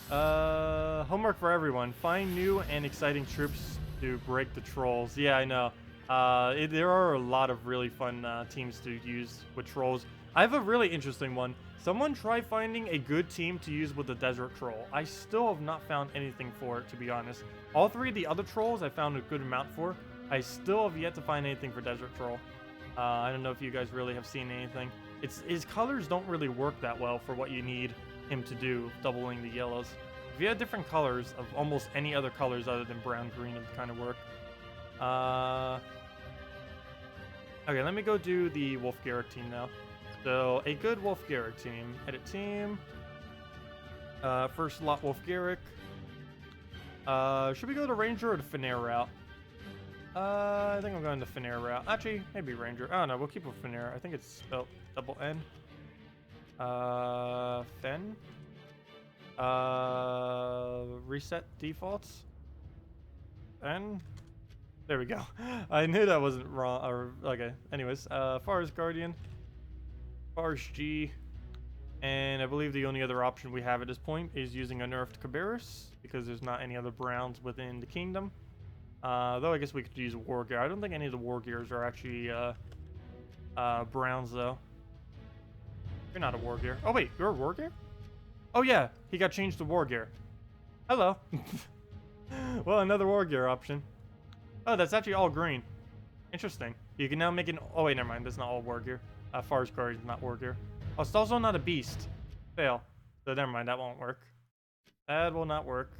Homework for everyone. Find new and exciting troops to break the trolls. Yeah, I know. There are a lot of really fun teams to use with trolls. I have a really interesting one. Someone try finding a good team to use with the Desert Troll. I still have not found anything for it, to be honest. All three of the other trolls I found a good amount for. I still have yet to find anything for Desert Troll. I don't know if you guys really have seen anything. His colors don't really work that well for what you need him to do, doubling the yellows. If you had different colors of almost any other colors other than brown, green, it would kind of work. Okay, let me go do the Wolf Garrick team now. So, a good Wolf Garrick team. Edit team. First slot Wolf Garrick. Should we go to Ranger or the Finnair route? I think I'm going the Finnair route. Actually, maybe Ranger. Oh no, we'll keep with Finnair. I think it's spelled double N. Fen. Reset defaults. Fen. There we go. I knew that wasn't wrong. Or okay. Anyways, Forest Guardian, Forest G, and I believe the only other option we have at this point is using a nerfed Cabarrus because there's not any other Browns within the kingdom. Though I guess we could use War Gear. I don't think any of the War Gears are actually Browns though. You're not a War Gear. Oh wait, you're a War Gear? Oh yeah, he got changed to War Gear. Hello. Well, another War Gear option. Oh, that's actually all green. Interesting. You can now make an... Oh wait, never mind. That's not all War Gear. Forest Guard is not War Gear. Oh, it's also not a beast. Fail. So never mind, that won't work. That will not work.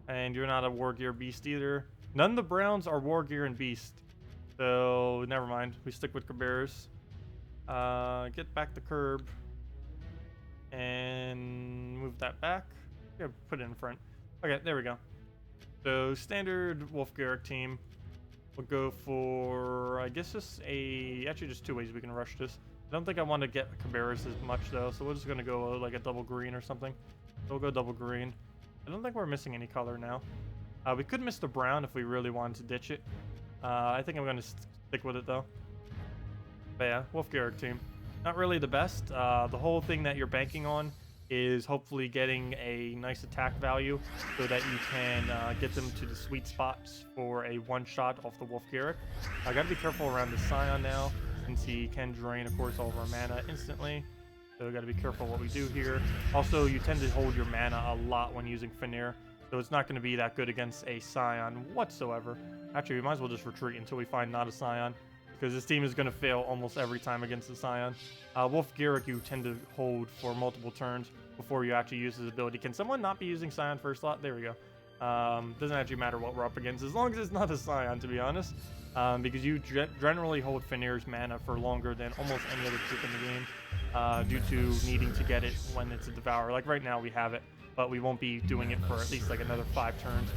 And you're not a War Gear beast either. None of the Browns are War Gear and beast. So never mind. We stick with Cabarrus. Get back the curb. And move that back. Yeah, put it in front. Okay, there we go. So standard Wolf Garrick team. We'll go for, I guess, actually just two ways we can rush this. I don't think I want to get Cabarrus as much though, so we're just gonna go like a double green or something. So we'll go double green. I don't think we're missing any color now. We could miss the brown if we really wanted to ditch it. I think I'm gonna stick with it though. But yeah, Wolf Garrick team. Not really the best. The whole thing that you're banking on is hopefully getting a nice attack value so that you can get them to the sweet spots for a one-shot off the Wolf Garrick. I gotta be careful around the Scion now, since he can drain, of course, all of our mana instantly. So we gotta be careful what we do here. Also, you tend to hold your mana a lot when using Finnair, so it's not gonna be that good against a Scion whatsoever. Actually, we might as well just retreat until we find not a Scion, because this team is going to fail almost every time against the Scion. Wolf Garrick, you tend to hold for multiple turns before you actually use his ability. Can someone not be using Scion first slot? There we go. Doesn't actually matter what we're up against, as long as it's not a Scion, to be honest. Because you generally hold Finnair's mana for longer than almost any other troop in the game, due to needing to get it when it's a Devourer. Like right now we have it, but we won't be doing it for at least like another 5 turns.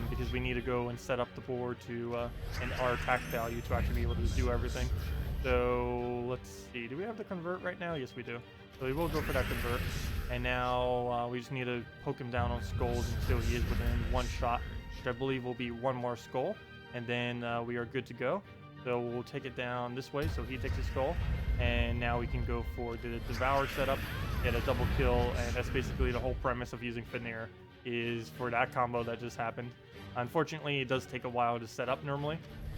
Because we need to go and set up the board to and our attack value to actually be able to do everything. So let's see, do we have the convert right now? Yes, we do. So we will go for that convert. And now we just need to poke him down on skulls until he is within one shot, which I believe will be one more skull. And then we are good to go. So we'll take it down this way so he takes a skull. And now we can go for the Devour setup, get a double kill, and that's basically the whole premise of using Finnair, is for that combo that just happened. Unfortunately, it does take a while to set up normally,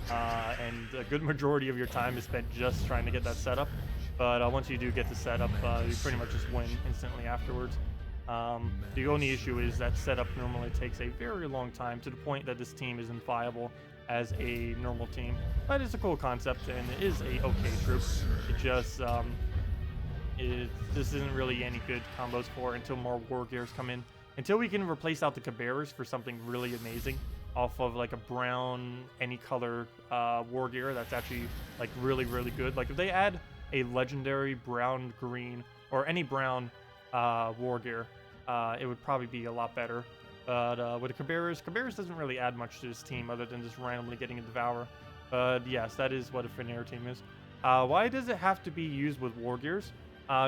and a good majority of your time is spent just trying to get that set up. But once you do get the setup, you pretty much just win instantly afterwards. The only issue is that setup normally takes a very long time, to the point that this team isn't viable as a normal team. But it's a cool concept, and it is a okay troop. It just this isn't really any good combos for until more War Gears come in. Until we can replace out the Cabarrus for something really amazing off of like a brown any color War Gear that's actually like really good. Like if they add a legendary brown green or any brown War Gear, it would probably be a lot better. But with the Cabarrus doesn't really add much to this team other than just randomly getting a Devourer. But yes, that is what a Finnair team is. Why does it have to be used with War Gears?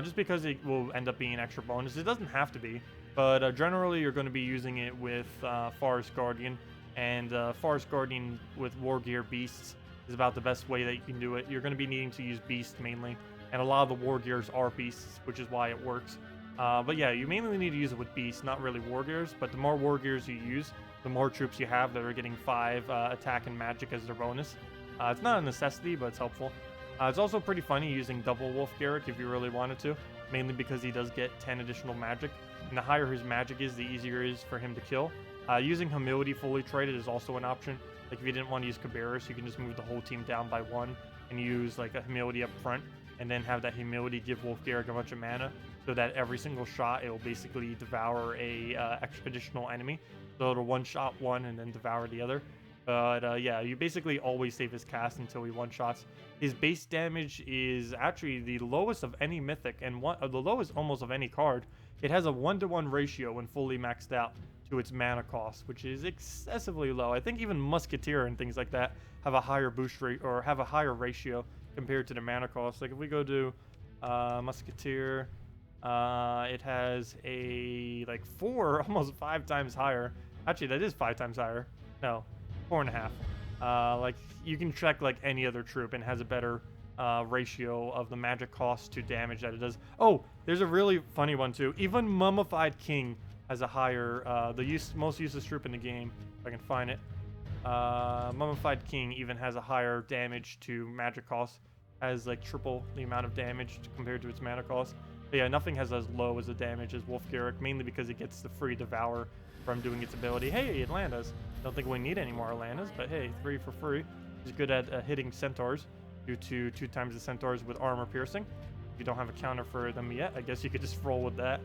Just because it will end up being an extra bonus. It doesn't have to be, but generally you're going to be using it with Forest Guardian, and Forest Guardian with War Gear Beasts is about the best way that you can do it. You're going to be needing to use Beast mainly, and a lot of the War Gears are Beasts, which is why it works. But yeah, you mainly need to use it with Beasts, not really War Gears, but the more War Gears you use, the more troops you have that are getting 5 attack and magic as their bonus. It's not a necessity, but it's helpful. It's also pretty funny using double Wolf Garrick if you really wanted to, mainly because he does get 10 additional magic, and the higher his magic is, the easier it is for him to kill. Using Humility fully traded is also an option. Like if you didn't want to use Cabarrus, you can just move the whole team down by 1 and use like a Humility up front, and then have that Humility give Wolf Garrick a bunch of mana, so that every single shot it will basically devour a additional enemy. So it'll one-shot one and then devour the other. But yeah, you basically always save his cast until he one-shots. His base damage is actually the lowest of any mythic and the lowest almost of any card. It has a 1-to-1 ratio when fully maxed out to its mana cost, which is excessively low. I think even Musketeer and things like that have a higher boost rate or have a higher ratio compared to the mana cost. Like if we go to Musketeer, it has a like 4, almost 5 times higher. Actually, that is 5 times higher. No, 4.5. Like you can check like any other troop and has a better ratio of the magic cost to damage that it does. Oh, there's a really funny one too. Even Mummified King has a higher, most useless troop in the game, if I can find it. Mummified King even has a higher damage to magic cost, has like triple the amount of damage compared to its mana cost. But yeah, nothing has as low as the damage as Wolf Garrick, mainly because it gets the free Devour from doing its ability. Hey, Atlantas. Don't think we need any more Atlantas, but hey, 3 for free. He's good at hitting centaurs due to 2 times the centaurs with armor piercing. If you don't have a counter for them yet, I guess you could just roll with that.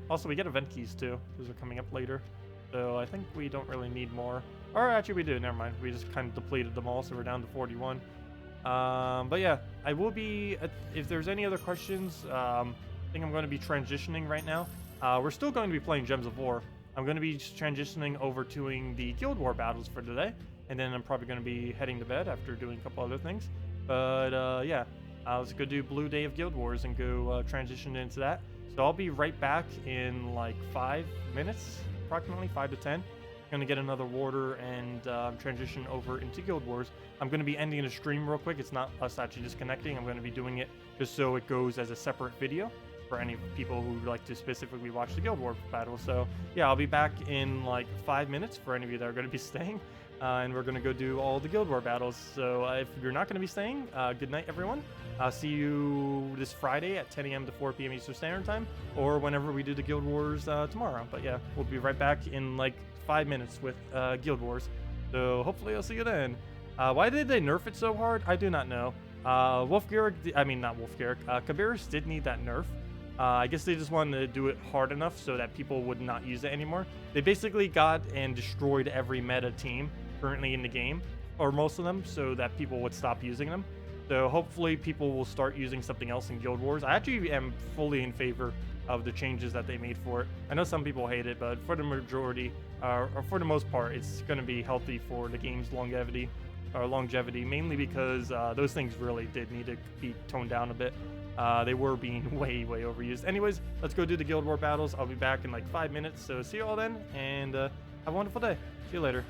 Also, we get event keys too. Those are coming up later. So I think we don't really need more. Or actually we do, never mind. We just kind of depleted them all, so we're down to 41. But yeah, I will be, if there's any other questions, I think I'm going to be transitioning right now. We're still going to be playing Gems of War. I'm going to be transitioning over to doing the Guild War battles for today, and then I'm probably going to be heading to bed after doing a couple other things. But yeah, let's go do Blue Day of Guild Wars and go transition into that. So I'll be right back in like 5 minutes, approximately 5 to 10. Going to get another water and transition over into Guild Wars. I'm going to be ending the stream real quick. It's not us actually disconnecting. I'm going to be doing it just so it goes as a separate video for any people who like to specifically watch the Guild War battle. So yeah, I'll be back in like 5 minutes for any of you that are going to be staying. And we're going to go do all the Guild War battles. So if you're not going to be staying, good night, everyone. See you this Friday at 10 a.m. to 4 p.m. Eastern Standard Time, or whenever we do the Guild Wars tomorrow. But yeah, we'll be right back in like 5 minutes with Guild Wars. So hopefully I'll see you then. Why did they nerf it so hard? I do not know. Cabarrus did need that nerf. I guess they just wanted to do it hard enough so that people would not use it anymore. They basically got and destroyed every meta team currently in the game, or most of them, so that people would stop using them. So hopefully people will start using something else in Guild Wars. I actually am fully in favor of the changes that they made for it. I know some people hate it, but for the majority, or for the most part, it's going to be healthy for the game's longevity, mainly because those things really did need to be toned down a bit. They were being way overused. Anyways, let's go do the Guild War battles. I'll be back in like 5 minutes, so see you all then, and have a wonderful day. See you later.